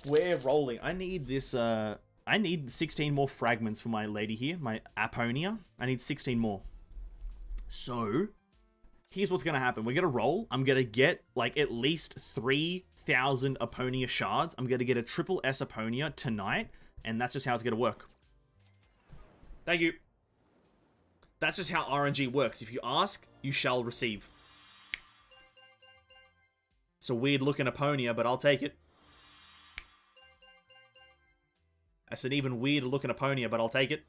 We're rolling. I need this, I need 16 more fragments for my lady here, my Apponia. I need 16 more. So, here's what's gonna happen. We're gonna roll. I'm gonna get, like, at least 3,000 Apponia shards. I'm gonna get a triple S Apponia tonight, and that's just how it's gonna work. Thank you. That's just how RNG works. If you ask, you shall receive. It's a weird looking Apponia, but I'll take it. That's an even weirder looking Apponia, but I'll take it.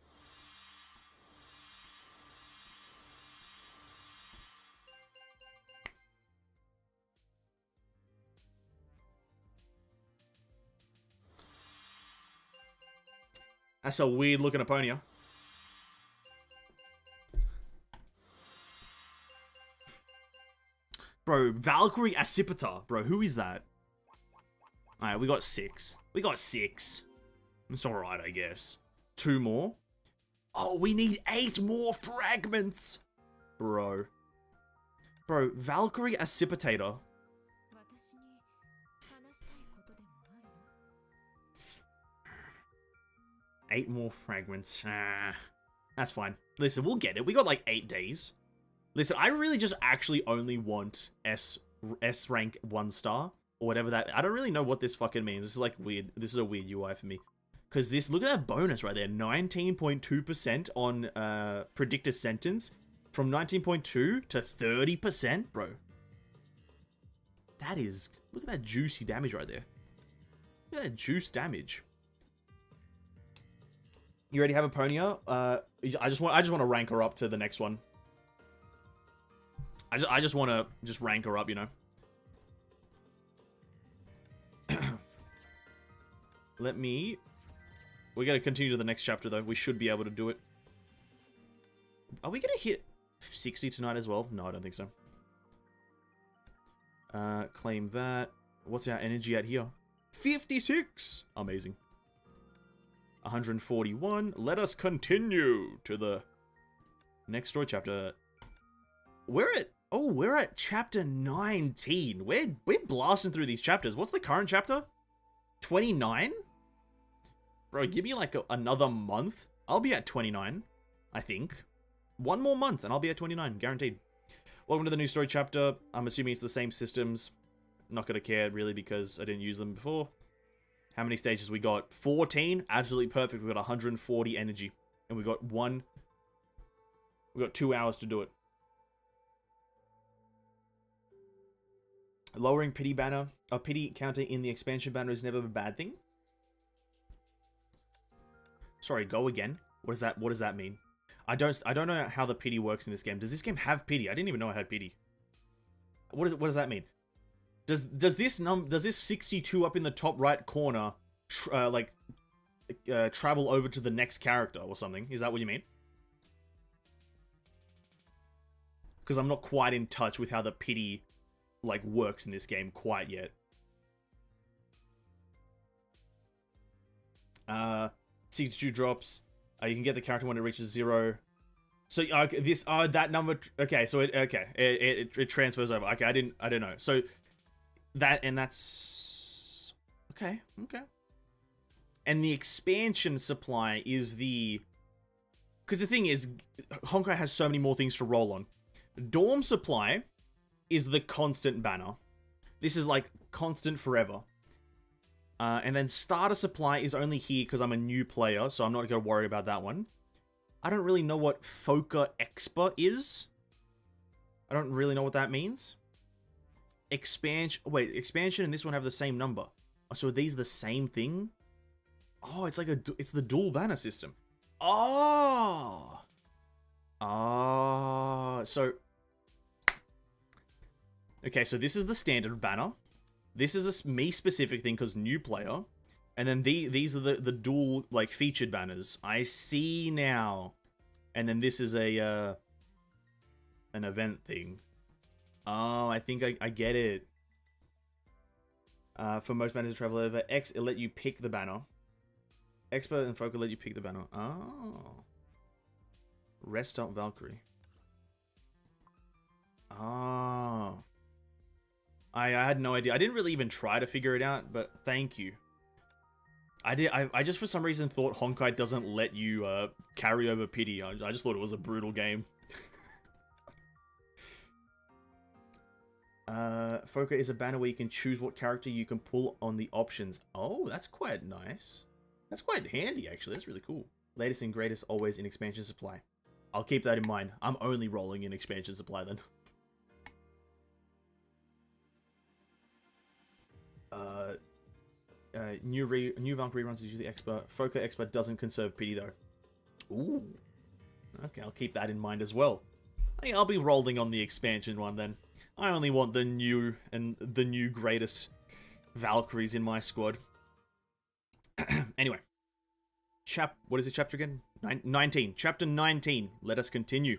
That's a weird looking Apponia. Bro, Valkyrie Accipita. Bro, who is that? Alright, we got 6. We got 6. It's alright, I guess. 2 more. Oh, we need 8 more fragments. Bro. Bro, Valkyrie Accipitator. 私に話したいことでもあるの 8 more fragments. That's fine. Listen, we'll get it. We got like 8 days. Listen, I really just actually only want S rank 1 star or whatever that. I don't really know what this fucking means. This is like weird. This is a weird UI for me. Because this, look at that bonus right there. 19.2% on predictor sentence. From 19.2 to 30%, bro. That is, look at that juicy damage right there. Look at that juice damage. You already have a Ponia? I just want to rank her up to the next one. I just want to rank her up, you know. We gotta continue to the next chapter though. We should be able to do it. Are we gonna hit 60 tonight as well? No, I don't think so. Claim that. What's our energy at here? 56! Amazing. 141. Let us continue to the next story chapter. We're at chapter 19. We're blasting through these chapters. What's the current chapter? 29? Bro, give me like another month. I'll be at 29, I think. One more month and I'll be at 29, guaranteed. Welcome to the new story chapter. I'm assuming it's the same systems. Not gonna care really because I didn't use them before. How many stages we got? 14. Absolutely perfect. We got 140 energy. And we got 2 hours to do it. Lowering pity banner. A pity counter in the expansion banner is never a bad thing. Sorry, go again. What does that mean? I don't know how the pity works in this game. Does this game have pity? I didn't even know it had pity. What does that mean? Does this 62 up in the top right corner travel over to the next character or something? Is that what you mean? Because I'm not quite in touch with how the pity like works in this game quite yet. 62 drops. You can get the character when it reaches 0. So that number. Okay, so it transfers over. Okay, I didn't know. So that's okay. And the expansion supply is because the thing is, Honkai has so many more things to roll on. Dorm supply is the constant banner. This is like constant forever. And then starter supply is only here because I'm a new player, so I'm not going to worry about that one. I don't really know what Foca Expa is. I don't really know what that means. Expansion and this one have the same number. So are these the same thing? Oh, it's the dual banner system. Oh, so okay, so this is the standard banner. This is a me specific thing because new player, and then these are the dual like featured banners. I see now, and then this is an event thing. Oh, I think I get it. For most banners to travel over X, it'll let you pick the banner. Expert and Folk will let you pick the banner. Oh, rest up Valkyrie. Oh. I had no idea. I didn't really even try to figure it out, but thank you. I just for some reason thought Honkai doesn't let you carry over pity. I just thought it was a brutal game. Foca is a banner where you can choose what character you can pull on the options. Oh, that's quite nice. That's quite handy, actually. That's really cool. Latest and greatest always in expansion supply. I'll keep that in mind. I'm only rolling in expansion supply then. New Valkyrie runs is usually expert. Foca expert doesn't conserve pity though. Ooh. Okay, I'll keep that in mind as well. I think I'll be rolling on the expansion one then. I only want the new greatest Valkyries in my squad. Anyway. What is this chapter again? 19. Chapter 19. Let us continue.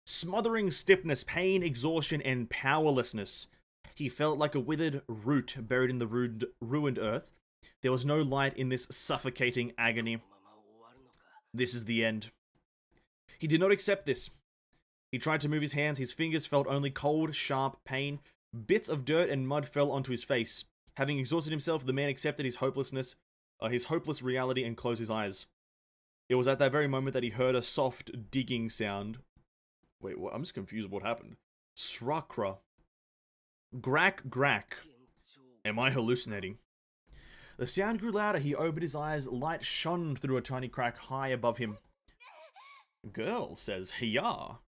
Smothering stiffness, pain, exhaustion, and powerlessness. He felt like a withered root buried in the ruined earth. There was no light in this suffocating agony. This is the end. He did not accept this. He tried to move his hands. His fingers felt only cold, sharp pain. Bits of dirt and mud fell onto his face. Having exhausted himself, the man accepted his hopeless reality, and closed his eyes. It was at that very moment that he heard a soft digging sound. Wait, what? I'm just confused what happened. Srakra. Grack, grack. Am I hallucinating? The sound grew louder. He opened his eyes. Light shone through a tiny crack high above him. Girl, says Hiya.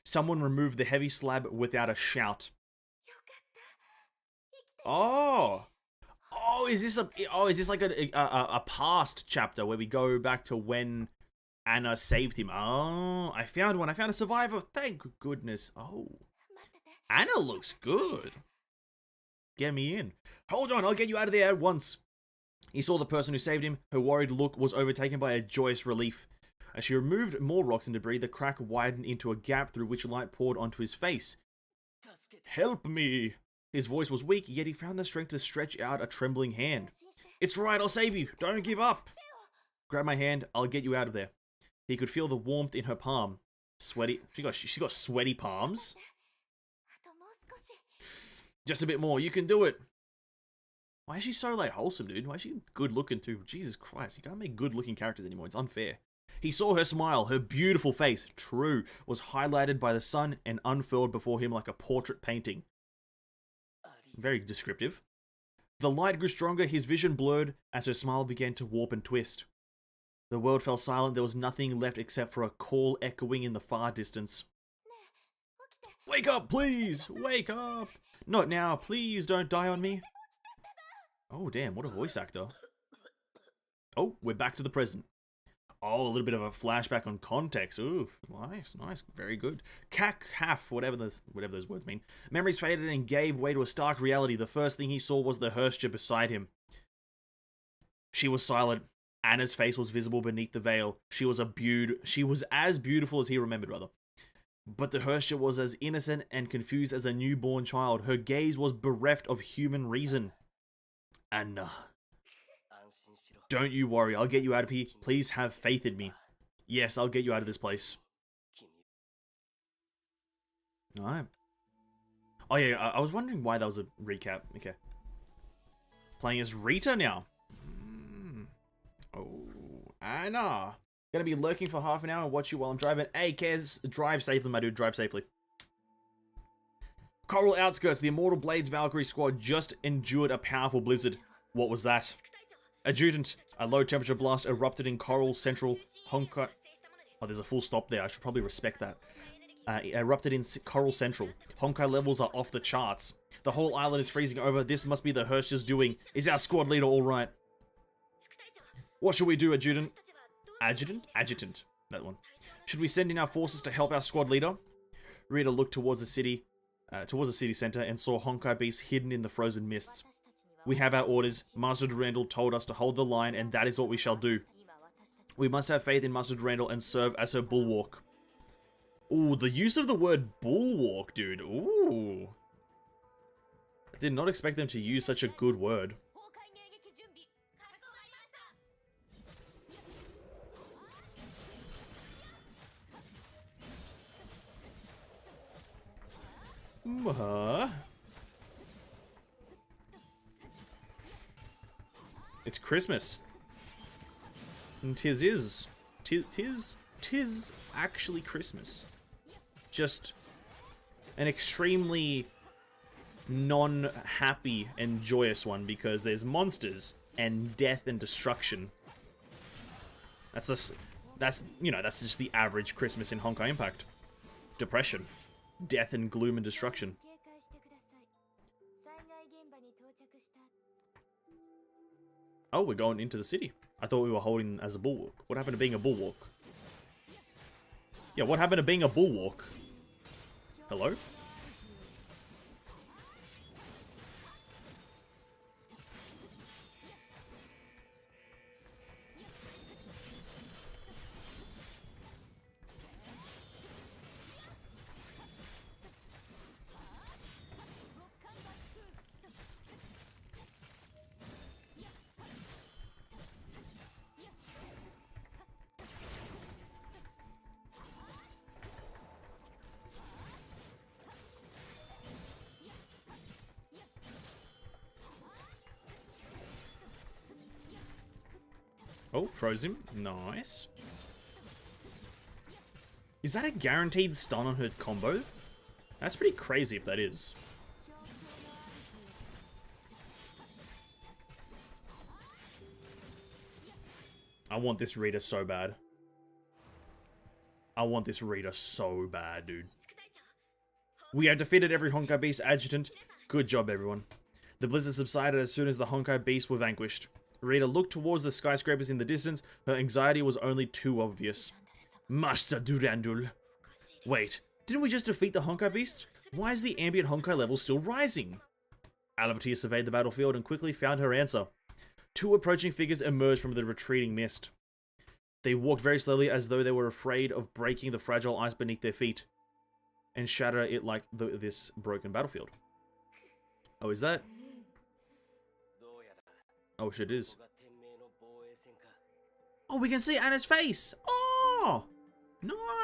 Someone removed the heavy slab without a shout. Oh! Is this like a past chapter where we go back to when Anna saved him? Oh, I found one. I found a survivor. Thank goodness. Oh. Anna looks good. Get me in. Hold on, I'll get you out of there at once. He saw the person who saved him. Her worried look was overtaken by a joyous relief. As she removed more rocks and debris, the crack widened into a gap through which light poured onto his face. Help me! His voice was weak, yet he found the strength to stretch out a trembling hand. It's right, I'll save you. Don't give up. Grab my hand, I'll get you out of there. He could feel the warmth in her palm. Sweaty. She got sweaty palms. Just a bit more, you can do it. Why is she so, like, wholesome, dude? Why is she good looking too? Jesus Christ, you can't make good looking characters anymore. It's unfair. He saw her smile. Her beautiful face, true, was highlighted by the sun and unfurled before him like a portrait painting. Very descriptive. The light grew stronger, his vision blurred as her smile began to warp and twist. The world fell silent. There was nothing left except for a call echoing in the far distance. Wake up, please! Wake up! Not now, please don't die on me. Oh, damn, what a voice actor. Oh, we're back to the present. Oh, a little bit of a flashback on context. Ooh, nice, very good. Half, whatever those words mean. Memories faded and gave way to a stark reality. The first thing he saw was the Herscher beside him. She was silent. Anna's face was visible beneath the veil. She was as beautiful as he remembered, rather. But the Herscher was as innocent and confused as a newborn child. Her gaze was bereft of human reason. Anna. Don't you worry, I'll get you out of here. Please have faith in me. Yes, I'll get you out of this place. Alright. Oh yeah, I was wondering why that was a recap. Okay. Playing as Rita now. Oh, Anna. Gonna be lurking for half an hour and watch you while I'm driving. Hey, Kez, drive safely, my dude. Drive safely. Coral Outskirts. The Immortal Blades Valkyrie squad just endured a powerful blizzard. What was that? Adjutant. A low-temperature blast erupted in Coral Central Honkai... Oh, there's a full stop there. I should probably respect that. Erupted in Coral Central. Honkai levels are off the charts. The whole island is freezing over. This must be the Herscher's doing. Is our squad leader alright? What should we do, Adjutant? Adjutant. That one. Should we send in our forces to help our squad leader? Rita looked towards the city center and saw Honkai beasts hidden in the frozen mists. We have our orders. Master Durandal told us to hold the line, and that is what we shall do. We must have faith in Master Durandal and serve as her bulwark. Ooh, the use of the word bulwark, dude. Ooh. I did not expect them to use such a good word. It's Christmas. And tis actually Christmas. Just an extremely non-happy and joyous one because there's monsters and death and destruction. That's just the average Christmas in Honkai Impact. Depression, death and gloom and destruction. Oh, we're going into the city. I thought we were holding as a bulwark. What happened to being a bulwark? Yeah, what happened to being a bulwark? Hello? Oh, froze him. Nice. Is that a guaranteed stun on her combo? That's pretty crazy if that is. I want this Rita so bad. I want this Rita so bad, dude. We have defeated every Honkai Beast adjutant. Good job, everyone. The blizzard subsided as soon as the Honkai Beasts were vanquished. Rita looked towards the skyscrapers in the distance. Her anxiety was only too obvious. Master Durandul. Wait, didn't we just defeat the Honkai Beast? Why is the ambient Honkai level still rising? Alabatia surveyed the battlefield and quickly found her answer. Two approaching figures emerged from the retreating mist. They walked very slowly as though they were afraid of breaking the fragile ice beneath their feet and shatter it like this broken battlefield. Oh, is that? Oh, shit, it is. Oh, we can see Anna's face! Oh!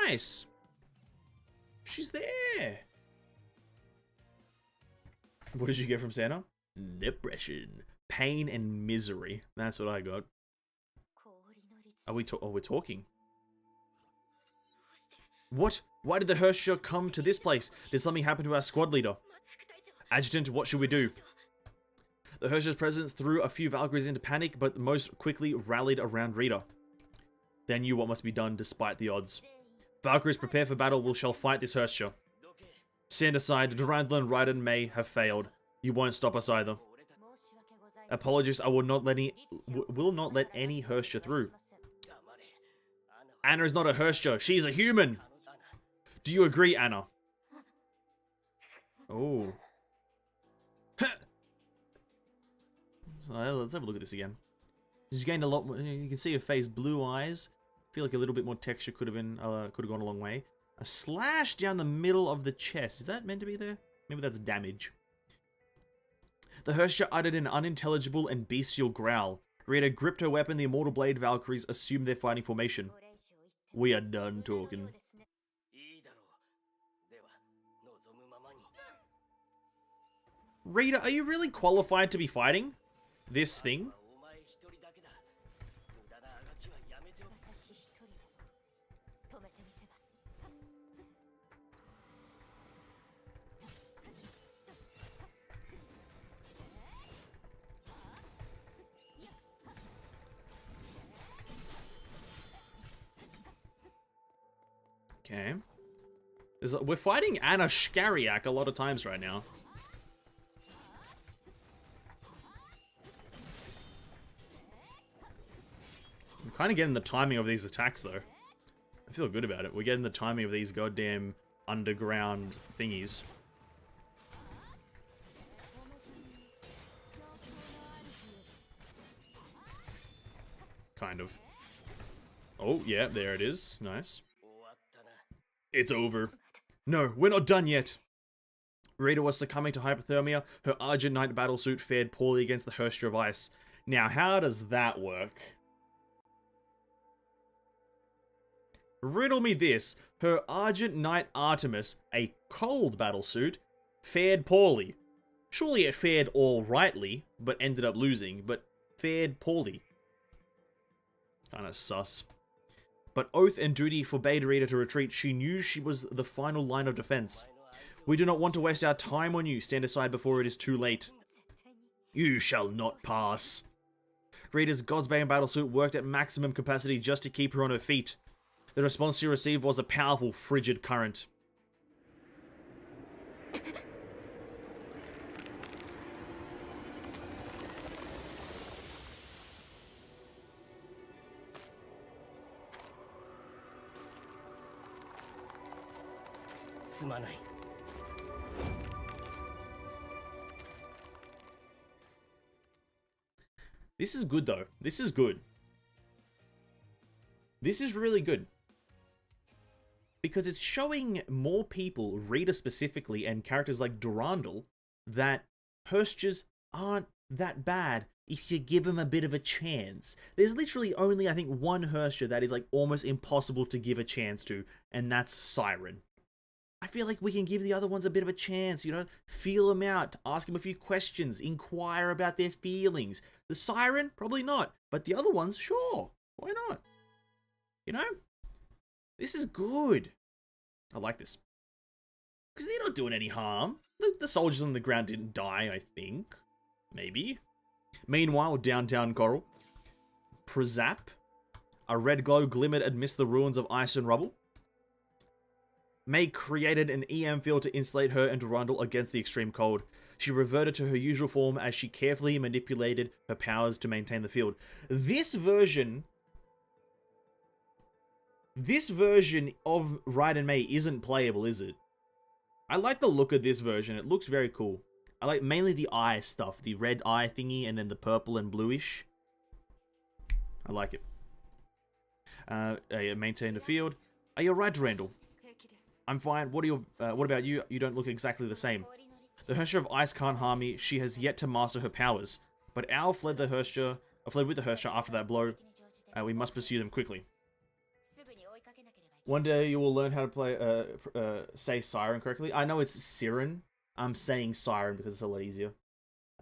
Nice! She's there! What did you get from Santa? Depression. Pain and misery. That's what I got. Are we we're talking? What? Why did the Herrscher come to this place? Did something happen to our squad leader? Adjutant, what should we do? The Herrscher's presence threw a few Valkyries into panic, but most quickly rallied around Rita. They knew what must be done despite the odds. Valkyries, prepare for battle. We shall fight this Herrscher. Stand aside. Durandal and Raiden may have failed. You won't stop us either. Apologies, I will not let any Herrscher through. Anna is not a Herrscher. She is a human. Do you agree, Anna? Oh. Let's have a look at this again. She's gained a lot more. You can see her face, blue eyes. I feel like a little bit more texture could have gone a long way. A slash down the middle of the chest. Is that meant to be there? Maybe that's damage. The Herrscher uttered an unintelligible and bestial growl. Rita gripped her weapon. The Immortal Blade Valkyries assumed their fighting formation. We are done talking. Rita, are you really qualified to be fighting this thing? Okay. We're fighting Anna Shkariak a lot of times right now. I'm kind of getting the timing of these attacks, though. I feel good about it. We're getting the timing of these goddamn underground thingies. Kind of. Oh, yeah, there it is. Nice. It's over. No, we're not done yet. Rita was succumbing to hypothermia. Her Argent Knight battlesuit fared poorly against the Herrscher of Ice. Now, how does that work? Riddle me this. Her Argent Knight Artemis, a cold battlesuit, fared poorly. Surely it fared all rightly, but ended up losing, but fared poorly. Kinda sus. But oath and duty forbade Rita to retreat. She knew she was the final line of defense. We do not want to waste our time on you. Stand aside before it is too late. You shall not pass. Rita's Godsbane battlesuit worked at maximum capacity just to keep her on her feet. The response she received was a powerful, frigid current. This is good, though. This is good. This is really good. Because it's showing more people, Rita specifically, and characters like Durandal, that Herschers aren't that bad if you give them a bit of a chance. There's literally only, I think, one Herrscher that is like almost impossible to give a chance to, and that's Siren. I feel like we can give the other ones a bit of a chance, you know, feel them out, ask them a few questions, inquire about their feelings. The Siren, probably not, but the other ones, sure. Why not? You know? This is good. I like this. Because they're not doing any harm. The soldiers on the ground didn't die, I think. Maybe. Meanwhile, downtown Coral. Prezap. A red glow glimmered amidst the ruins of ice and rubble. May created an EM field to insulate her and Durandal against the extreme cold. She reverted to her usual form as she carefully manipulated her powers to maintain the field. This version of Raiden May isn't playable, is it? I like the look of this version. It looks very cool. I like mainly the eye stuff. The red eye thingy and then the purple and bluish. I like it. Maintain the field. Are you right, Randall? I'm fine. What about you? You don't look exactly the same. The Hersha of Ice can't harm me. She has yet to master her powers. But Owl fled with the Hersha after that blow. We must pursue them quickly. One day you will learn how to say Siren correctly. I know it's Siren. I'm saying Siren because it's a lot easier.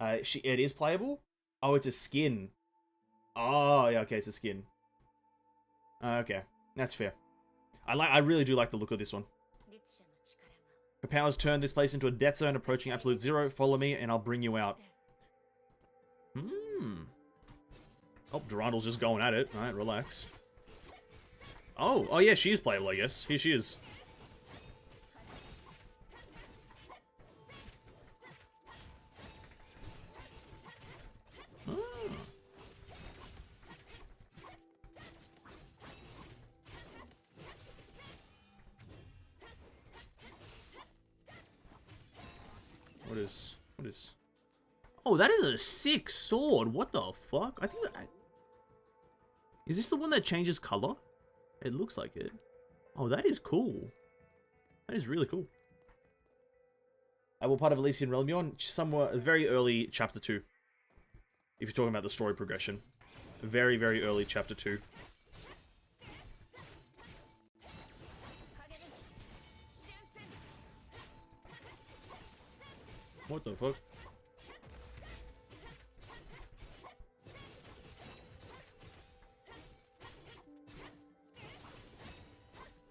It is playable? Oh, it's a skin. Oh, yeah, okay, it's a skin. Okay, that's fair. I really do like the look of this one. Her powers turn this place into a death zone approaching absolute zero. Follow me and I'll bring you out. Oh, Durandal's just going at it. Alright, relax. Oh yeah, she is playable, I guess. Here she is. What is... Oh, that is a sick sword. What the fuck? I think that... Is this the one that changes color? It looks like it. Oh, that is cool. That is really cool. We're part of Elysian Realm. You're on somewhere very early chapter 2. If you're talking about the story progression. Very, very early chapter 2. What the fuck?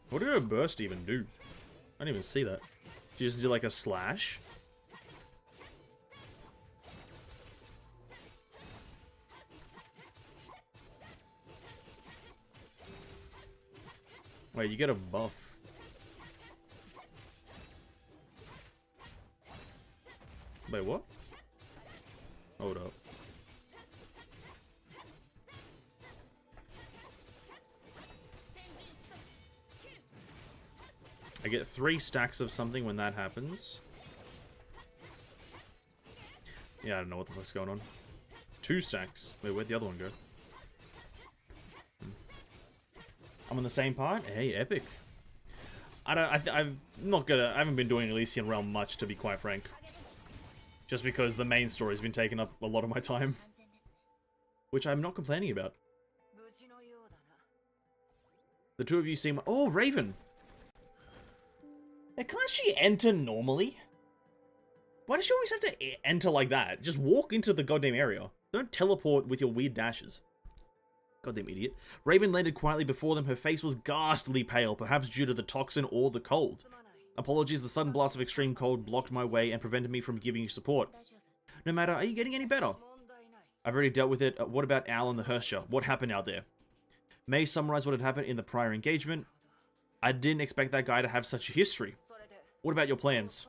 What did her burst even do? I didn't even see that. She just did like a slash. Wait, you get a buff. Wait, what? Hold up. I get 3 stacks of something when that happens. Yeah, I don't know what the fuck's going on. 2 stacks. Wait, where'd the other one go? I'm on the same part? Hey, epic. I haven't been doing Elysian Realm much, to be quite frank. Just because the main story's been taking up a lot of my time. Which I'm not complaining about. The two of you seem... Oh, Raven! Now, can't she enter normally? Why does she always have to enter like that? Just walk into the goddamn area. Don't teleport with your weird dashes. Goddamn idiot. Raven landed quietly before them. Her face was ghastly pale, perhaps due to the toxin or the cold. Apologies, the sudden blast of extreme cold blocked my way and prevented me from giving you support. No matter, are you getting any better? I've already dealt with it. What about Al and the Hersha? What happened out there? May summarized what had happened in the prior engagement. I didn't expect that guy to have such a history. What about your plans?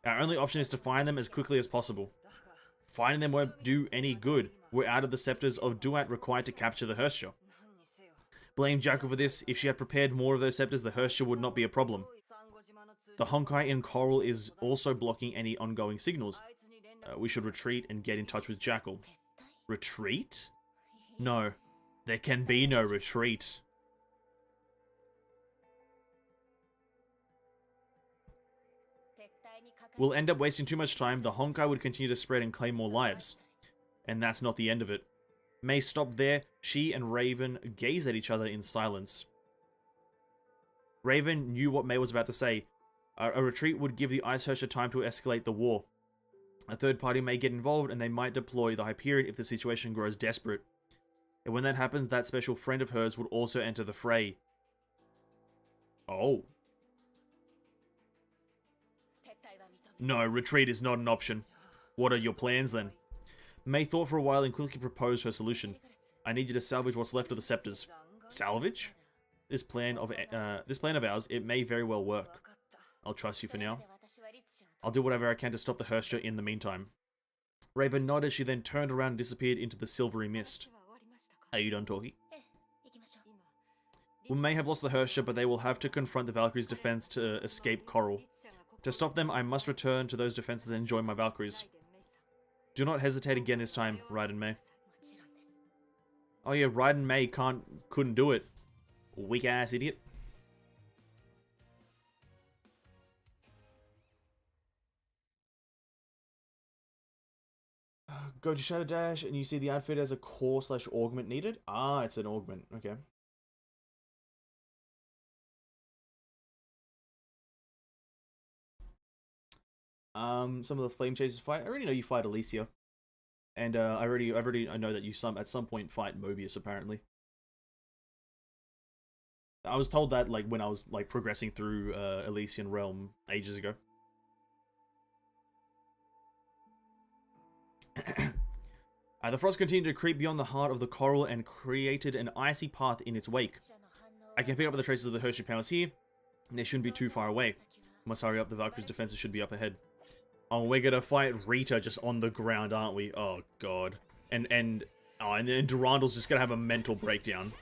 Our only option is to find them as quickly as possible. Finding them won't do any good. We're out of the scepters of Duat required to capture the Hersha. Blame Jackal for this. If she had prepared more of those scepters, the Hersha would not be a problem. The Honkai in Coral is also blocking any ongoing signals. We should retreat and get in touch with Jackal. Retreat? No. There can be no retreat. We'll end up wasting too much time. The Honkai would continue to spread and claim more lives. And that's not the end of it. May stopped there. She and Raven gazed at each other in silence. Raven knew what May was about to say. A retreat would give the Ice Hersha time to escalate the war. A third party may get involved and they might deploy the Hyperion if the situation grows desperate. And when that happens, that special friend of hers would also enter the fray. Oh. No, retreat is not an option. What are your plans then? May thought for a while and quickly proposed her solution. I need you to salvage what's left of the scepters. Salvage? This plan of ours, it may very well work. I'll trust you for now. I'll do whatever I can to stop the Herscher in the meantime. Raven nodded. She then turned around and disappeared into the silvery mist. Are you done talking? We may have lost the Herscher, but they will have to confront the Valkyries' defense to escape Coral. To stop them, I must return to those defenses and join my Valkyries. Do not hesitate again this time, Raiden May. Oh yeah, Raiden May couldn't do it. Weak ass idiot. Go to Shadow Dash and you see the outfit as a core / augment needed. Ah, it's an augment. Okay. Some of the Flame Chasers fight. I already know you fight Alicia, and I know that you at some point fight Mobius. Apparently, I was told that like when I was like progressing through Elysian Realm ages ago. The frost continued to creep beyond the heart of the coral and created an icy path in its wake. I can pick up the traces of the Hershey powers here. They shouldn't be too far away. Must hurry up, the Valkyrie's defenses should be up ahead. Oh, we're gonna fight Rita just on the ground, aren't we? Oh god. And then Durandal's just gonna have a mental breakdown.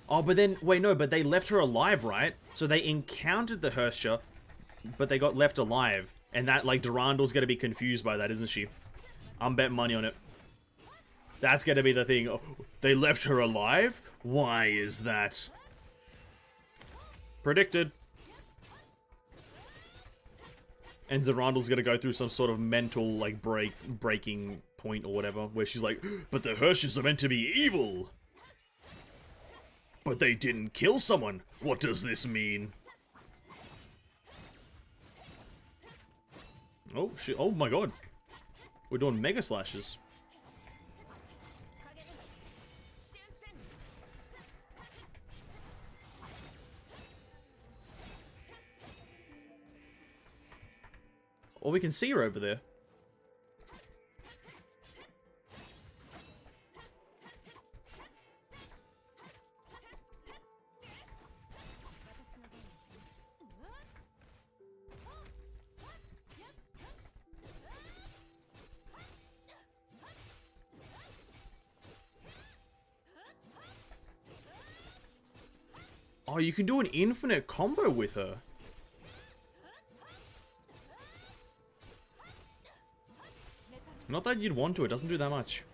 Oh, but then, wait, no, but they left her alive, right? So they encountered the Herscher, but they got left alive. And that, like, Durandal's gonna be confused by that, isn't she? I'm betting money on it. That's gonna be the thing. Oh, they left her alive? Why is that? Predicted. And Durandal's gonna go through some sort of mental, like, breaking point or whatever, where she's like, but the Hershers are meant to be evil! But they didn't kill someone! What does this mean? Oh, shit. Oh my god. We're doing Mega Slashes. Or we can see her over there. Oh, you can do an infinite combo with her. Not that you'd want to, it doesn't do that much.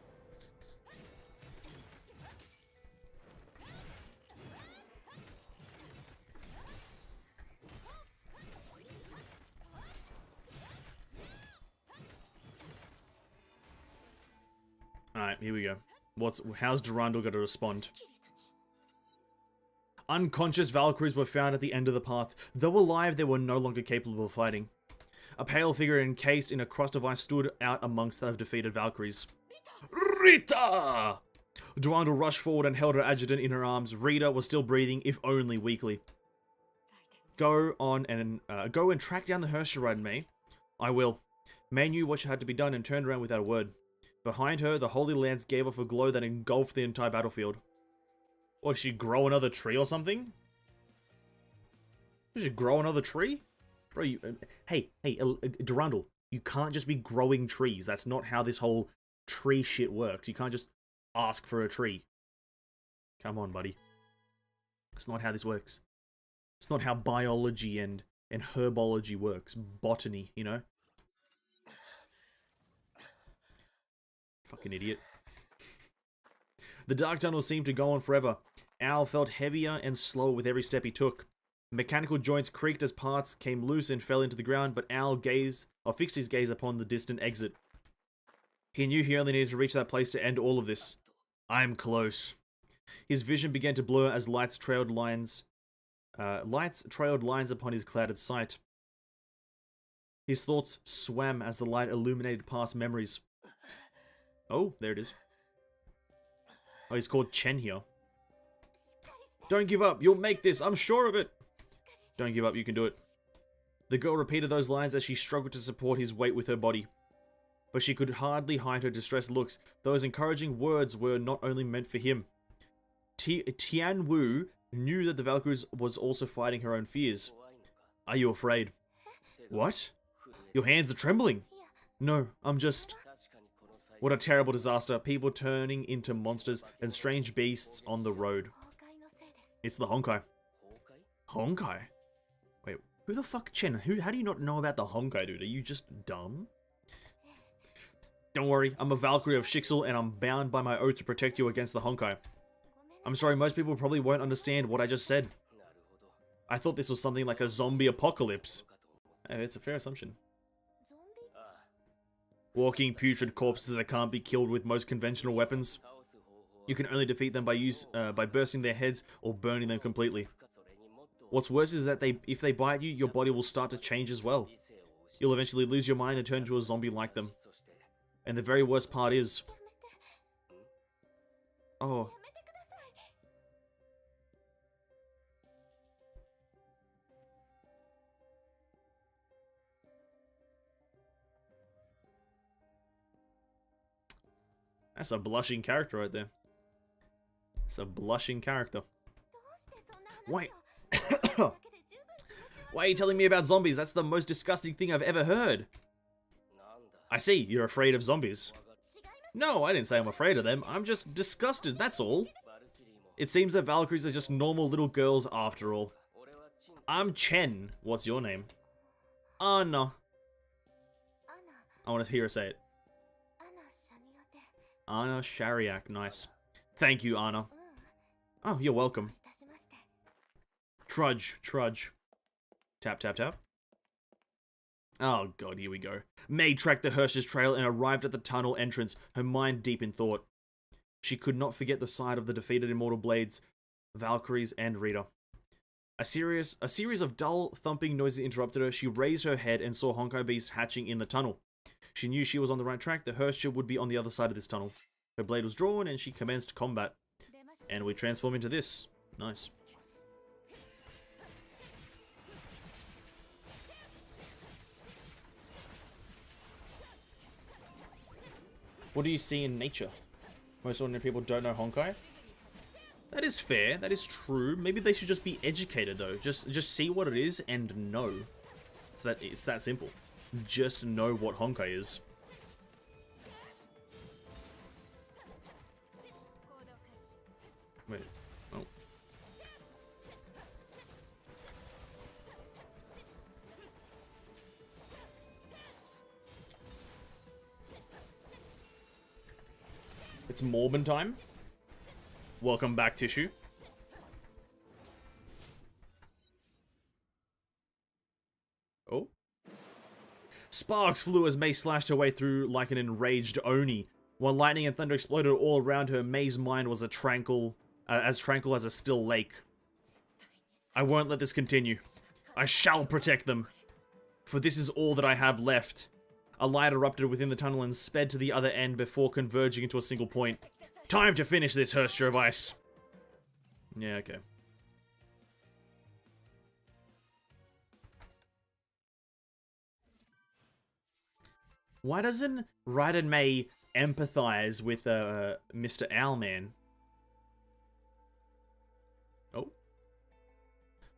Alright, here we go. How's Durandal gonna respond? Unconscious Valkyries were found at the end of the path. Though alive, they were no longer capable of fighting. A pale figure encased in a crust of ice stood out amongst the defeated Valkyries. Rita! Durandal rushed forward and held her adjutant in her arms. Rita was still breathing, if only weakly. Go and track down the Herscher, Raiden May. I will. May knew what had to be done and turned around without a word. Behind her, the Holy Lance gave off a glow that engulfed the entire battlefield. Or did she grow another tree or something? Did she grow another tree? Bro, hey, Durandal, you can't just be growing trees. That's not how this whole tree shit works. You can't just ask for a tree. Come on, buddy. It's not how this works. It's not how biology and herbology works. Botany, you know? Fucking idiot. The dark tunnel seemed to go on forever. Al felt heavier and slower with every step he took. Mechanical joints creaked as parts came loose and fell into the ground, but Al fixed his gaze upon the distant exit. He knew he only needed to reach that place to end all of this. I'm close. His vision began to blur as lights trailed lines upon his clouded sight. His thoughts swam as the light illuminated past memories. Oh, there it is. Oh, he's called Chen here. Don't give up. You'll make this. I'm sure of it. Don't give up. You can do it. The girl repeated those lines as she struggled to support his weight with her body. But she could hardly hide her distressed looks. Those encouraging words were not only meant for him. Tian Wu knew that the Valkyries was also fighting her own fears. Are you afraid? What? Your hands are trembling. No, I'm just... What a terrible disaster. People turning into monsters and strange beasts on the road. It's the Honkai. Honkai? Wait, who the fuck, Chen? How do you not know about the Honkai, dude? Are you just dumb? Don't worry, I'm a Valkyrie of Shixel and I'm bound by my oath to protect you against the Honkai. I'm sorry, most people probably won't understand what I just said. I thought this was something like a zombie apocalypse. It's a fair assumption. Walking putrid corpses that can't be killed with most conventional weapons. You can only defeat them by bursting their heads or burning them completely. What's worse is that if they bite you, your body will start to change as well. You'll eventually lose your mind and turn into a zombie like them. And the very worst part is... Oh. That's a blushing character right there. It's a blushing character. Wait. Why are you telling me about zombies? That's the most disgusting thing I've ever heard. I see, you're afraid of zombies. No, I didn't say I'm afraid of them. I'm just disgusted, that's all. It seems that Valkyries are just normal little girls after all. I'm Chen. What's your name? Anna. I want to hear her say it. Anna Shariak. Nice. Thank you, Anna. Oh, you're welcome. Trudge. Tap, tap, tap. Oh god, here we go. May tracked the Hirsch's trail and arrived at the tunnel entrance, her mind deep in thought. She could not forget the sight of the defeated Immortal Blades, Valkyries, and Rita. A series of dull, thumping noises interrupted her. She raised her head and saw Honkai Beast hatching in the tunnel. She knew she was on the right track. The Hirscher would be on the other side of this tunnel. Her blade was drawn and she commenced combat. And we transform into this. Nice. What do you see in nature? Most ordinary people don't know Honkai. That is fair. That is true. Maybe they should just be educated though. Just see what it is and know. It's that simple. Just know what Honkai is. Wait. Oh. It's Morbin time. Welcome back, Tissue. Oh. Sparks flew as Mei slashed her way through like an enraged Oni. While lightning and thunder exploded all around her, Mei's mind was as tranquil as a still lake. I won't let this continue. I shall protect them. For this is all that I have left. A light erupted within the tunnel and sped to the other end before converging into a single point. Time to finish this, Hirscher of Ice. Yeah, okay. Why doesn't Raiden Mei empathize with Mr. Owlman? Oh.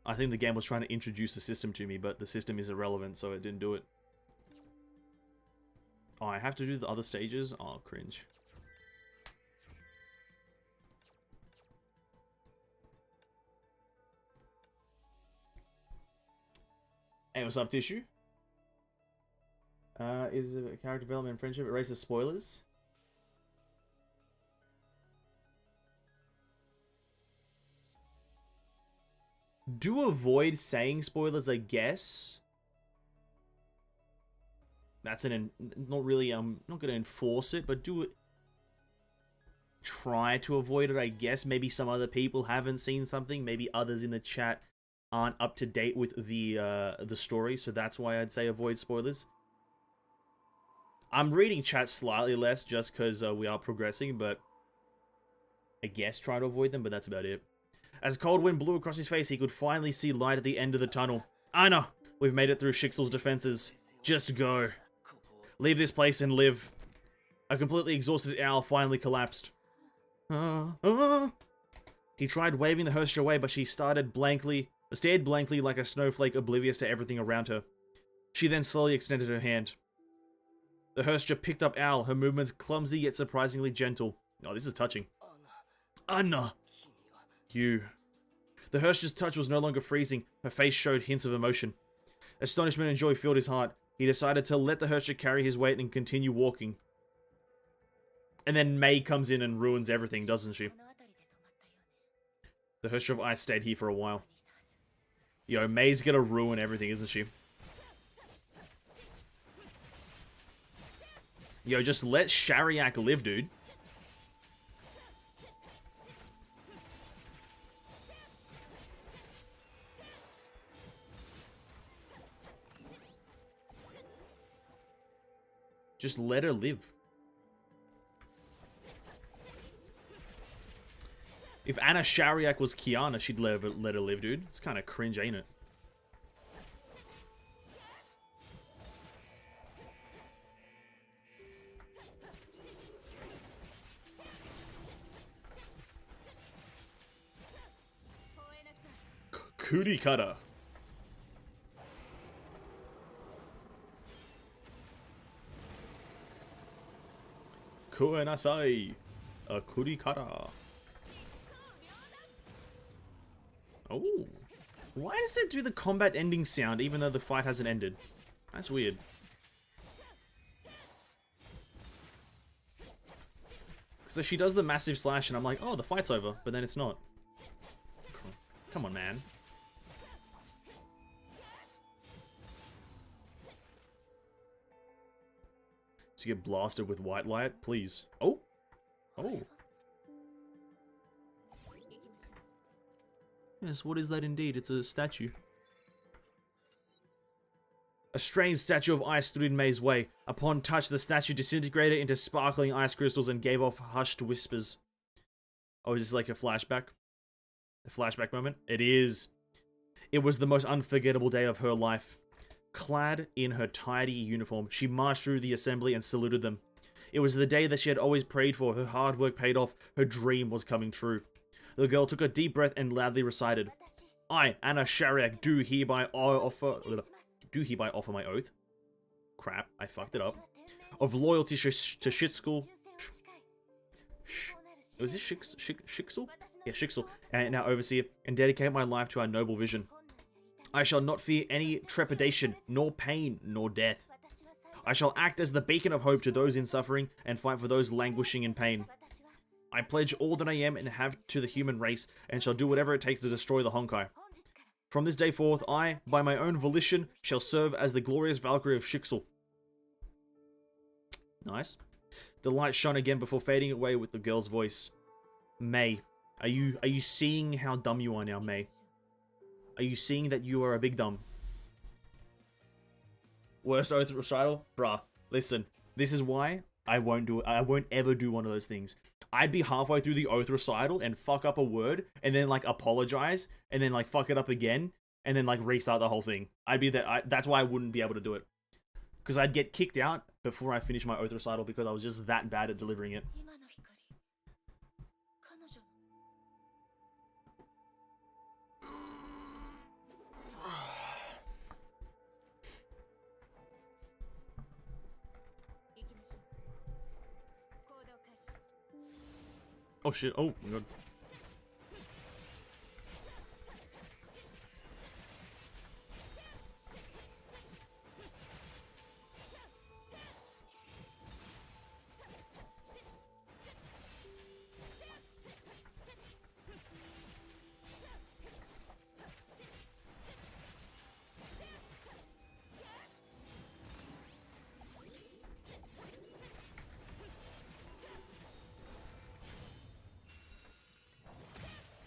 I think the game was trying to introduce the system to me, but the system is irrelevant, so it didn't do it. Oh, I have to do the other stages? Oh, cringe. Hey, what's up, Tissue? Is a character development and friendship erases spoilers? Do avoid saying spoilers, I guess. That's not really, I'm not going to enforce it, but do it. Try to avoid it, I guess. Maybe some other people haven't seen something. Maybe others in the chat aren't up to date with the story, so that's why I'd say avoid spoilers. I'm reading chat slightly less just because we are progressing, but I guess try to avoid them, but that's about it. As cold wind blew across his face, he could finally see light at the end of the tunnel. Aina, we've made it through Shixel's defenses. Just go. Leave this place and live. A completely exhausted owl finally collapsed. He tried waving the Hersha away, but she stared blankly like a snowflake, oblivious to everything around her. She then slowly extended her hand. The Hersha picked up Owl, her movements clumsy yet surprisingly gentle. Oh, this is touching. Anna! You. The Hersha's touch was no longer freezing. Her face showed hints of emotion. Astonishment and joy filled his heart. He decided to let the Hersha carry his weight and continue walking. And then May comes in and ruins everything, doesn't she? The Hersha of Ice stayed here for a while. Yo, May's gonna ruin everything, isn't she? Yo, just let Shariak live, dude. Just let her live. If Anna Shariak was Kiana, she'd let her live, dude. It's kind of cringe, ain't it? Kurikara. Koenasai. A kurikara. Oh. Why does it do the combat ending sound even though the fight hasn't ended? That's weird. So she does the massive slash and I'm like, oh, the fight's over. But then it's not. Come on, man. To get blasted with white light, please. Oh! Oh. Yes, what is that indeed? It's a statue. A strange statue of ice stood in May's way. Upon touch, the statue disintegrated into sparkling ice crystals and gave off hushed whispers. Oh, is this like a flashback? A flashback moment? It is. It was the most unforgettable day of her life. Clad in her tidy uniform, she marched through the assembly and saluted them. It was the day that she had always prayed for. Her hard work paid off. Her dream was coming true. The girl took a deep breath and loudly recited, I, Anna Shariak, do hereby offer my oath. Crap, I fucked it up. Of loyalty to Shitschool. Was this Shixel? Yeah, Shixel. And now overseer, and dedicate my life to our noble vision. I shall not fear any trepidation, nor pain, nor death. I shall act as the beacon of hope to those in suffering and fight for those languishing in pain. I pledge all that I am and have to the human race and shall do whatever it takes to destroy the Honkai. From this day forth, I, by my own volition, shall serve as the glorious Valkyrie of Shixel. Nice. The light shone again before fading away with the girl's voice. May, are you seeing how dumb you are now, May? Are you seeing that you are a big dumb? Worst oath recital? Bruh, listen. This is why I won't ever do one of those things. I'd be halfway through the oath recital and fuck up a word and then like apologize and then like fuck it up again and then like restart the whole thing. I'd be that. That's why I wouldn't be able to do it. Because I'd get kicked out before I finish my oath recital because I was just that bad at delivering it. Oh shit, oh my god.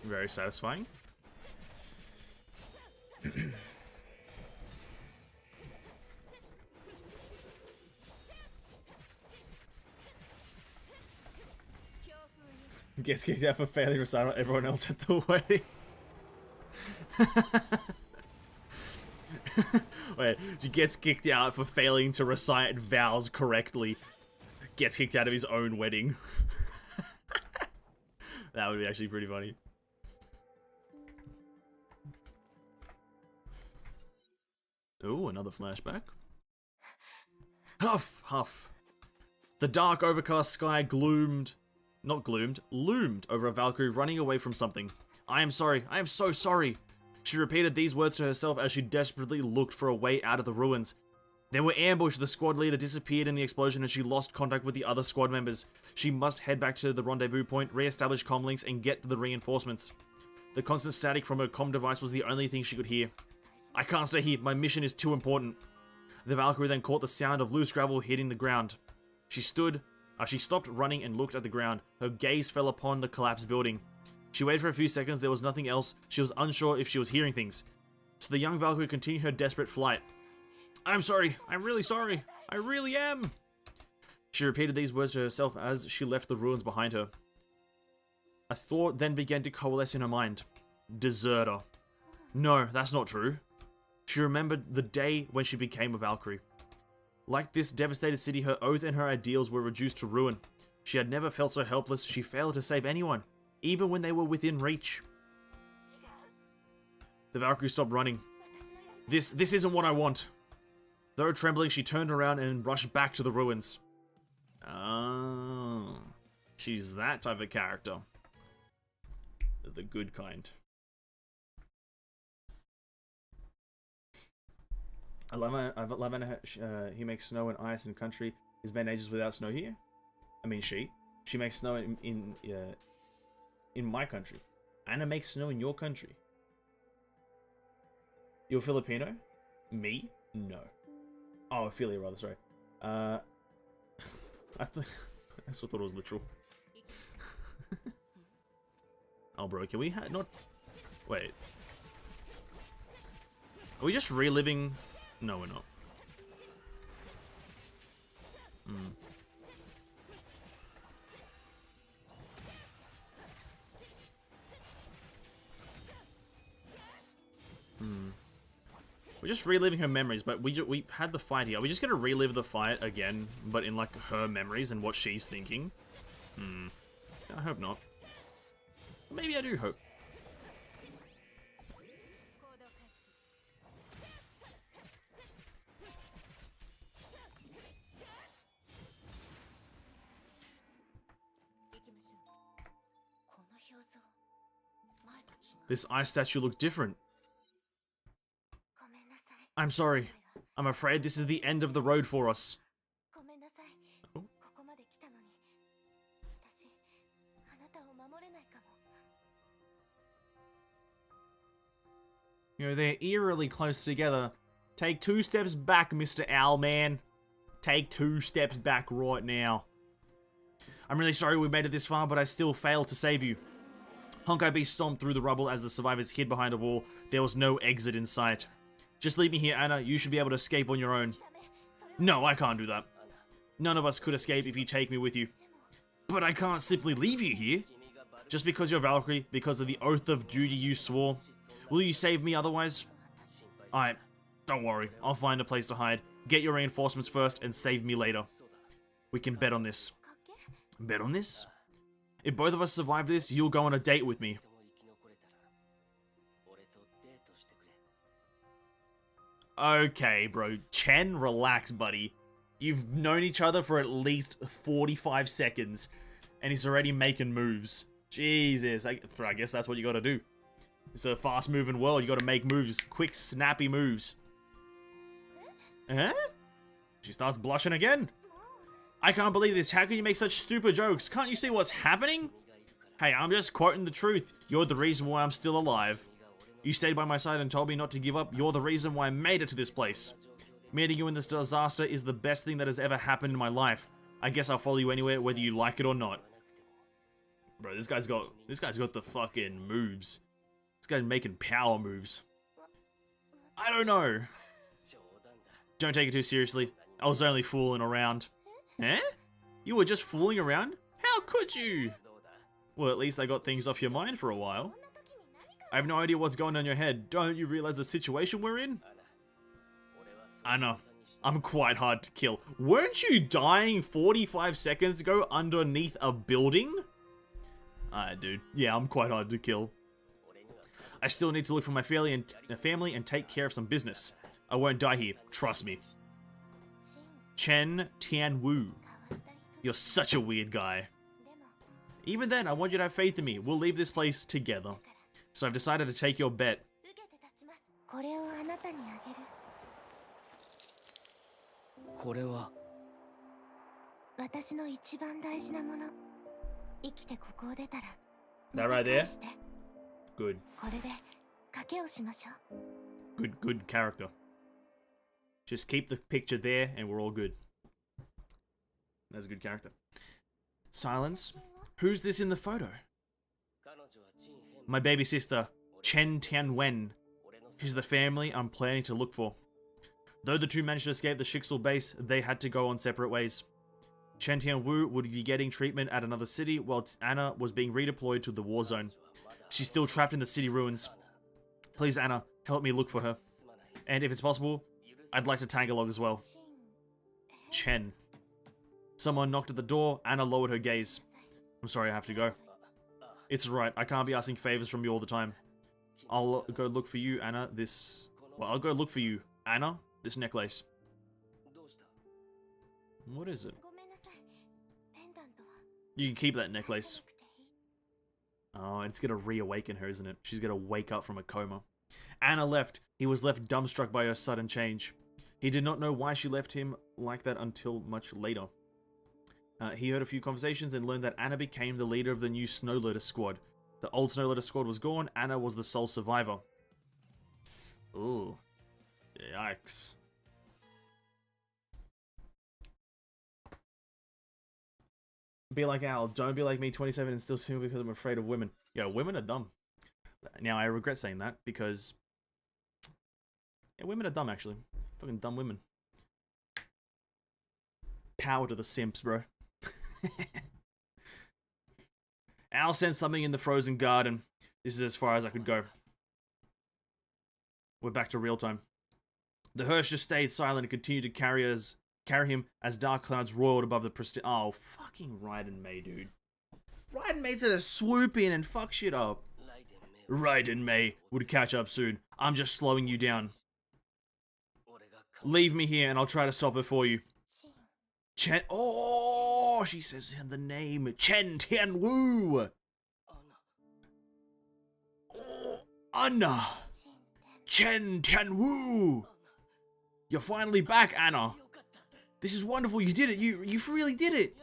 Very satisfying. Gets kicked out for failing recital. Everyone else at the wedding. Wait, she gets kicked out for failing to recite vows correctly. Gets kicked out of his own wedding. That would be actually pretty funny. Ooh, another flashback. Huff, huff. The dark, overcast sky loomed over a Valkyrie running away from something. I am sorry. I am so sorry. She repeated these words to herself as she desperately looked for a way out of the ruins. They were ambushed. The squad leader disappeared in the explosion and she lost contact with the other squad members. She must head back to the rendezvous point, re-establish comm links, and get to the reinforcements. The constant static from her comm device was the only thing she could hear. I can't stay here. My mission is too important. The Valkyrie then caught the sound of loose gravel hitting the ground. She stopped running and looked at the ground. Her gaze fell upon the collapsed building. She waited for a few seconds. There was nothing else. She was unsure if she was hearing things. So the young Valkyrie continued her desperate flight. I'm sorry. I'm really sorry. I really am. She repeated these words to herself as she left the ruins behind her. A thought then began to coalesce in her mind. Deserter. No, that's not true. She remembered the day when she became a Valkyrie. Like this devastated city, her oath and her ideals were reduced to ruin. She had never felt so helpless. She failed to save anyone, even when they were within reach. The Valkyrie stopped running. This isn't what I want. Though trembling, she turned around and rushed back to the ruins. Oh, she's that type of character. The good kind. I love he makes snow and ice in country. His band ages without snow here. I mean, she makes snow in my country. Anna makes snow in your country. You're Filipino? Me? No. Oh, Ophelia, rather. Sorry. I still thought it was literal. Oh, bro, can we not? Wait. Are we just reliving? No, we're not. We're just reliving her memories, but we had the fight here. Are we just gonna relive the fight again, but in like her memories and what she's thinking? I hope not. Maybe I do hope. This ice statue looked different. I'm sorry. I'm afraid this is the end of the road for us. Oh. You know, they're eerily close together. Take 2 steps back, Mr. Owlman. Take 2 steps back right now. I'm really sorry we made it this far, but I still failed to save you. Honkai Beast stomped through the rubble as the survivors hid behind a wall. There was no exit in sight. Just leave me here, Anna. You should be able to escape on your own. No, I can't do that. None of us could escape if you take me with you. But I can't simply leave you here. Just because you're Valkyrie, because of the oath of duty you swore. Will you save me otherwise? Alright, don't worry. I'll find a place to hide. Get your reinforcements first and save me later. We can bet on this. Bet on this? If both of us survive this, you'll go on a date with me. Okay, bro. Chen, relax, buddy. You've known each other for at least 45 seconds, and he's already making moves. Jesus, I guess that's what you gotta do. It's a fast-moving world. You gotta make moves. Quick, snappy moves. Huh? She starts blushing again. I can't believe this. How can you make such stupid jokes? Can't you see what's happening? Hey, I'm just quoting the truth. You're the reason why I'm still alive. You stayed by my side and told me not to give up. You're the reason why I made it to this place. Meeting you in this disaster is the best thing that has ever happened in my life. I guess I'll follow you anywhere, whether you like it or not. Bro, this guy's got the fucking moves. This guy's making power moves. I don't know. Don't take it too seriously. I was only fooling around. Eh? You were just fooling around? How could you? Well, at least I got things off your mind for a while. I have no idea what's going on in your head. Don't you realize the situation we're in? Anna, I'm quite hard to kill. Weren't you dying 45 seconds ago underneath a building? Alright, dude. Yeah, I'm quite hard to kill. I still need to look for my family and take care of some business. I won't die here. Trust me. Chen Tianwu. You're such a weird guy. Even then, I want you to have faith in me. We'll leave this place together. So I've decided to take your bet. これをあなたにあげる。これは私の一番大事なもの。生きてここを出たら。 That right there? Good. これで賭けをしましょう。 Good character. Just keep the picture there and we're all good. That's a good character. Silence. Who's this in the photo? My baby sister, Chen Tianwen. She's the family I'm planning to look for. Though the two managed to escape the Shixel base, they had to go on separate ways. Chen Tianwu would be getting treatment at another city, while Anna was being redeployed to the war zone. She's still trapped in the city ruins. Please, Anna, help me look for her. And if it's possible, I'd like to tag along as well. Chen. Someone knocked at the door. Anna lowered her gaze. I'm sorry, I have to go. It's right, I can't be asking favors from you all the time. I'll go look for you, Anna, this... Well, I'll go look for you, Anna, this necklace. What is it? ごめんなさい。ペンダントは You can keep that necklace. なくていい。 Oh, it's gonna reawaken her, isn't it? She's gonna wake up from a coma. Anna left. He was left dumbstruck by her sudden change. He did not know why she left him like that until much later. He heard a few conversations and learned that Anna became the leader of the new Snow Lotus squad. The old Snow Lotus squad was gone. Anna was the sole survivor. Ooh. Yikes. Be like Al. Don't be like me, 27, and still single because I'm afraid of women. Yeah, women are dumb. Now, I regret saying that because... Yeah, women are dumb, actually. Fucking dumb women. Power to the simps, bro. Al sent something in the frozen garden. This is as far as I could go. We're back to real time. The hearse just stayed silent and continued to carry him as dark clouds roiled above the pristine... Oh, fucking Raiden Mei, dude. Raiden Mei's gonna swoop in and fuck shit up. Raiden Mei would catch up soon. I'm just slowing you down. Leave me here and I'll try to stop her for you. Chen... Oh, she says the name. Chen Tianwu. Oh, Anna. Chen Tianwu. You're finally back, Anna. This is wonderful. You did it. You really did it.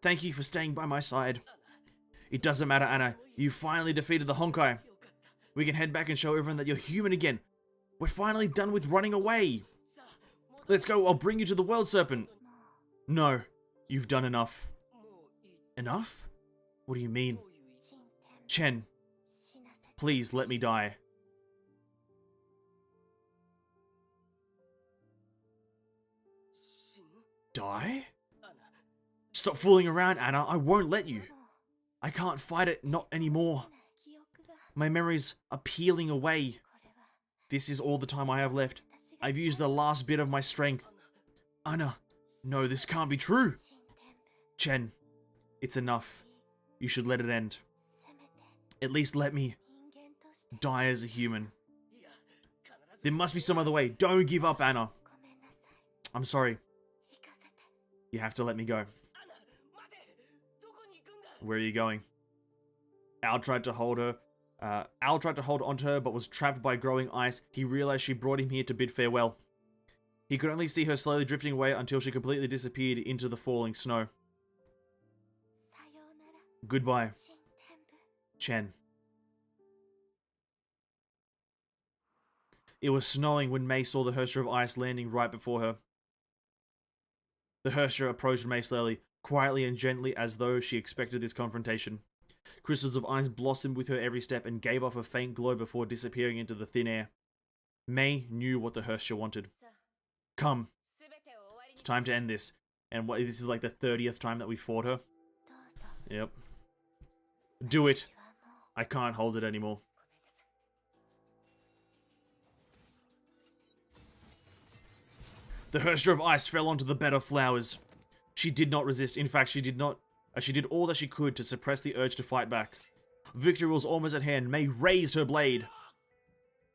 Thank you for staying by my side. It doesn't matter, Anna. You finally defeated the Honkai. We can head back and show everyone that you're human again. We're finally done with running away. Let's go. I'll bring you to the World Serpent. No. You've done enough. Enough? What do you mean? Chen, please let me die. Die? Stop fooling around, Anna. I won't let you. I can't fight it, not anymore. My memories are peeling away. This is all the time I have left. I've used the last bit of my strength. Anna, no, this can't be true. Chen, it's enough. You should let it end. At least let me die as a human. There must be some other way. Don't give up, Anna. I'm sorry. You have to let me go. Where are you going? Al tried to hold her. Al tried to hold onto her, but was trapped by growing ice. He realized she brought him here to bid farewell. He could only see her slowly drifting away until she completely disappeared into the falling snow. Goodbye, Chen. It was snowing when Mei saw the Hersher of ice landing right before her. The Hersher approached Mei slowly, quietly and gently as though she expected this confrontation. Crystals of ice blossomed with her every step and gave off a faint glow before disappearing into the thin air. Mei knew what the Hersher wanted. Come. It's time to end this. And this is like the 30th time that we fought her. Yep. Do it. I can't hold it anymore. The Herster of Ice fell onto the bed of flowers. She did not resist. In fact, she did all that she could to suppress the urge to fight back. Victory was almost at hand. May raised her blade.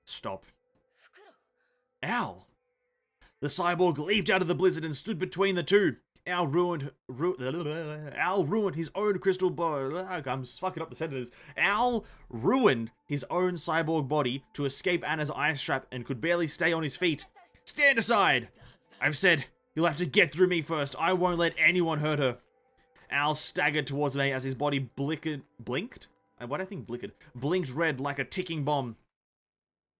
Stop. Ow! The cyborg leaped out of the blizzard and stood between the two. Al ruined his own crystal body. I'm fucking up the sentences. Al ruined his own cyborg body to escape Anna's ice trap and could barely stay on his feet. Stand aside! I've said, you'll have to get through me first. I won't let anyone hurt her. Al staggered towards me as his body blinked red like a ticking bomb.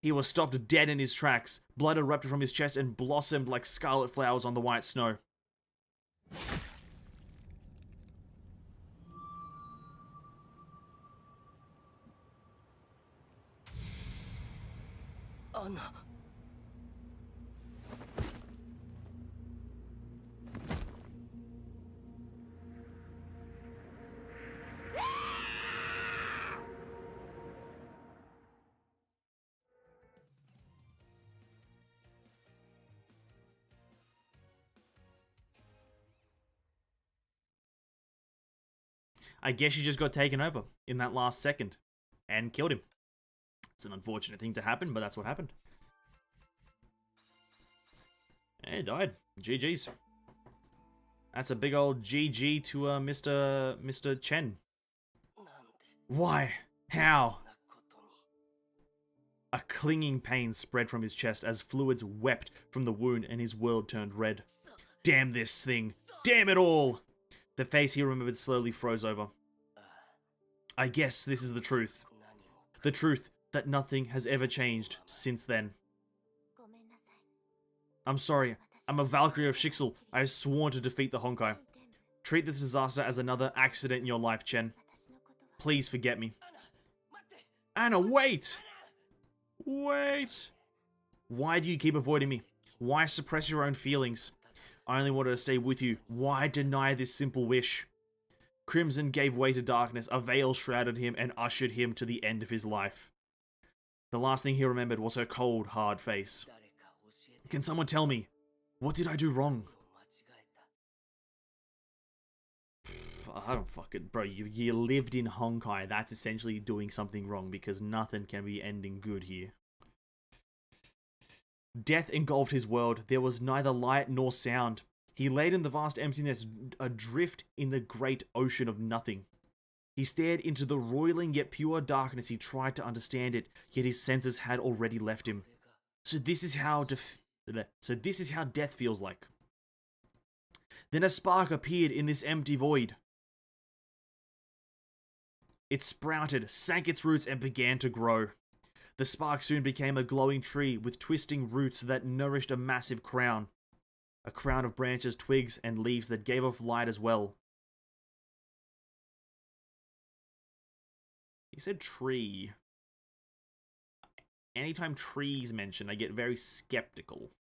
He was stopped dead in his tracks. Blood erupted from his chest and blossomed like scarlet flowers on the white snow. Anna. I guess she just got taken over in that last second and killed him. It's an unfortunate thing to happen, but that's what happened. And he died. GG's. That's a big old GG to Mr. Chen. Why? How? A clinging pain spread from his chest as fluids wept from the wound and his world turned red. Damn this thing. Damn it all! The face he remembered slowly froze over. I guess this is the truth. The truth that nothing has ever changed since then. I'm sorry. I'm a Valkyrie of Shixel. I have sworn to defeat the Honkai. Treat this disaster as another accident in your life, Chen. Please forget me. Anna, wait! Wait! Why do you keep avoiding me? Why suppress your own feelings? I only wanted to stay with you. Why deny this simple wish? Crimson gave way to darkness. A veil shrouded him and ushered him to the end of his life. The last thing he remembered was her cold, hard face. Can someone tell me? What did I do wrong? I don't fucking... Bro, you lived in Honkai. That's essentially doing something wrong because nothing can be ending good here. Death engulfed his world. There was neither light nor sound. He laid in the vast emptiness, adrift in the great ocean of nothing. He stared into the roiling yet pure darkness. He tried to understand it, yet his senses had already left him. So this is how death feels like. Then a spark appeared in this empty void. It sprouted, sank its roots, and began to grow. The spark soon became a glowing tree with twisting roots that nourished a massive crown. A crown of branches, twigs, and leaves that gave off light as well. He said tree. Anytime trees mentioned, I get very skeptical.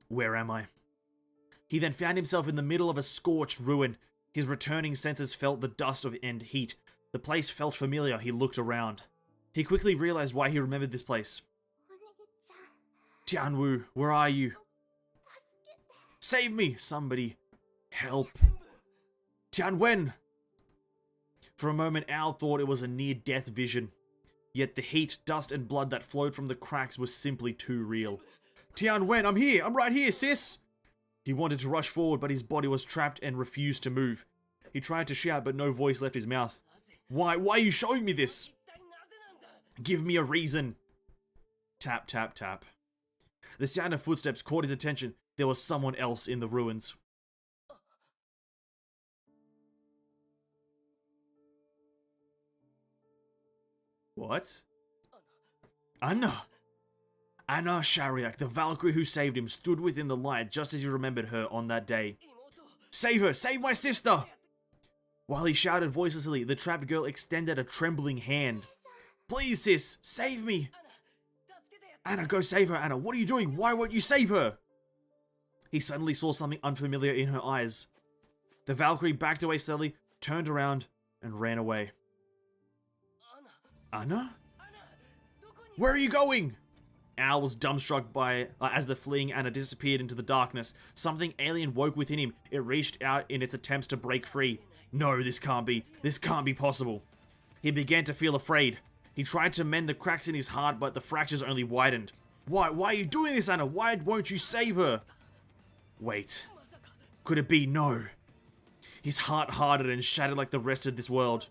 Where am I? He then found himself in the middle of a scorched ruin. His returning senses felt the dust and heat. The place felt familiar. He looked around. He quickly realized why he remembered this place. Tianwu, where are you? Save me! Somebody. Help. Tianwen! For a moment, Al thought it was a near-death vision. Yet the heat, dust, and blood that flowed from the cracks was simply too real. Tianwen, I'm here! I'm right here, sis! He wanted to rush forward, but his body was trapped and refused to move. He tried to shout, but no voice left his mouth. Why are you showing me this? Give me a reason. Tap, tap, tap. The sound of footsteps caught his attention. There was someone else in the ruins. What? Anna! Anna Shariak, the Valkyrie who saved him, stood within the light just as he remembered her on that day. Save her! Save my sister! While he shouted voicelessly, the trapped girl extended a trembling hand. Please, sis, save me! Anna, go save her, Anna. What are you doing? Why won't you save her? He suddenly saw something unfamiliar in her eyes. The Valkyrie backed away slowly, turned around, and ran away. Anna? Where are you going? Al was dumbstruck by as the fleeing Anna disappeared into the darkness. Something alien woke within him. It reached out in its attempts to break free. No, this can't be possible. He began to feel afraid. He tried to mend the cracks in his heart, but the fractures only widened. Why are you doing this, Anna? Why won't you save her? Wait. Could it be no? His heart hardened and shattered like the rest of this world.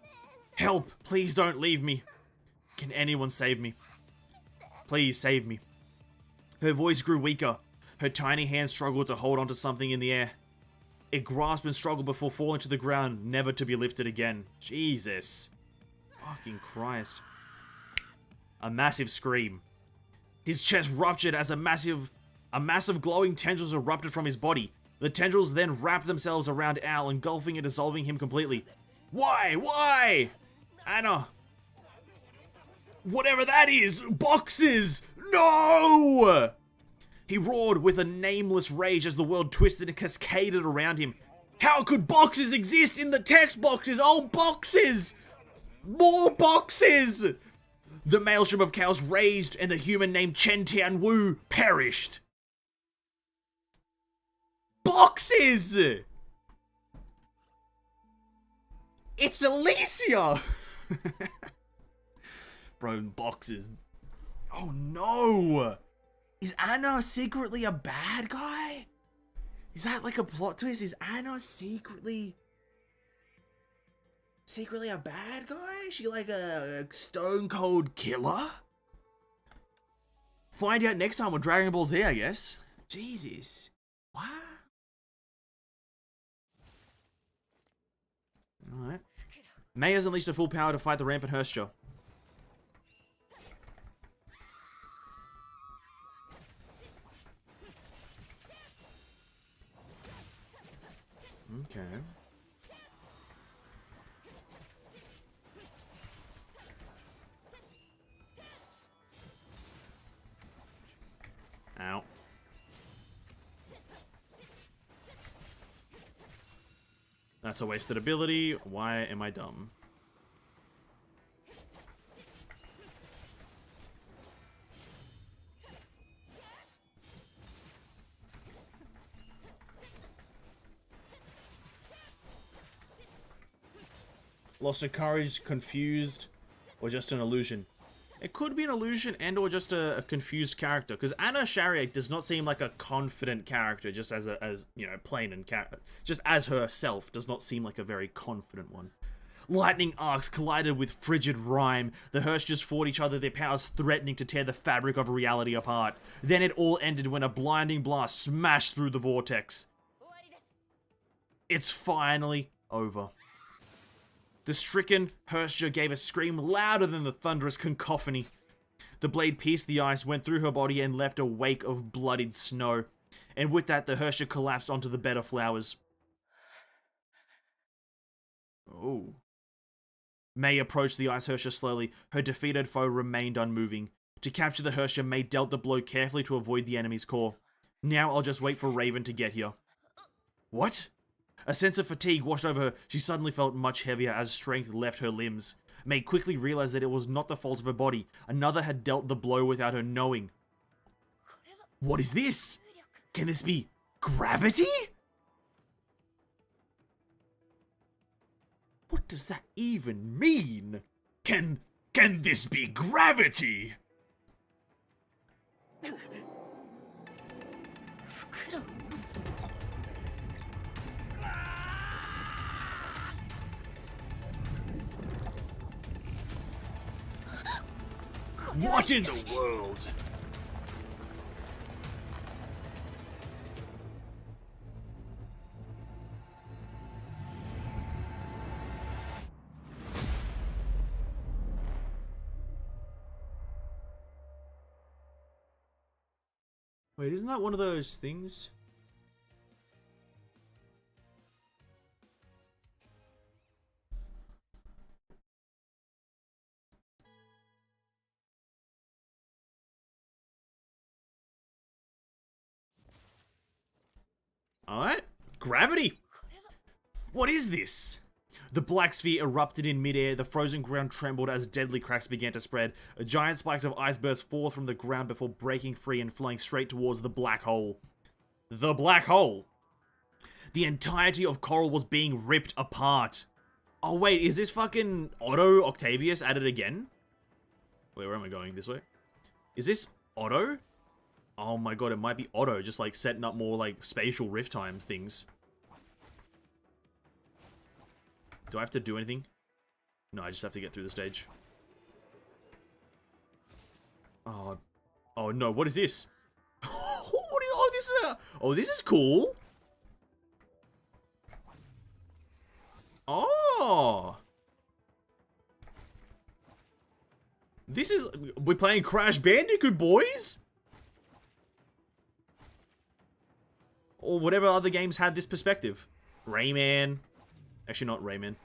Help! Please don't leave me. Can anyone save me? Please save me. Her voice grew weaker. Her tiny hands struggled to hold onto something in the air. It grasped and struggled before falling to the ground, never to be lifted again. Jesus. Fucking Christ. A massive scream. His chest ruptured as a massive glowing tendrils erupted from his body. The tendrils then wrapped themselves around Al, engulfing and dissolving him completely. Why? Why? Anna. Whatever that is! Boxes! No! He roared with a nameless rage as the world twisted and cascaded around him. How could boxes exist in the text boxes? Oh, boxes! More boxes! The maelstrom of chaos raged and the human named Chen Tian Wu perished. Boxes! It's Alicia! Bro, boxes. Oh no! Is Anna secretly a bad guy? Is that like a plot twist? Is Anna secretly a bad guy? Is she like a stone cold killer? Find out next time on Dragon Ball Z, I guess. Jesus. What? Alright. May has unleashed her full power to fight the rampant Hersture. Okay. Ow. That's a wasted ability. Why am I dumb? Lost her courage, confused, or just an illusion? It could be an illusion and or just a confused character, because Anna Shariak does not seem like a confident character, just as you know, plain and just as herself does not seem like a very confident one. Lightning arcs collided with frigid rhyme. The Hershers fought each other, their powers threatening to tear the fabric of reality apart. Then it all ended when a blinding blast smashed through the vortex. It's finally over. The stricken Hersher gave a scream louder than the thunderous cacophony. The blade pierced the ice, went through her body, and left a wake of bloodied snow. And with that, the Hersher collapsed onto the bed of flowers. Oh. May approached the Ice Hersher slowly. Her defeated foe remained unmoving. To capture the Hersher, May dealt the blow carefully to avoid the enemy's core. Now I'll just wait for Raven to get here. What? A sense of fatigue washed over her. She suddenly felt much heavier as strength left her limbs. May quickly realized that it was not the fault of her body. Another had dealt the blow without her knowing. What is this? Can this be gravity? What does that even mean? Can this be gravity? What in the world? Wait, isn't that one of those things? Alright, gravity. What is this? The black sphere erupted in midair, the frozen ground trembled as deadly cracks began to spread. Giant spikes of ice burst forth from the ground before breaking free and flying straight towards the black hole. The black hole! The entirety of Coral was being ripped apart. Oh wait, is this fucking Otto Octavius at it again? Wait, where am I going? This way? Is this Otto? Oh my god, it might be Otto, just like setting up more like spatial rift time things. Do I have to do anything? No, I just have to get through the stage. Oh, oh no, what is this? Oh, this is cool. Oh. We're playing Crash Bandicoot, boys. Or whatever other games had this perspective. Rayman. Actually, not Rayman.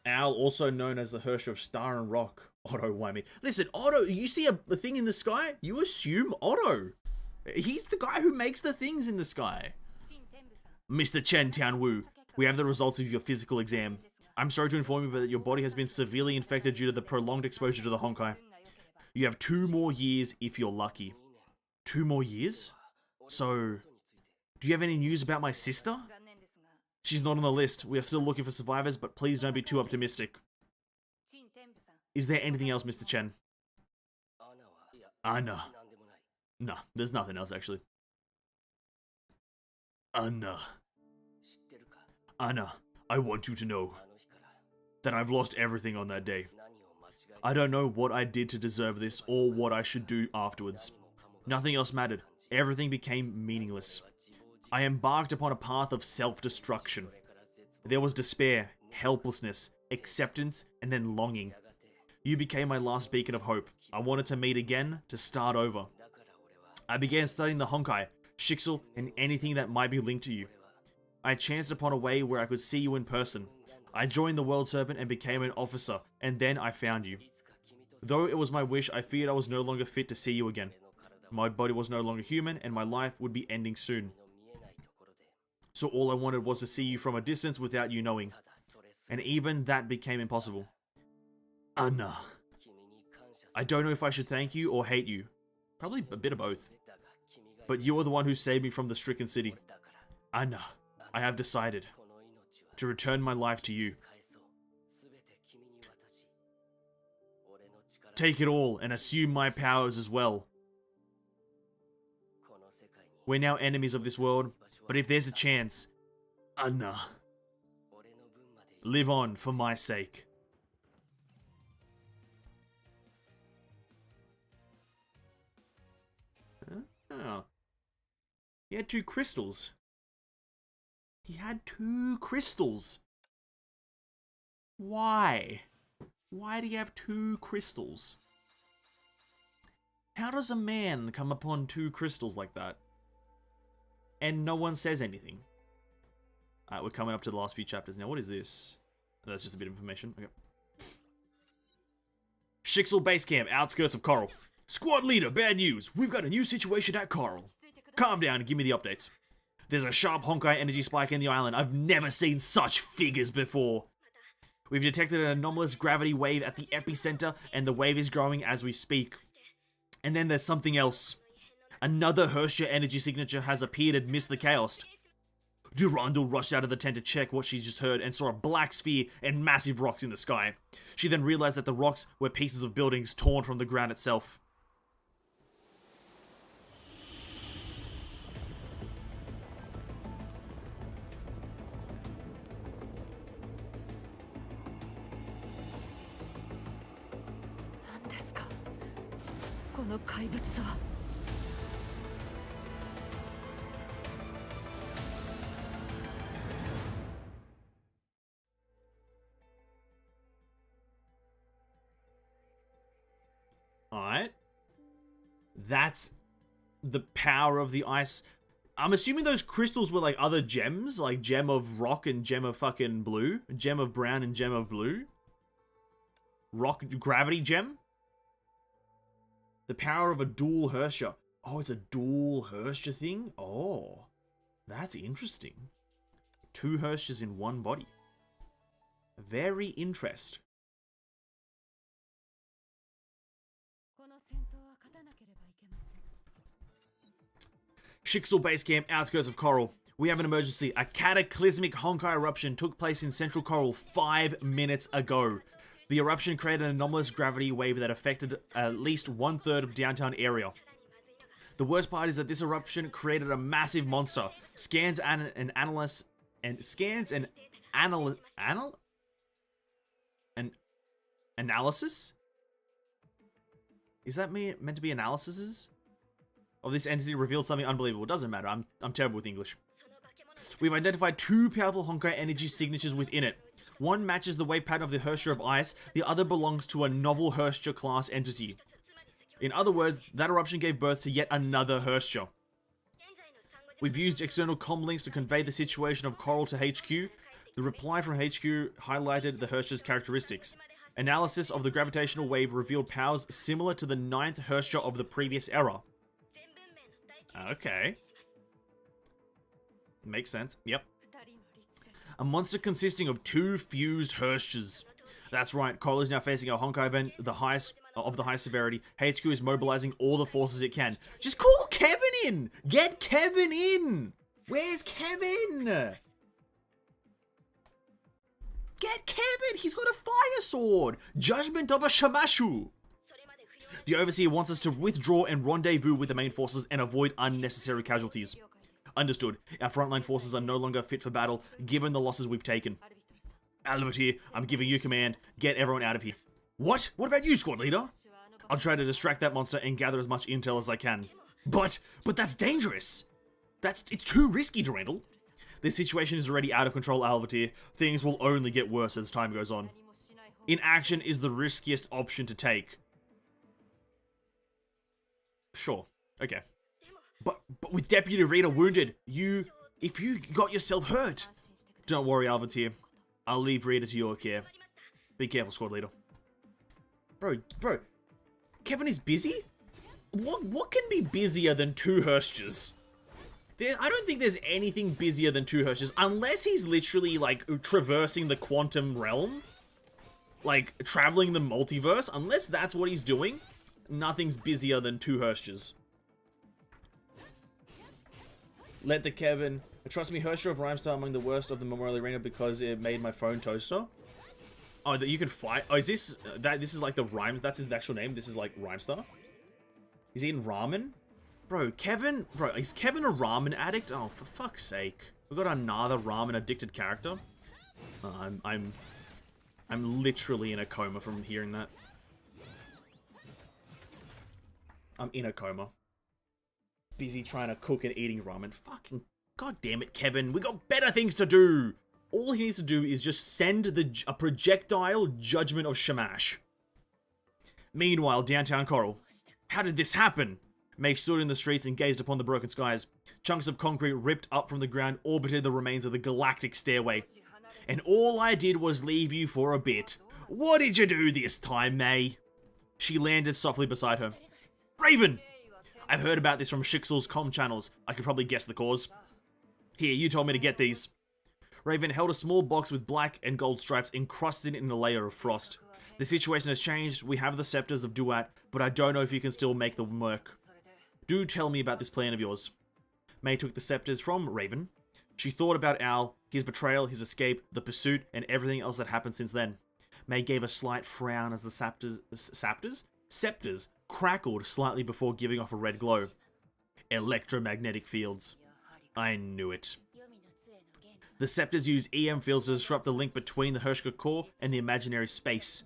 Al, also known as the Herrscher of Star and Rock. Otto, why me? Listen, Otto, you see a thing in the sky, you assume Otto. He's the guy who makes the things in the sky. Mr. Chen Tianwu, we have the results of your physical exam. I'm sorry to inform you that your body has been severely infected due to the prolonged exposure to the Honkai. You have 2 more years if you're lucky. 2 more years? So, do you have any news about my sister? She's not on the list. We are still looking for survivors, but please don't be too optimistic. Is there anything else, Mr. Chen? Anna. No, there's nothing else, actually. Anna. Anna, I want you to know that I've lost everything on that day. I don't know what I did to deserve this or what I should do afterwards. Nothing else mattered. Everything became meaningless. I embarked upon a path of self-destruction. There was despair, helplessness, acceptance, and then longing. You became my last beacon of hope. I wanted to meet again, to start over. I began studying the Honkai, Shixel, and anything that might be linked to you. I chanced upon a way where I could see you in person. I joined the World Serpent and became an officer, and then I found you. Though it was my wish, I feared I was no longer fit to see you again. My body was no longer human, and my life would be ending soon. So all I wanted was to see you from a distance without you knowing. And even that became impossible. Anna. I don't know if I should thank you or hate you. Probably a bit of both. But you are the one who saved me from the stricken city. Anna, I have decided to return my life to you. Take it all and assume my powers as well. We're now enemies of this world, but if there's a chance, Anna, live on for my sake. Oh. He had 2 crystals. He had 2 crystals. Why? Why do you have 2 crystals? How does a man come upon 2 crystals like that? And no one says anything. Alright, we're coming up to the last few chapters now. What is this? Oh, that's just a bit of information. Okay. Shixel Base Camp, outskirts of Coral. Squad leader, bad news. We've got a new situation at Coral. Calm down and give me the updates. There's a sharp Honkai energy spike in the island. I've never seen such figures before. We've detected an anomalous gravity wave at the epicenter, and the wave is growing as we speak. And then there's something else. Another Herrscher energy signature has appeared amidst the chaos. Durandal rushed out of the tent to check what she just heard and saw a black sphere and massive rocks in the sky. She then realized that the rocks were pieces of buildings torn from the ground itself. Alright. That's the power of the ice. I'm assuming those crystals were like other gems, like gem of rock and gem of fucking blue, gem of brown and gem of blue. Rock gravity gem. The power of a dual Herrscher. Oh, it's a dual Herrscher thing? Oh. That's interesting. 2 Hershas in one body. Very interest. Shixel base camp, outskirts of Coral. We have an emergency. A cataclysmic Honkai eruption took place in central Coral 5 minutes ago. The eruption created an anomalous gravity wave that affected at least 1/3 of downtown area. The worst part is that this eruption created a massive monster. Scans and analysis analysis? Is that meant to be analyses? Of this entity revealed something unbelievable. It doesn't matter. I'm terrible with English. We've identified 2 powerful Honkai energy signatures within it. One matches the wave pattern of the Hersha of Ice, the other belongs to a novel Hersha class entity. In other words, that eruption gave birth to yet another Hersha. We've used external comm links to convey the situation of Coral to HQ. The reply from HQ highlighted the Hersha's characteristics. Analysis of the gravitational wave revealed powers similar to the 9th Hersha of the previous era. Okay. Makes sense. Yep. A monster consisting of 2 fused Hershas. That's right, Coral is now facing a Honkai event of the highest severity. HQ is mobilizing all the forces it can. Just call Kevin in! Get Kevin in! Where's Kevin? Get Kevin! He's got a fire sword! Judgment of a Shamashu! The Overseer wants us to withdraw and rendezvous with the main forces and avoid unnecessary casualties. Understood. Our frontline forces are no longer fit for battle, given the losses we've taken. Albert here, I'm giving you command. Get everyone out of here. What? What about you, squad leader? I'll try to distract that monster and gather as much intel as I can. But that's dangerous. It's too risky, Durandal. This situation is already out of control, Alvatir. Things will only get worse as time goes on. Inaction is the riskiest option to take. Sure. Okay. But with Deputy Rita wounded, if you got yourself hurt. Don't worry, Alvatir. I'll leave Rita to your care. Be careful, squad leader. Bro, Kevin is busy? What can be busier than 2 Hershas? I don't think there's anything busier than 2 Hershas, unless he's literally, like, traversing the quantum realm. Like, traveling the multiverse. Unless that's what he's doing, nothing's busier than 2 Hershas. Let the Kevin... Trust me, Hersha of Rhymestar among the worst of the Memorial Arena because it made my phone toaster. Oh, that you can fight... Oh, is this... this is like the Rhymes... That's his actual name. This is like Rhymestar. He's eating ramen? Bro, Kevin... Bro, is Kevin a ramen addict? Oh, for fuck's sake. We've got another ramen addicted character. I'm literally in a coma from hearing that. I'm in a coma. Busy trying to cook and eating ramen. Fucking... God damn it, Kevin. We got better things to do. All he needs to do is just send a projectile Judgment of Shamash. Meanwhile, downtown Coral. How did this happen? May stood in the streets and gazed upon the broken skies. Chunks of concrete ripped up from the ground orbited the remains of the galactic stairway. And all I did was leave you for a bit. What did you do this time, May? She landed softly beside her. Raven! I've heard about this from Shixel's comm channels. I could probably guess the cause. Here, you told me to get these. Raven held a small box with black and gold stripes encrusted in a layer of frost. The situation has changed. We have the scepters of Duat, but I don't know if you can still make them work. Do tell me about this plan of yours. May took the scepters from Raven. She thought about Al, his betrayal, his escape, the pursuit, and everything else that happened since then. May gave a slight frown as the scepters crackled slightly before giving off a red glow. Electromagnetic fields. I knew it. The scepters use EM fields to disrupt the link between the Hershka core and the imaginary space.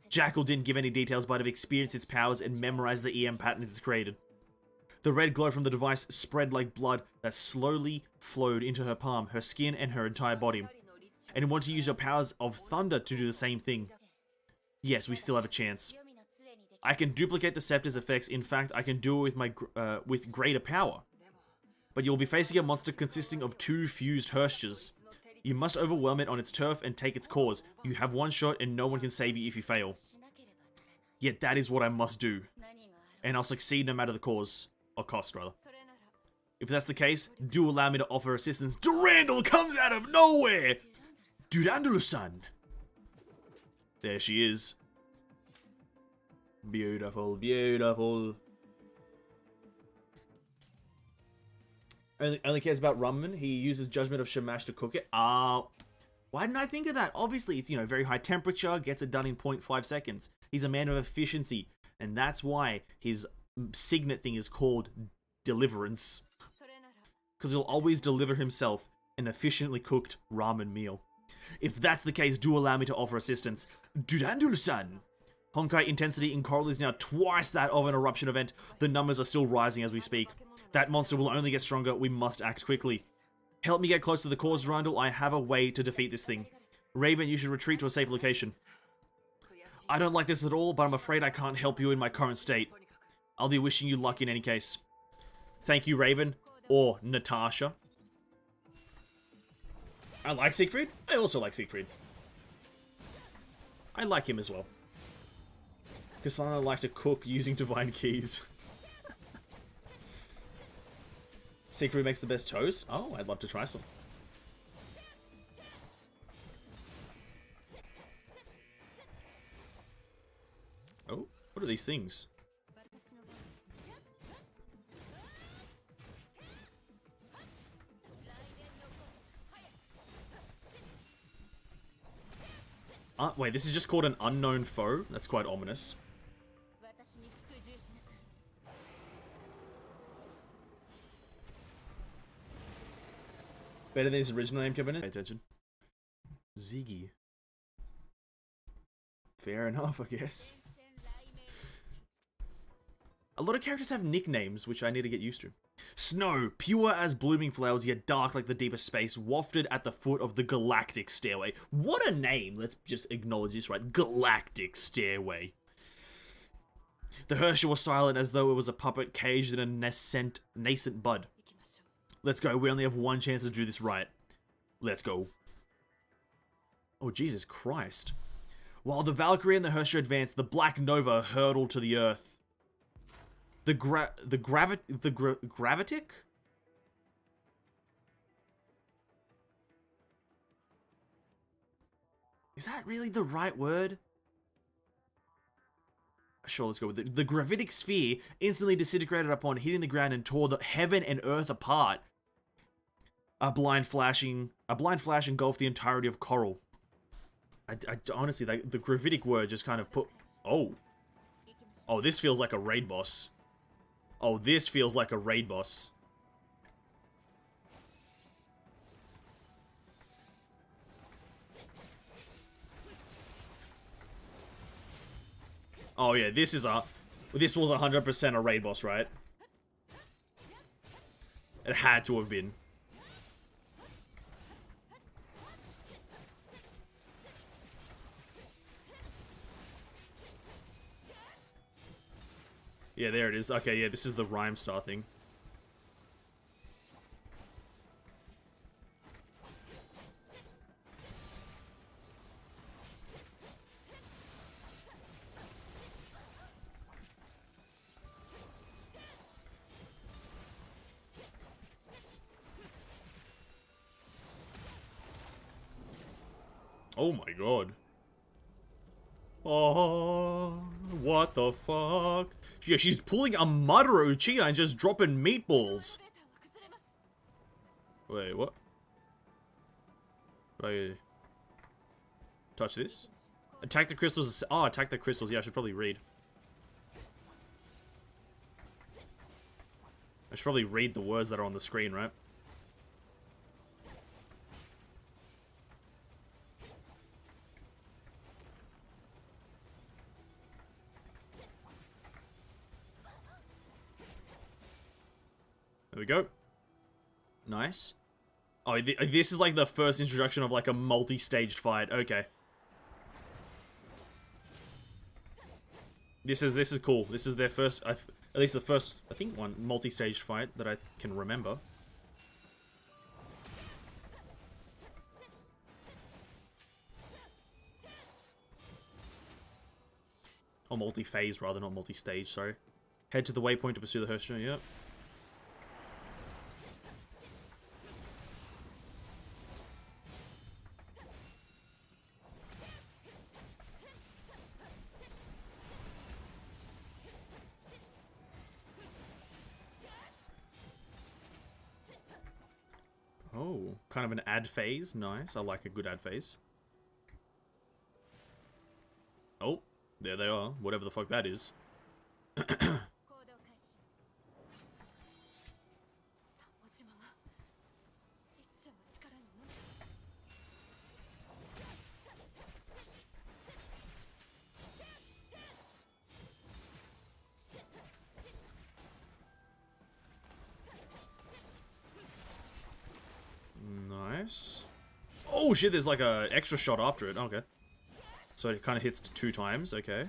Jackal didn't give any details, but have experienced its powers and memorized the EM patterns it's created. The red glow from the device spread like blood that slowly flowed into her palm, her skin, and her entire body. And want to use her powers of thunder to do the same thing. Yes, we still have a chance. I can duplicate the scepter's effects. In fact, I can do it with greater power. But you'll be facing a monster consisting of 2 fused Hershas. You must overwhelm it on its turf and take its cause. You have one shot and no one can save you if you fail. Yet that is what I must do. And I'll succeed no matter the cause. Or cost, rather. If that's the case, do allow me to offer assistance. Durandal comes out of nowhere! Durandal-san! There she is. Beautiful, beautiful. Only cares about ramen. He uses Judgment of Shamash to cook it. Why didn't I think of that? Obviously, it's, you know, very high temperature, gets it done in 0.5 seconds. He's a man of efficiency, and that's why his signet thing is called Deliverance. Because he'll always deliver himself an efficiently cooked ramen meal. If that's the case, do allow me to offer assistance. Durandal-san! Honkai intensity in Coral is now twice that of an eruption event. The numbers are still rising as we speak. That monster will only get stronger. We must act quickly. Help me get close to the cause, Durandal. I have a way to defeat this thing. Raven, you should retreat to a safe location. I don't like this at all, but I'm afraid I can't help you in my current state. I'll be wishing you luck in any case. Thank you, Raven. Or Natasha. I like Siegfried. I also like Siegfried. I like him as well. Kasana like to cook using divine keys. Siegfried makes the best toast? Oh, I'd love to try some. Oh, what are these things? Wait, this is just called an unknown foe? That's quite ominous. Better than his original name, Cabinet? Pay attention. Ziggy. Fair enough, I guess. A lot of characters have nicknames, which I need to get used to. Snow, pure as blooming flowers, yet dark like the deepest space, wafted at the foot of the Galactic Stairway. What a name! Let's just acknowledge this, right? Galactic Stairway. The Herrscher was silent as though it was a puppet caged in a nascent bud. Let's go, we only have one chance to do this right. Let's go. Oh, Jesus Christ. While the Valkyrie and the Herrscher advanced, the Black Nova hurtled to the earth. The Gravitic? Is that really the right word? Sure, let's go with it. The Gravitic Sphere instantly disintegrated upon hitting the ground and tore the heaven and earth apart. A blind flash engulfed the entirety of Coral. I honestly, the Gravitic word just kind of put... Oh. Oh, this feels like a raid boss. Oh, this feels like a raid boss. Oh yeah, this was 100% a raid boss, right? It had to have been. Yeah, there it is. Okay, yeah, this is the Rhyme Star thing. Oh my god. Oh, what the fuck? Yeah, she's pulling a Madara Uchiha and just dropping meatballs. Wait, what? Do I touch this? Attack the crystals. Oh, attack the crystals. Yeah, I should probably read. I should probably read the words that are on the screen, right? There we go. Nice. Oh, this is like the first introduction of like a multi-staged fight. Okay. This is cool. This is their first, at least the first, I think, one multi-staged fight that I can remember. Or multi-phase rather, not multi-stage, sorry. Head to the waypoint to pursue the Herrscher, yep. kind of an ad phase. Nice. I like a good ad phase. Oh, there they are. Whatever the fuck that is. Nice. Oh shit, there's like a extra shot after it. Okay. So it kind of hits 2 times. Okay.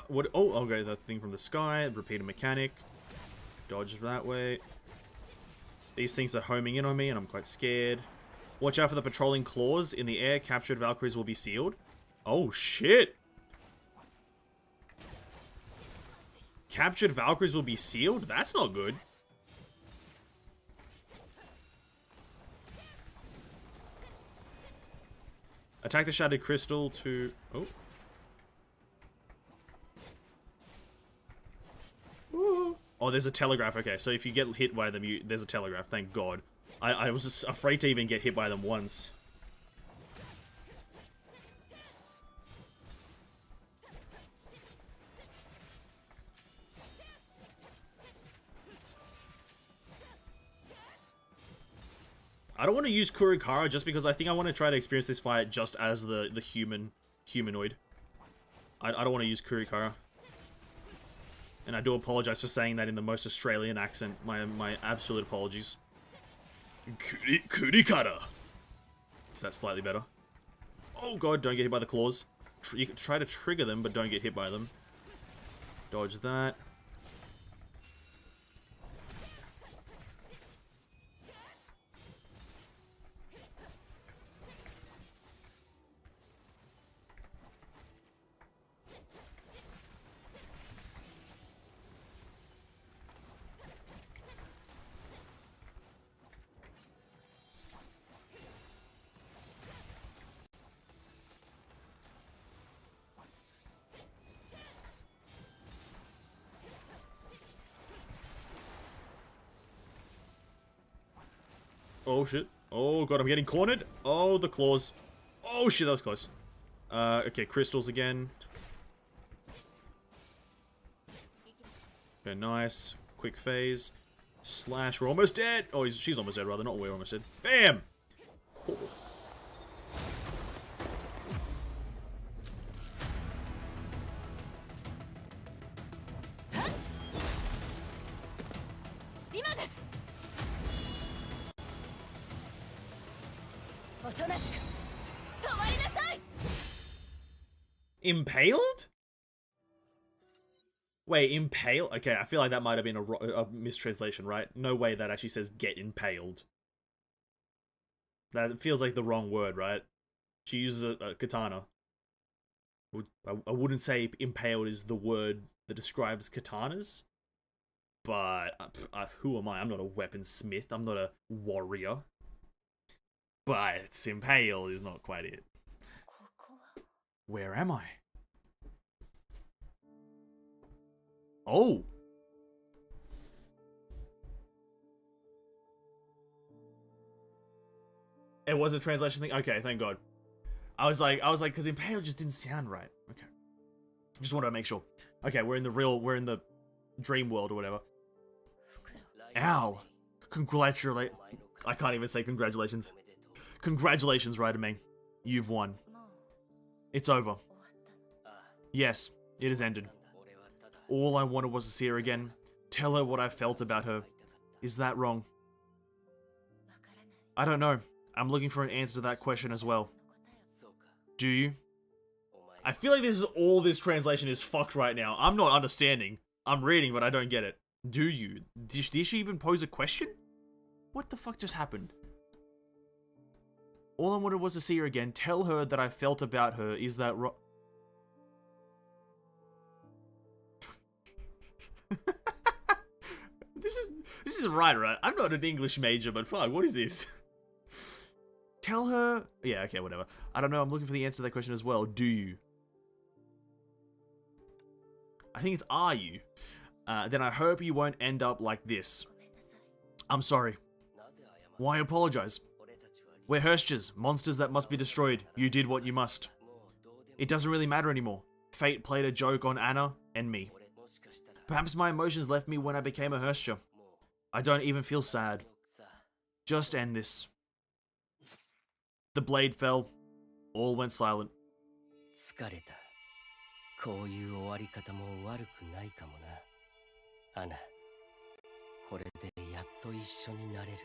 What? Oh, okay, that thing from the sky. Repeated mechanic. Dodge that way. These things are homing in on me and I'm quite scared. Watch out for the patrolling claws. In the air, captured Valkyries will be sealed. Oh, shit. Captured Valkyries will be sealed? That's not good. Attack the Shattered Crystal to... Oh. Oh, there's a telegraph. Okay, so if you get hit by them, there's a telegraph. Thank God. I was just afraid to even get hit by them once. I don't want to use Kurikara just because I think I want to try to experience this fight just as the humanoid. I don't want to use Kurikara. And I do apologize for saying that in the most Australian accent. My absolute apologies. Kurikara. Is that slightly better? Oh god, don't get hit by the claws. You can try to trigger them, but don't get hit by them. Dodge that. Oh shit. Oh god, I'm getting cornered. Oh, the claws. Oh shit, that was close. Okay, crystals again. Okay, nice. Quick phase. Slash, we're almost dead. Oh, she's almost dead, rather. Not we're almost dead. Bam! Oh. Impaled? Wait, impale? Okay, I feel like that might have been a mistranslation, right? No way that actually says get impaled. That feels like the wrong word, right? She uses a katana. I wouldn't say impaled is the word that describes katanas. But who am I? I'm not a weaponsmith. I'm not a warrior. But impale is not quite it. Where am I? Oh! It was a translation thing? Okay, thank God. I was like, because impale just didn't sound right. Okay. Just wanted to make sure. Okay, we're in the dream world or whatever. Ow! I can't even say congratulations. Congratulations, Rider-Ming. You've won. It's over. Yes, it has ended. All I wanted was to see her again. Tell her what I felt about her. Is that wrong? I don't know. I'm looking for an answer to that question as well. Do you? I feel like all this translation is fucked right now. I'm not understanding. I'm reading, but I don't get it. Do you? Did she even pose a question? What the fuck just happened? All I wanted was to see her again. Tell her that I felt about her. Is that wrong? This isn't right. I'm not an English major, but fuck, what is this? Tell her... Yeah, okay, whatever. I don't know, I'm looking for the answer to that question as well. Do you? I think it's are you. Then I hope you won't end up like this. I'm sorry. Why apologize? We're Hirschers, monsters that must be destroyed. You did what you must. It doesn't really matter anymore. Fate played a joke on Anna and me. Perhaps my emotions left me when I became a Hirscher. I don't even feel sad. Just end this. The blade fell. All went silent. 疲れた。こういう終わり方も悪くないかもな。アナ、これでやっと一緒になれる。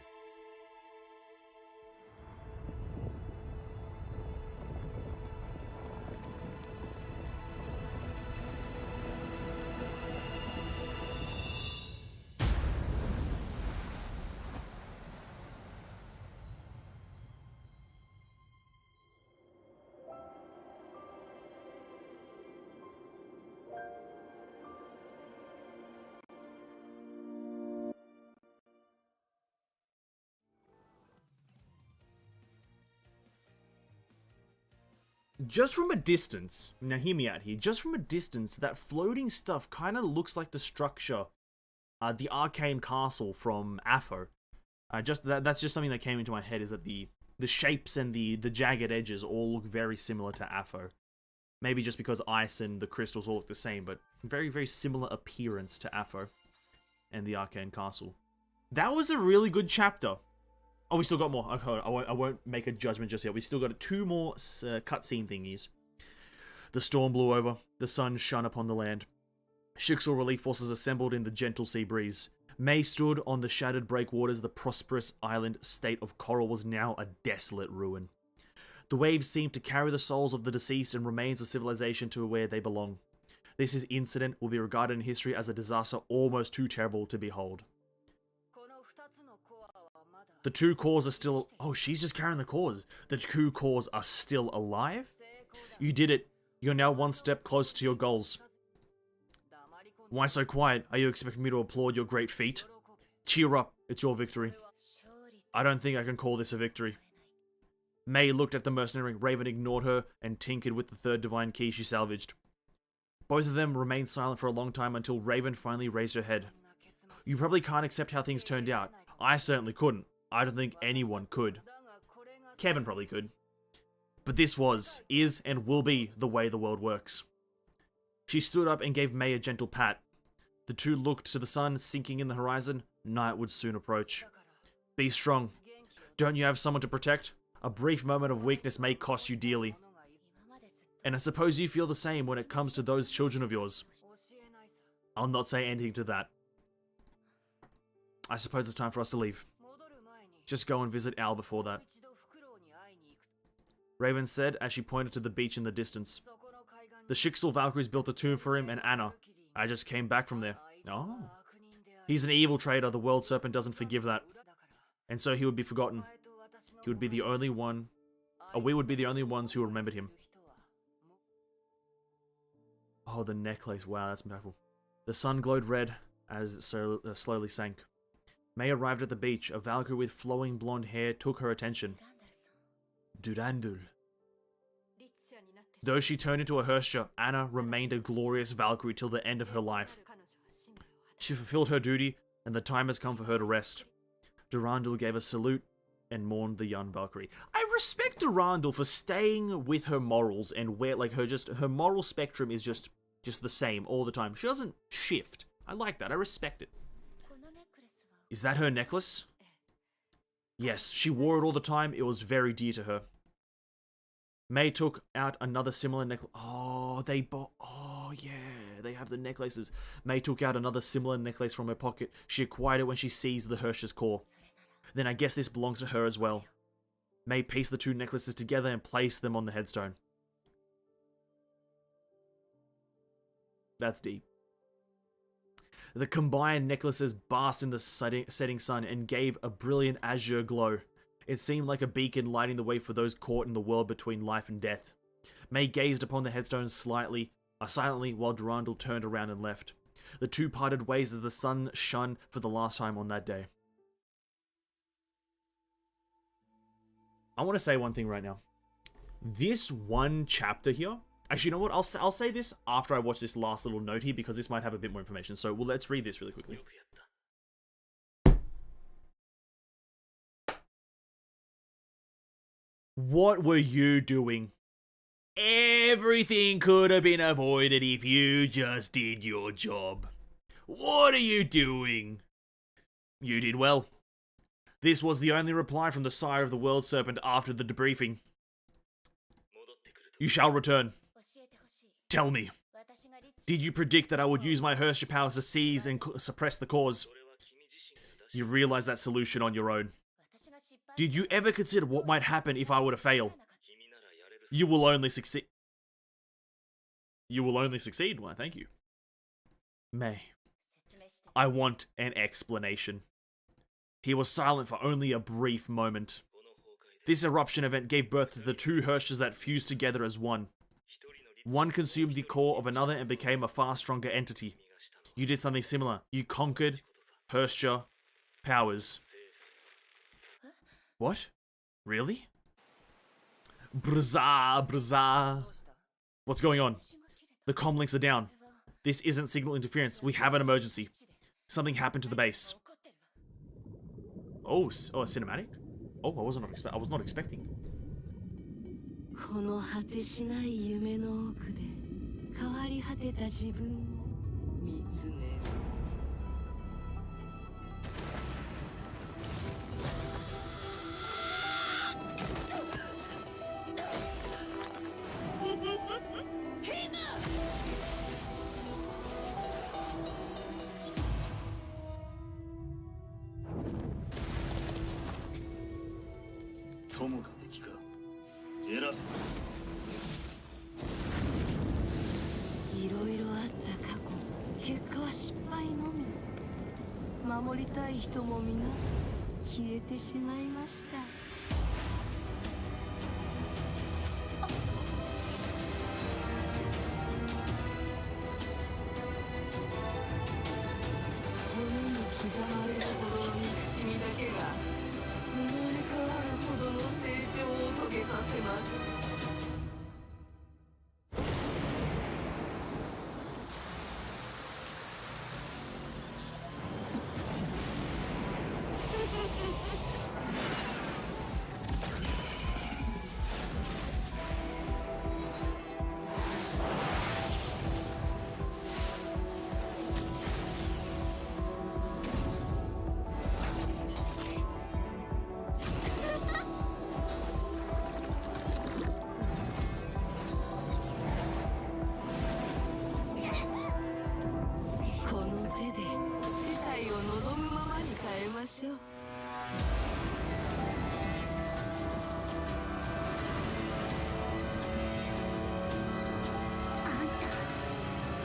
Just from a distance, now hear me out here, just from a distance, that floating stuff kind of looks like the structure, the arcane castle from Afo. That's just something that came into my head, is that the shapes and the jagged edges all look very similar to Afo. Maybe just because ice and the crystals all look the same, but very, very similar appearance to Afo and the arcane castle. That was a really good chapter. Oh, we still got more. Okay, I won't make a judgment just yet. We still got 2 more cutscene thingies. The storm blew over. The sun shone upon the land. Shixel relief forces assembled in the gentle sea breeze. May stood on the shattered breakwaters. The prosperous island state of Coral was now a desolate ruin. The waves seemed to carry the souls of the deceased and remains of civilization to where they belong. This incident will be regarded in history as a disaster almost too terrible to behold. The 2 cores are still... Oh, she's just carrying the cores. The 2 cores are still alive? You did it. You're now 1 step closer to your goals. Why so quiet? Are you expecting me to applaud your great feat? Cheer up. It's your victory. I don't think I can call this a victory. May looked at the mercenary. Raven ignored her and tinkered with the 3rd divine key she salvaged. Both of them remained silent for a long time until Raven finally raised her head. You probably can't accept how things turned out. I certainly couldn't. I don't think anyone could. Kevin probably could. But this is, and will be the way the world works. She stood up and gave May a gentle pat. The 2 looked to the sun sinking in the horizon. Night would soon approach. Be strong. Don't you have someone to protect? A brief moment of weakness may cost you dearly. And I suppose you feel the same when it comes to those children of yours. I'll not say anything to that. I suppose it's time for us to leave. Just go and visit Al before that. Raven said as she pointed to the beach in the distance. The Shixel Valkyries built a tomb for him and Anna. I just came back from there. Oh. He's an evil traitor. The World Serpent doesn't forgive that. And so he would be forgotten. He would be the only one... Or we would be the only ones who remembered him. Oh, the necklace. Wow, that's impactful. The sun glowed red as it slowly sank. May arrived at the beach. A Valkyrie with flowing blonde hair took her attention. Durandul. Though she turned into a Hirscher, Anna remained a glorious Valkyrie till the end of her life. She fulfilled her duty, and the time has come for her to rest. Durandul gave a salute and mourned the young Valkyrie. I respect Durandul for staying with her morals and where, like, her moral spectrum is just the same all the time. She doesn't shift. I like that. I respect it. Is that her necklace? Yes, she wore it all the time. It was very dear to her. May took out another similar necklace. Oh, oh, yeah, they have the necklaces. May took out another similar necklace from her pocket. She acquired it when she seized the Hirscher's core. Then I guess this belongs to her as well. May pieced the 2 necklaces together and placed them on the headstone. That's deep. The combined necklaces basked in the setting sun and gave a brilliant azure glow. It seemed like a beacon lighting the way for those caught in the world between life and death. May gazed upon the headstone silently while Durandal turned around and left. The 2 parted ways as the sun shone for the last time on that day. I want to say one thing right now. This one chapter here. Actually, you know what? I'll say this after I watch this last little note here because this might have a bit more information. So, well, let's read this really quickly. What were you doing? Everything could have been avoided if you just did your job. What are you doing? You did well. This was the only reply from the sire of the World Serpent after the debriefing. You shall return. Tell me, did you predict that I would use my Hershey powers to seize and suppress the cause? You realize that solution on your own. Did you ever consider what might happen if I were to fail? You will only succeed. You will only succeed. Why, thank you. May. I want an explanation. He was silent for only a brief moment. This eruption event gave birth to the two Hershes that fused together as one. One consumed the core of another and became a far stronger entity. You did something similar. You conquered Hersher powers. What? Really? Brzah. What's going on? The comm links are down. This isn't signal interference. We have an emergency. Something happened to the base. Oh, a cinematic? Oh, I was not expecting. この果てしない夢の奥で変わり果てた自分を見つめる。友か敵か選べ。いろいろあった過去、結果は失敗のみ。守りたい人も皆消えてしまいました。骨に刻まれるほどの憎しみだけが生まれ変わるほどの成長を遂げさせます。この手で世界を望むままに変えましょう。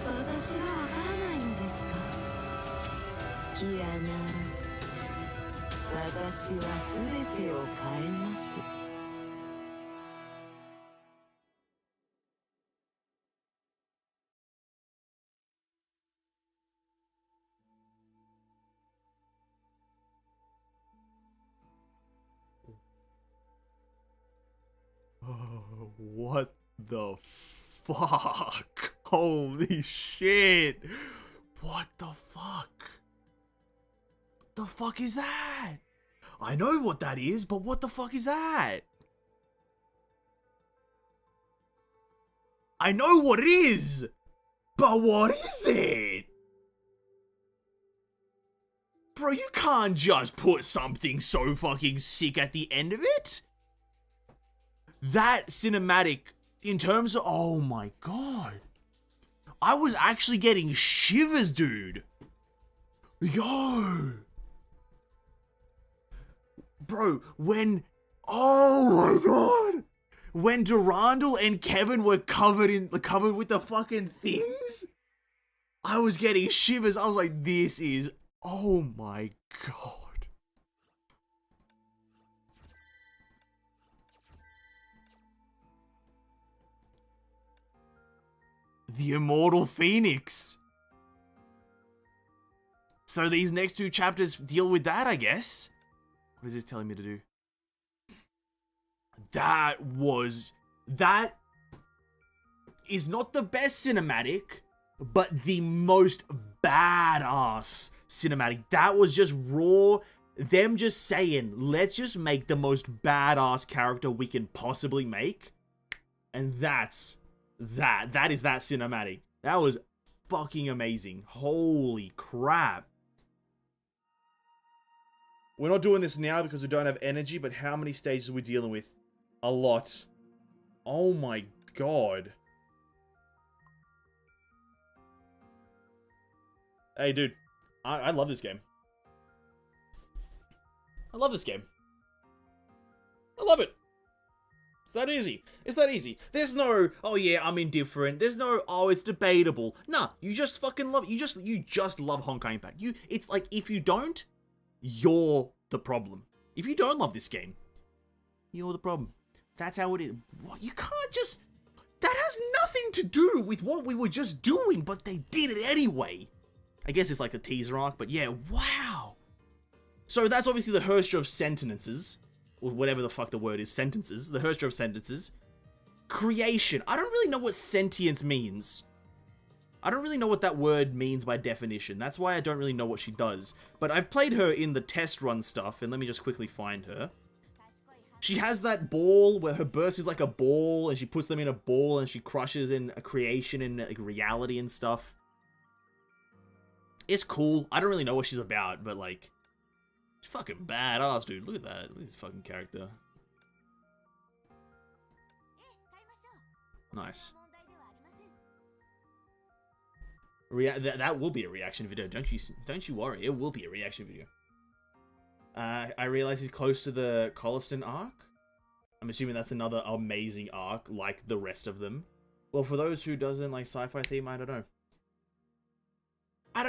私がわからないのですか？キアナ、私は全てを変えます。Oh, what the fuck? Holy shit. What the fuck? The fuck is that? I know what that is, but what the fuck is that? I know what it is, but what is it? Bro, you can't just put something so fucking sick at the end of it. That cinematic, in terms of, oh my god. I was actually getting shivers, dude. Yo. Bro, when, oh my god. When Durandal and Kevin were covered with the fucking things, I was getting shivers. I was like, this is, oh my god. The Immortal Phoenix. So these next two chapters deal with that, I guess. What is this telling me to do? That is not the best cinematic, but the most badass cinematic. That was just raw, them just saying, let's just make the most badass character we can possibly make. And that is that cinematic. That was fucking amazing. Holy crap. We're not doing this now because we don't have energy, but how many stages are we dealing with? A lot. Oh my god. Hey, dude. I love this game. I love this game. I love it. It's that easy. It's that easy. There's no, oh yeah, I'm indifferent. There's no, oh, it's debatable. Nah, you just fucking love, you just love Honkai Impact. It's like, if you don't, you're the problem. If you don't love this game, you're the problem. That's how it is. What? You can't just, that has nothing to do with what we were just doing, but they did it anyway. I guess it's like a teaser arc, but yeah, wow. So that's obviously the Herstra of sentences, or whatever the fuck the word is, sentences, the Herstra of sentences. Creation. I don't really know what sentience means. I don't really know what that word means by definition. That's why I don't really know what she does. But I've played her in the test run stuff, and let me just quickly find her. She has that ball where her burst is like a ball, and she puts them in a ball, and she crushes in a creation and like reality and stuff. It's cool. I don't really know what she's about, but like, she's fucking badass, dude. Look at that. Look at this fucking character. Nice. That will be a reaction video. Don't you worry. It will be a reaction video. I realize he's close to the Colliston arc. I'm assuming that's another amazing arc, like the rest of them. Well, for those who doesn't like sci-fi theme, I don't know.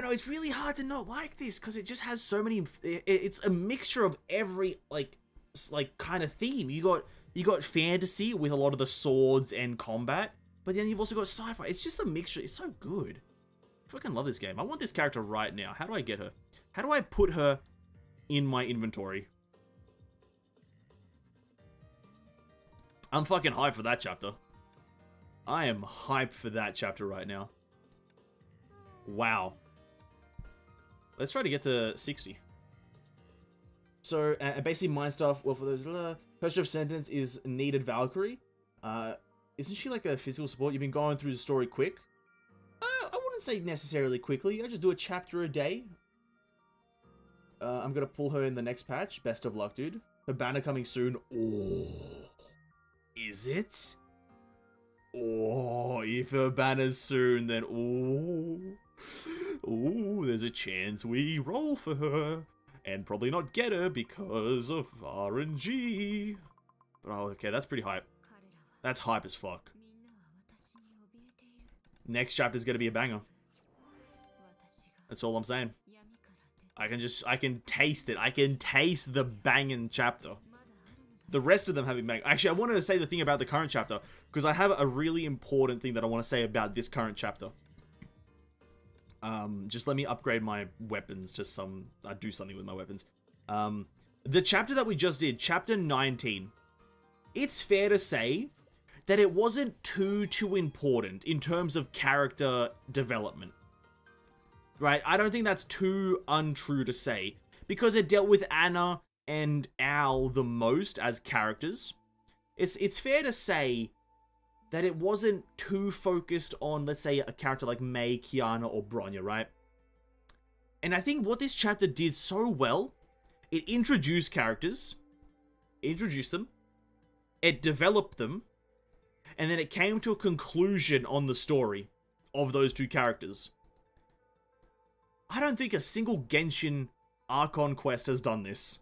It's really hard to not like this, because it just has so many, it's a mixture of every, like kind of theme. You got fantasy with a lot of the swords and combat, but then you've also got sci-fi. It's just a mixture. It's so good. I fucking love this game. I want this character right now. How do I get her? How do I put her in my inventory? I'm fucking hyped for that chapter. I am hyped for that chapter right now. Wow. Let's try to get to 60. So, basically my stuff, well, for those, Herstra of Sentence is Needed Valkyrie. Isn't she like a physical support? You've been going through the story quick. I wouldn't say necessarily quickly. I just do a chapter a day. I'm gonna pull her in the next patch. Best of luck, dude. Her banner coming soon. Oh, is it? Oh, if her banner's soon, then oh, there's a chance we roll for her. And probably not get her because of RNG. But oh, okay, that's pretty hype. That's hype as fuck. Next chapter's gonna be a banger. That's all I'm saying. I can taste it. I can taste the banging chapter. The rest of them having bang. Actually, I wanted to say the thing about the current chapter, because I have a really important thing that I want to say about this current chapter. Just let me upgrade my weapons to some... I do something with my weapons. The chapter that we just did, chapter 19, it's fair to say that it wasn't too important in terms of character development. Right? I don't think that's too untrue to say, because it dealt with Anna and Al the most as characters. It's fair to say that it wasn't too focused on, let's say, a character like Mei, Kiana, or Bronya, right? And I think what this chapter did so well, it introduced characters, introduced them, it developed them, and then it came to a conclusion on the story of those two characters. I don't think a single Genshin Archon quest has done this.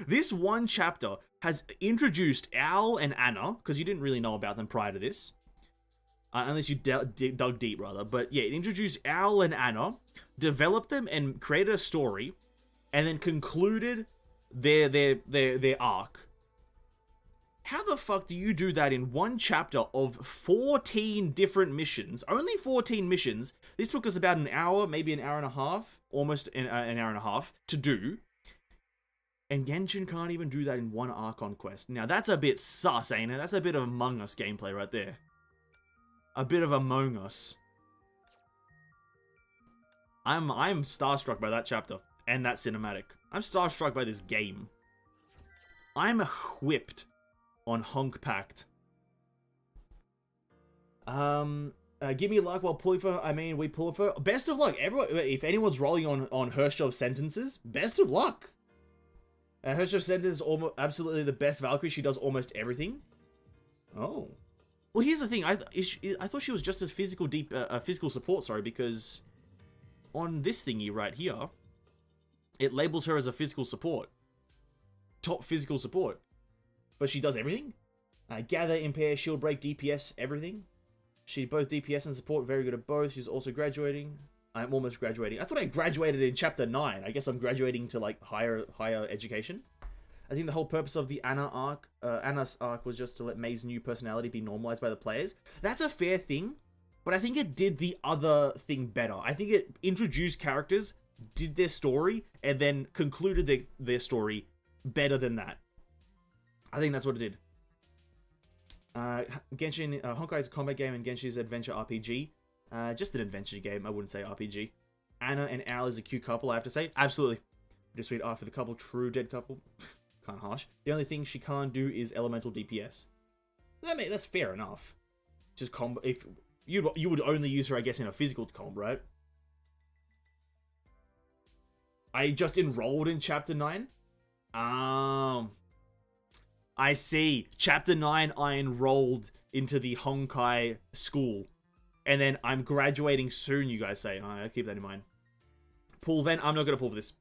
This one chapter has introduced Al and Anna, because you didn't really know about them prior to this. Unless you dug deep, rather. But yeah, it introduced Al and Anna, developed them and created a story, and then concluded their arc. How the fuck do you do that in one chapter of 14 different missions? Only 14 missions. This took us about an hour, maybe an hour and a half, almost an hour and a half to do. And Genshin can't even do that in one Archon quest. Now, that's a bit sus, ain't it? That's a bit of Among Us gameplay right there. A bit of Among Us. I'm starstruck by that chapter and that cinematic. I'm starstruck by this game. I'm whipped on Honkai Impact. Give me luck while pulling for. I mean, we pull for. Best of luck, everyone. If anyone's rolling on Hershov sentences, best of luck. Hershov sentence is almost absolutely the best Valkyrie. She does almost everything. Oh, well, here's the thing. I thought she was just a physical support. Sorry, because on this thingy right here, it labels her as a physical support. Top physical support. But she does everything? Gather, impair, shield break, DPS, everything. She both DPS and support, very good at both. She's also graduating. I'm almost graduating. I thought I graduated in chapter 9. I guess I'm graduating to like higher education. I think the whole purpose of the Anna's arc was just to let May's new personality be normalized by the players. That's a fair thing, but I think it did the other thing better. I think it introduced characters, did their story, and then concluded their story better than that. I think that's what it did. Genshin, Honkai is a combat game and Genshin is an adventure RPG. Just an adventure game, I wouldn't say RPG. Anna and Al is a cute couple, I have to say. Absolutely. Just read art for the couple, true dead couple. Kind of harsh. The only thing she can't do is elemental DPS. That's fair enough. Just combo. If you would only use her, I guess, in a physical comb, right? I just enrolled in chapter 9. I see. Chapter 9, I enrolled into the Honkai school. And then I'm graduating soon, you guys say. I keep that in mind. Pull Ven, I'm not going to pull for this.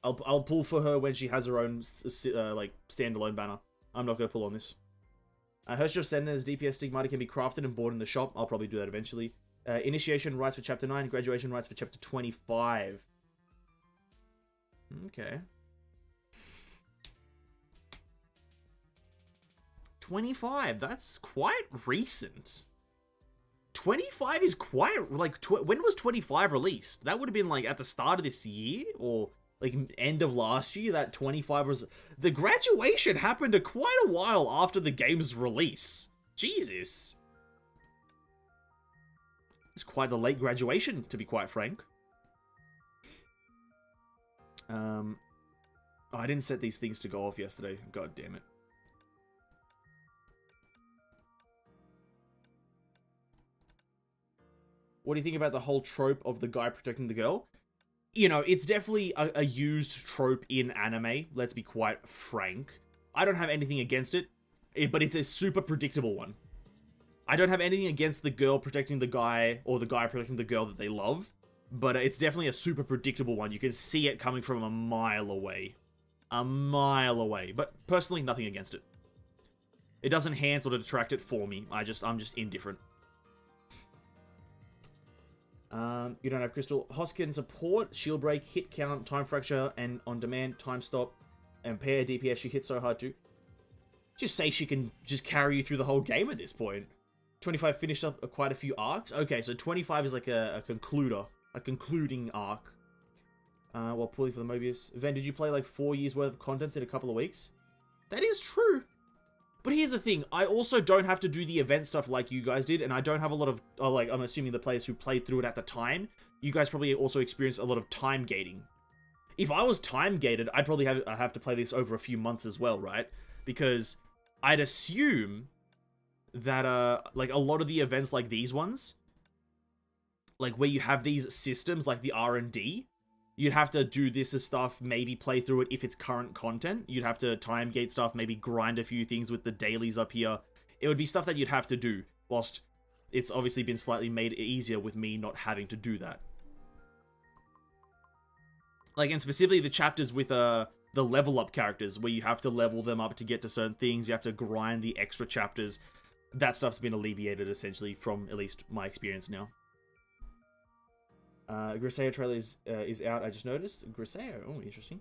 I'll pull for her when she has her own, like, standalone banner. I'm not going to pull on this. Hershov Sender's DPS Stigmata can be crafted and bought in the shop. I'll probably do that eventually. Initiation rights for chapter 9. Graduation rights for chapter 25. Okay. 25, that's quite recent. 25 is quite, like, when was 25 released? That would have been, like, at the start of this year, or, like, end of last year, that 25 was... The graduation happened quite a while after the game's release. Jesus. It's quite a late graduation, to be quite frank. Oh, I didn't set these things to go off yesterday. God damn it. What do you think about the whole trope of the guy protecting the girl? You know, it's definitely a used trope in anime, let's be quite frank. I don't have anything against it, but it's a super predictable one. I don't have anything against the girl protecting the guy, or the guy protecting the girl that they love, but it's definitely a super predictable one. You can see it coming from a mile away. A mile away. But personally, nothing against it. It doesn't enhance or detract it for me. I'm just indifferent. You don't have crystal. Hoskin support, shield break, hit count, time fracture, and on demand, time stop, and pair DPS. She hits so hard too. Just say she can just carry you through the whole game at this point. 25 finished up quite a few arcs. Okay, so 25 is like a concluding arc. While pulling for the Mobius. Ven, did you play like 4 years worth of contents in a couple of weeks? That is true. But here's the thing, I also don't have to do the event stuff like you guys did, and I don't have a lot of, like, I'm assuming the players who played through it at the time, you guys probably also experienced a lot of time gating. If I was time gated, I'd probably have to play this over a few months as well, right? Because I'd assume that, like, a lot of the events like these ones, like, where you have these systems, like the R&D, you'd have to do this as stuff, maybe play through it if it's current content. You'd have to time gate stuff, maybe grind a few things with the dailies up here. It would be stuff that you'd have to do, whilst it's obviously been slightly made easier with me not having to do that. Like, and specifically the chapters with the level up characters, where you have to level them up to get to certain things, you have to grind the extra chapters. That stuff's been alleviated, essentially, from at least my experience now. Griseo trailer is out, I just noticed. Griseo, oh, interesting.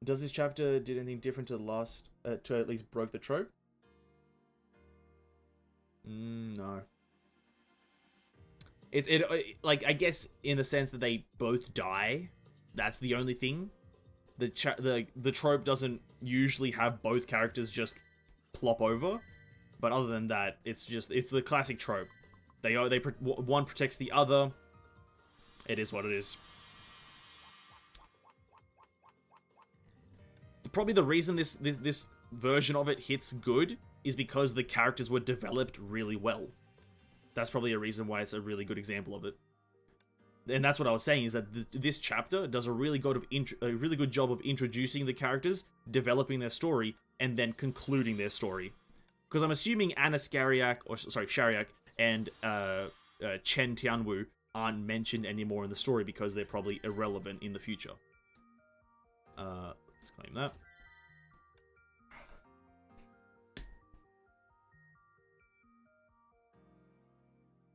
Does this chapter did anything different to the last, to at least broke the trope? No. It like, I guess in the sense that they both die, that's the only thing. the trope doesn't usually have both characters just plop over, but other than that, it's the classic trope. One protects the other. It is what it is. Probably the reason this version of it hits good is because the characters were developed really well. That's probably a reason why it's a really good example of it. And that's what I was saying, is that this chapter does a really good job of introducing the characters, developing their story, and then concluding their story. Because I'm assuming Anna Shariak and Chen Tianwu aren't mentioned anymore in the story because they're probably irrelevant in the future. Let's claim that.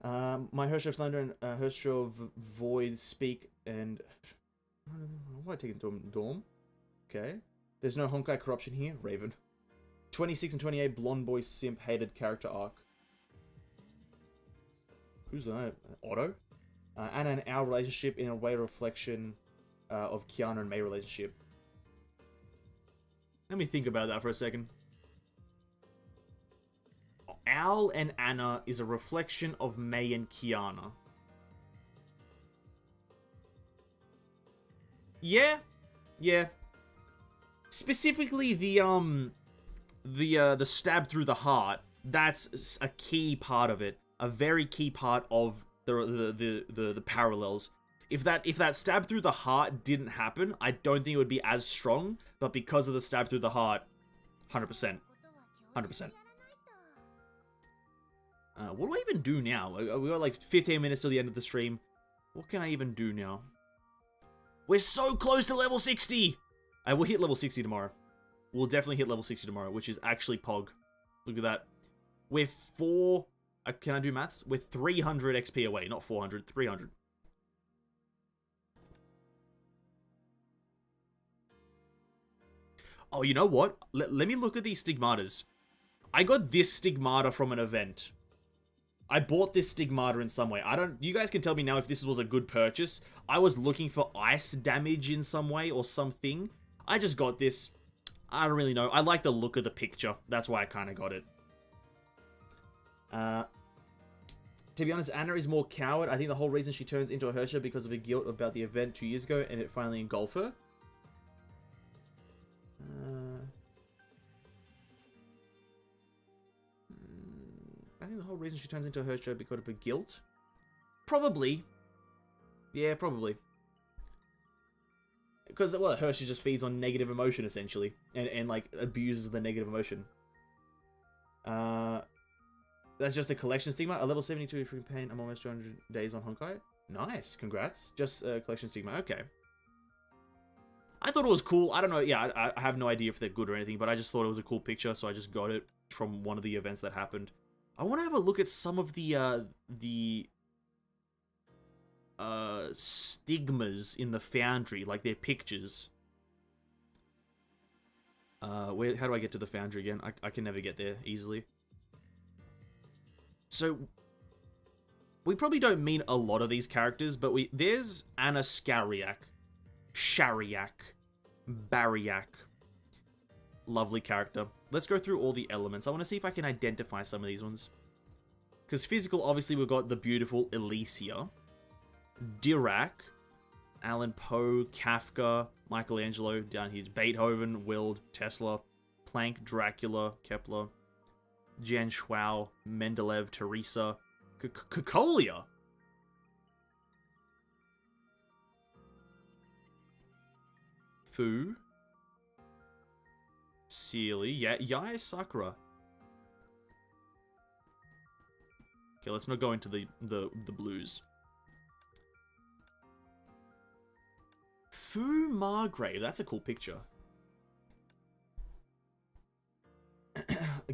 My Hersha of Thunder and Hersha of Void speak and... Why take it to Dorm? Okay. There's no Honkai corruption here. Raven. 26 and 28 blonde boy simp hated character arc. Who's that? Otto? Anna and our relationship in a way reflection of Kiana and Mei relationship. Let me think about that for a second. Al and Anna is a reflection of Mei and Kiana. Yeah. Specifically the stab through the heart. That's a key part of it. A very key part of the parallels. If that stab through the heart didn't happen, I don't think it would be as strong. But because of the stab through the heart, 100%. 100%. What do I even do now? We got like 15 minutes till the end of the stream. What can I even do now? We're so close to level 60! I will hit level 60 tomorrow. We'll definitely hit level 60 tomorrow, which is actually Pog. Look at that. We're can I do maths? We're 300 XP away, not 400, 300. Oh, you know what? Let me look at these stigmatas. I got this stigmata from an event. I bought this stigmata in some way. You guys can tell me now if this was a good purchase. I was looking for ice damage in some way or something. I just got this. I don't really know. I like the look of the picture. That's why I kind of got it. To be honest, Anna is more coward. I think the whole reason she turns into a Hersha because of her guilt about the event 2 years ago and it finally engulfed her. I think the whole reason she turns into a Hersha because of her guilt. Probably. Yeah, probably. Because, well, Hersha just feeds on negative emotion, essentially. And like, abuses the negative emotion. That's just a collection stigma. A level 72 free pain. I'm almost 200 days on Honkai. Nice. Congrats. Just a collection stigma. Okay. I thought it was cool. I don't know. Yeah, I have no idea if they're good or anything, but I just thought it was a cool picture, so I just got it from one of the events that happened. I want to have a look at some of the stigmas in the Foundry, like their pictures. How do I get to the Foundry again? I can never get there easily. So, we probably don't mean a lot of these characters, but there's Anna Shariak, Bariak. Lovely character. Let's go through all the elements. I want to see if I can identify some of these ones. Because physical, obviously, we've got the beautiful Elysia, Dirac, Alan Poe, Kafka, Michelangelo, down here, Beethoven, Wild, Tesla, Planck, Dracula, Kepler, Jan Schwau, Mendeleev, Teresa, Kokolia. Fu, Sealy, yeah, Yae Sakura. Okay, let's not go into the blues. Fu Margrave, that's a cool picture.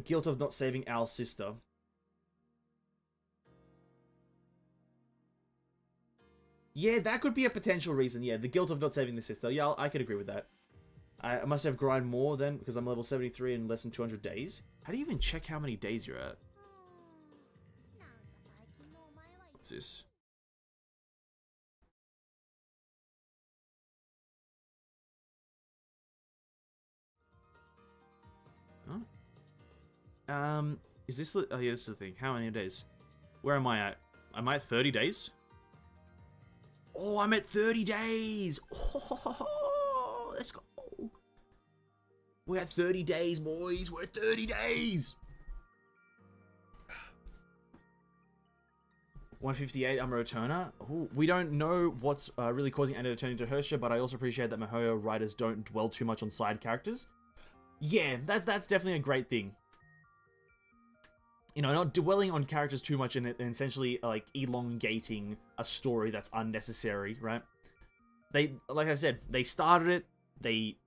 Guilt of not saving Al's sister. Yeah, that could be a potential reason. Yeah, the guilt of not saving the sister. Yeah, I could agree with that. I must have grind more then, because I'm level 73 in less than 200 days. How do you even check how many days you're at? What's this? Is this the... Oh, yeah, this is the thing. How many days? Where am I at? Am I at 30 days? Oh, I'm at 30 days! Oh, let's go! We're at 30 days, boys! We're at 30 days! 158, I'm a returner. Ooh, we don't know what's really causing Anna to turn into Hersha, but I also appreciate that Mihoyo writers don't dwell too much on side characters. Yeah, that's definitely a great thing. You know, not dwelling on characters too much and essentially like elongating a story that's unnecessary, right? They, like I said, they started it,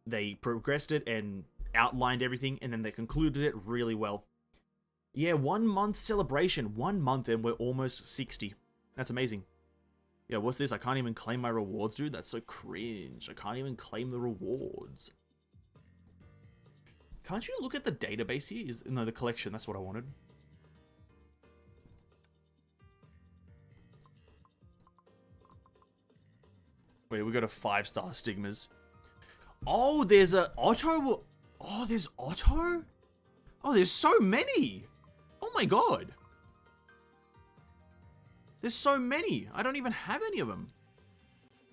they progressed it and outlined everything, and then they concluded it really well. Yeah, 1 month celebration. 1 month and we're almost 60. That's amazing. Yeah, what's this? I can't even claim my rewards, dude. That's so cringe. I can't even claim the rewards. Can't you look at the database here? No, the collection. That's what I wanted. Wait, we got a 5-star stigmas. Oh, there's a Otto. Oh, there's Otto? Oh, there's so many. Oh my god. There's so many. I don't even have any of them.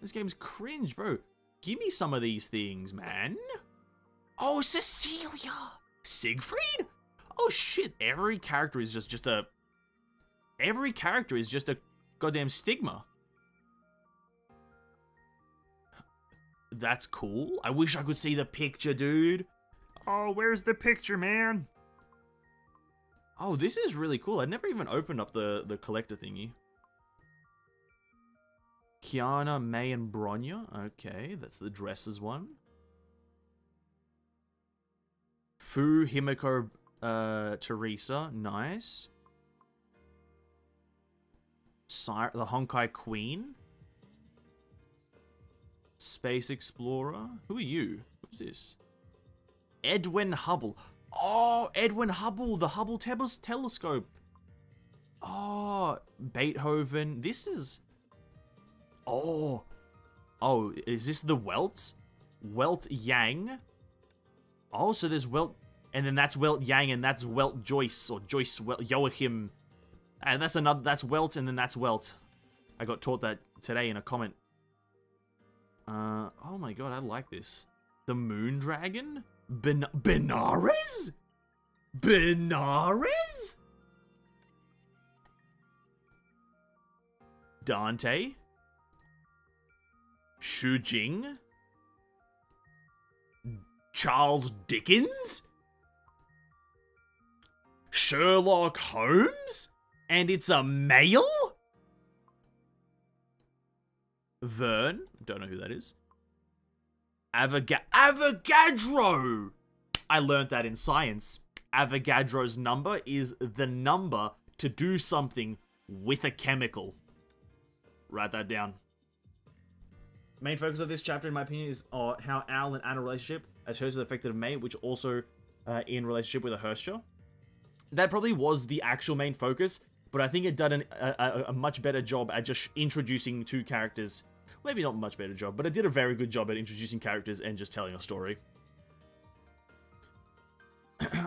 This game's cringe, bro. Give me some of these things, man. Oh, Cecilia. Siegfried? Oh shit, every character is just a... Every character is just a goddamn stigma. That's cool. I wish I could see the picture, dude. Oh, where's the picture, man? Oh, this is really cool. I never even opened up the collector thingy. Kiana, May, and Bronya. Okay, that's the dresses one. Fu, Himiko, Teresa. Nice. The Honkai Queen. Space Explorer. Who are you? Who's this? Edwin Hubble. Oh, Edwin Hubble, the Hubble telescope. Oh, Beethoven. This is... Oh. Oh, is this the Welts? Welt Yang. Oh, so there's Welt... And then that's Welt Yang, and that's Welt Joyce, or Joyce Joachim. And that's another... That's Welt, and then that's Welt. I got taught that today in a comment. Oh my god, I like this. The Moon Dragon? Benares? Benares? Dante? Shu Jing? Charles Dickens? Sherlock Holmes? And it's a male? Vern? Don't know who that is. Avogadro! I learned that in science. Avogadro's number is the number to do something with a chemical. Write that down. Main focus of this chapter, in my opinion, is how Al and Anna relationship as Hersha is affected of May, which also in relationship with a Hersha. That probably was the actual main focus, but I think it did a much better job at just introducing two characters. Maybe not much better job, but it did a very good job at introducing characters and just telling a story.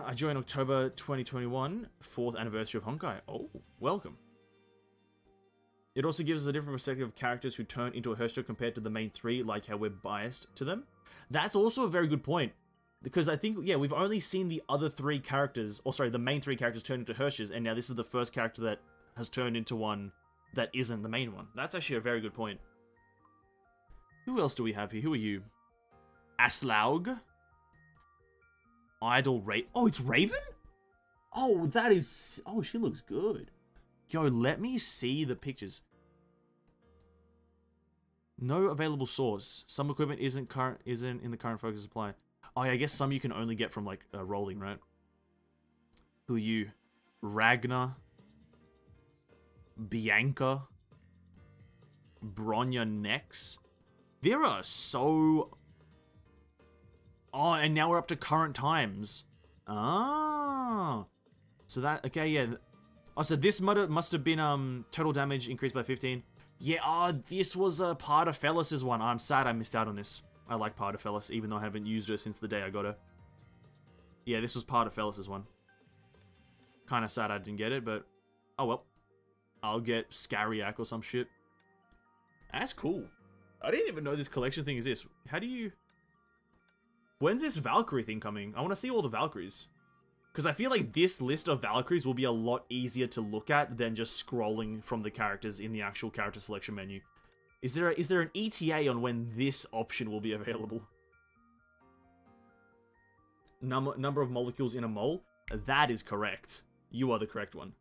I joined October 2021, 4th anniversary of Honkai. Oh, welcome. It also gives us a different perspective of characters who turn into a Hersha compared to the main three, like how we're biased to them. That's also a very good point. Because I think, yeah, we've only seen the other three characters, or sorry, the main three characters turn into Hershas, and now this is the first character that has turned into one that isn't the main one. That's actually a very good point. Who else do we have here? Who are you? Aslaug? Idol Raven? Oh, it's Raven? Oh, that is... Oh, she looks good. Yo, let me see the pictures. No available source. Some equipment isn't in the current focus supply. Oh, yeah, I guess some you can only get from, like, rolling, right? Who are you? Ragnar. Bianca. Bronya Nex. There are so... Oh, and now we're up to current times. Ah. So that... Okay, yeah. Oh, so this must have been total damage increased by 15. Yeah, this was part of Fellis' one. I'm sad I missed out on this. I like part of Fellis, even though I haven't used her since the day I got her. Yeah, this was part of Fellis' one. Kind of sad I didn't get it, but oh well. I'll get Scariac or some shit. That's cool. I didn't even know this collection thing exists. How do you... When's this Valkyrie thing coming? I want to see all the Valkyries. Because I feel like this list of Valkyries will be a lot easier to look at than just scrolling from the characters in the actual character selection menu. Is there an ETA on when this option will be available? Number of molecules in a mole? That is correct. You are the correct one.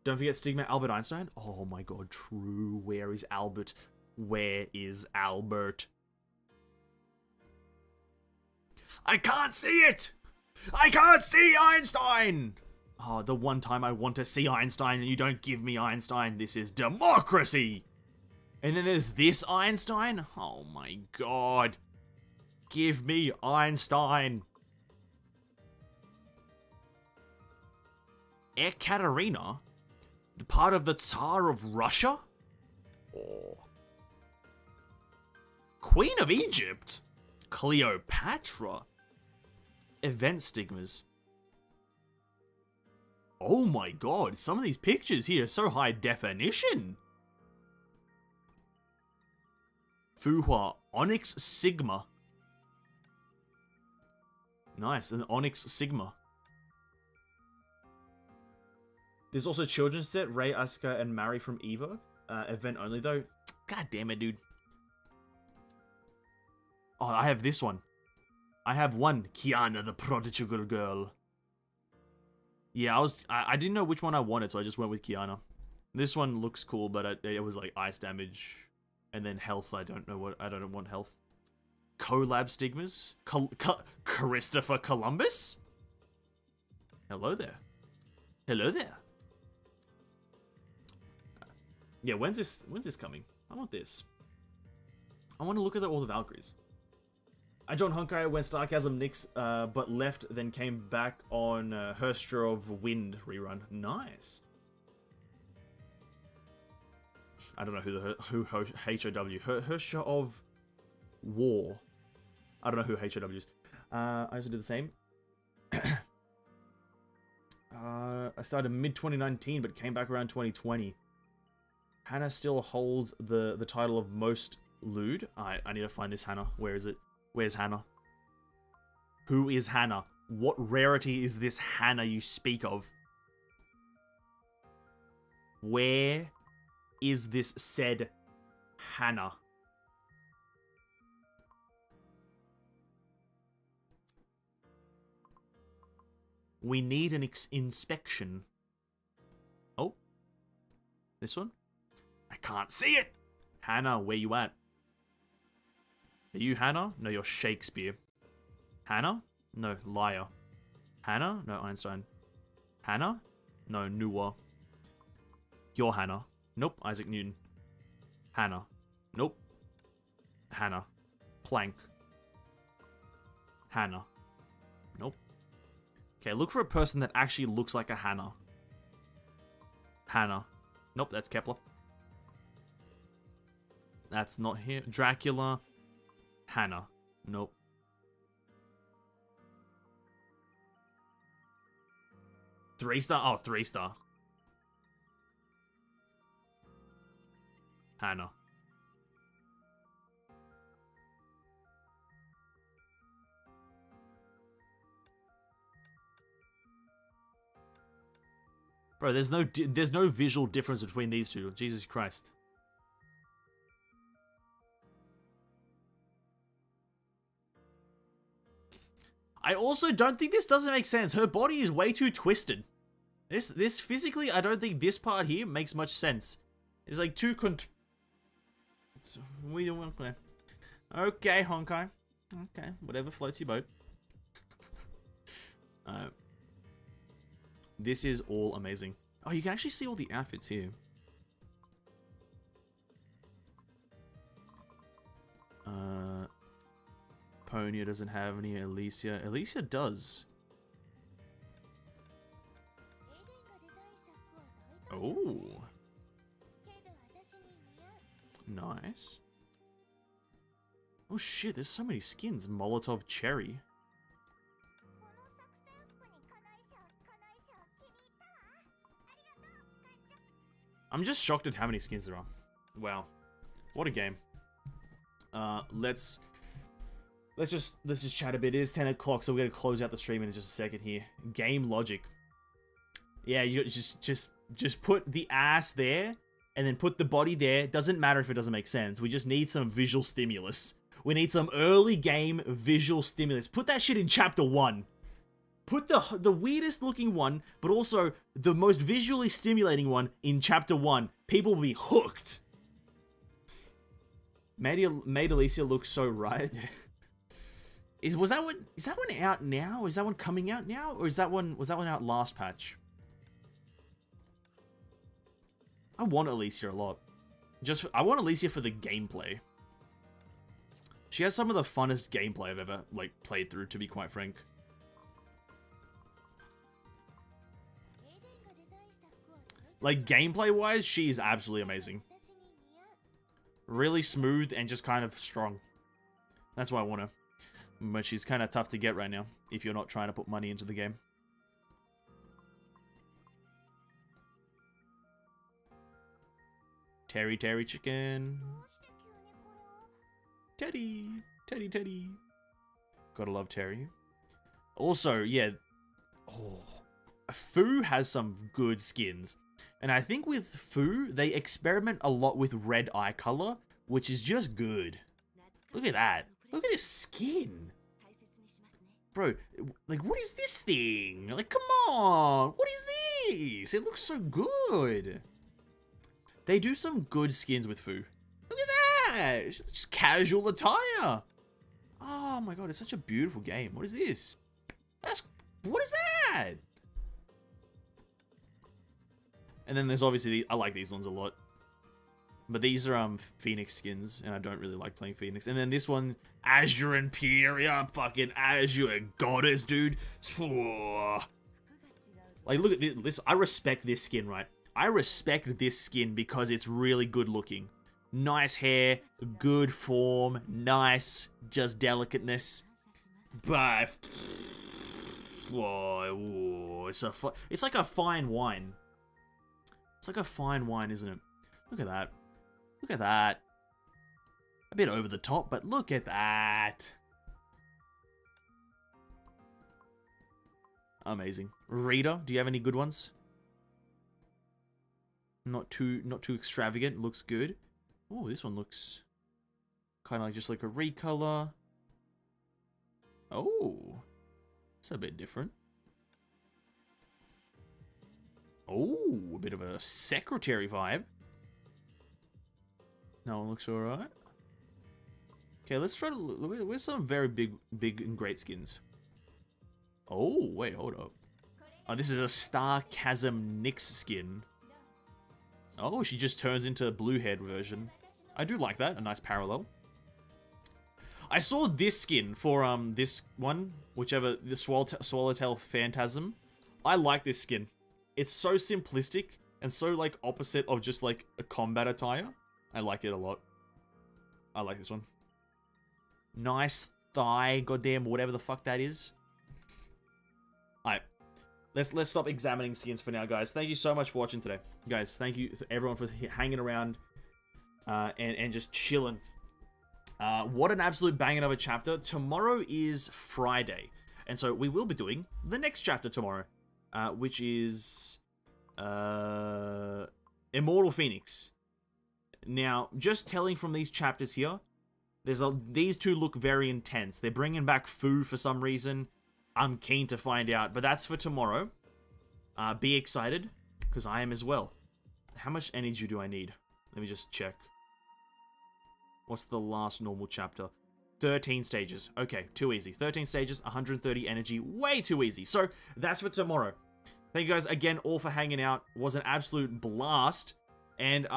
Don't forget Stigma Albert Einstein. Oh my god, true. Where is Albert? Where is Albert? I can't see it! I can't see Einstein! Oh, the one time I want to see Einstein and you don't give me Einstein. This is democracy! And then there's this Einstein? Oh my god. Give me Einstein. Ekaterina? The part of the Tsar of Russia? Oh. Queen of Egypt? Cleopatra? Event stigmas. Oh my god, some of these pictures here are so high definition. Fuhua Onyx Sigma. Nice, an Onyx Sigma. There's also children's set, Rei, Asuka, and Mari from Evo. Event only though. God damn it, dude. Oh, I have this one. I have one. Kiana, the prodigal girl. Yeah, I didn't know which one I wanted, so I just went with Kiana. This one looks cool, but it was like ice damage. And then health, I don't want health. Collab stigmas? Christopher Columbus? Hello there. Hello there. Yeah, when's this coming? I want this. I want to look at all the Valkyries. I joined Honkai when Starchasm Nix, but left, then came back on Herstra of Wind rerun. Nice. I don't know who HOW. Herstra of War. I don't know who HOW is. I also did the same. I started mid-2019, but came back around 2020. Hannah still holds the title of most lewd. I need to find this Hannah. Where is it? Where's Hannah? Who is Hannah? What rarity is this Hannah you speak of? Where is this said Hannah? We need an inspection. Oh. This one? I can't see it! Hannah, where you at? Are you Hannah? No, you're Shakespeare. Hannah? No, liar. Hannah? No, Einstein. Hannah? No, Noah. You're Hannah. Nope, Isaac Newton. Hannah. Nope. Hannah. Planck. Hannah. Nope. Okay, look for a person that actually looks like a Hannah. Hannah. Nope, that's Kepler. That's not here. Dracula. Hannah. Nope. Three star? Oh, 3-star. Hannah. Bro, there's no visual difference between these two. Jesus Christ. I also don't think this doesn't make sense. Her body is way too twisted. This physically, I don't think this part here makes much sense. It's like too we don't want to. Okay, Honkai. Okay, whatever floats your boat. This is all amazing. Oh, you can actually see all the outfits here. Ponya doesn't have any. Alicia. Alicia does. Oh. Nice. Oh shit, there's so many skins. Molotov Cherry. I'm just shocked at how many skins there are. Wow. What a game. Let's just chat a bit. It is 10 o'clock, so we're gonna close out the stream in just a second here. Game logic. Yeah, you just put the ass there, and then put the body there. Doesn't matter if it doesn't make sense. We just need some visual stimulus. We need some early game visual stimulus. Put that shit in chapter 1. Put the weirdest looking one, but also the most visually stimulating one in chapter 1. People will be hooked. Made Alicia look so right. Is that one out now? Is that one coming out now? Or was that one out last patch? I want Alicia a lot. I want Alicia for the gameplay. She has some of the funnest gameplay I've ever played through, to be quite frank. Like, gameplay-wise, she's absolutely amazing. Really smooth and just kind of strong. That's why I want her. But she's kind of tough to get right now, if you're not trying to put money into the game. Terry chicken. Teddy. Gotta love Terry. Also, yeah. Oh, Fu has some good skins. And I think with Fu, they experiment a lot with red eye color, which is just good. Look at that. Look at this skin. Bro, like, what is this thing? Like, come on. What is this? It looks so good. They do some good skins with Fu. Look at that. It's just casual attire. Oh my god, it's such a beautiful game. What is this? What is that? And then there's obviously, I like these ones a lot. But these are Phoenix skins, and I don't really like playing Phoenix. And then this one, Azure Imperia, fucking Azure Goddess, dude. Like, look at this. I respect this skin, right? I respect this skin because it's really good looking. Nice hair, good form, nice, just delicateness. But, whoa, it's like a fine wine. It's like a fine wine, isn't it? Look at that. Look at that. A bit over the top, but look at that. Amazing. Rita, do you have any good ones? Not too extravagant. Looks good. Oh, this one looks kind of like just like a recolor. Oh, it's a bit different. Oh, a bit of a secretary vibe. That one looks alright. Okay, let's try to look. Where's some very big and great skins? Oh, wait, hold up. Oh, this is a Star Chasm Nyx skin. Oh, she just turns into a blue haired version. I do like that. A nice parallel. I saw this skin for this one, whichever, the Swallowtail Phantasm. I like this skin. It's so simplistic and so like opposite of just like a combat attire. I like it a lot. I like this one. Nice thigh, goddamn, whatever the fuck that is. Alright. Let's stop examining skins for now, guys. Thank you so much for watching today. Guys, thank you to everyone for hanging around and just chilling. What an absolute banger of a chapter. Tomorrow is Friday. And so we will be doing the next chapter tomorrow. Which is Immortal Phoenix. Now, just telling from these chapters here, these two look very intense. They're bringing back Fu for some reason. I'm keen to find out, but that's for tomorrow. Be excited, because I am as well. How much energy do I need? Let me just check. What's the last normal chapter? 13 stages. Okay, too easy. 13 stages, 130 energy. Way too easy. So, that's for tomorrow. Thank you guys again all for hanging out. It was an absolute blast. And,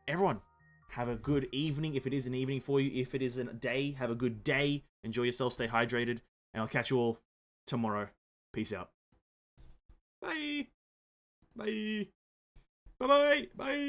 everyone, have a good evening if it is an evening for you. If it is a day, have a good day. Enjoy yourself, stay hydrated. And I'll catch you all tomorrow. Peace out. Bye. Bye. Bye-bye. Bye.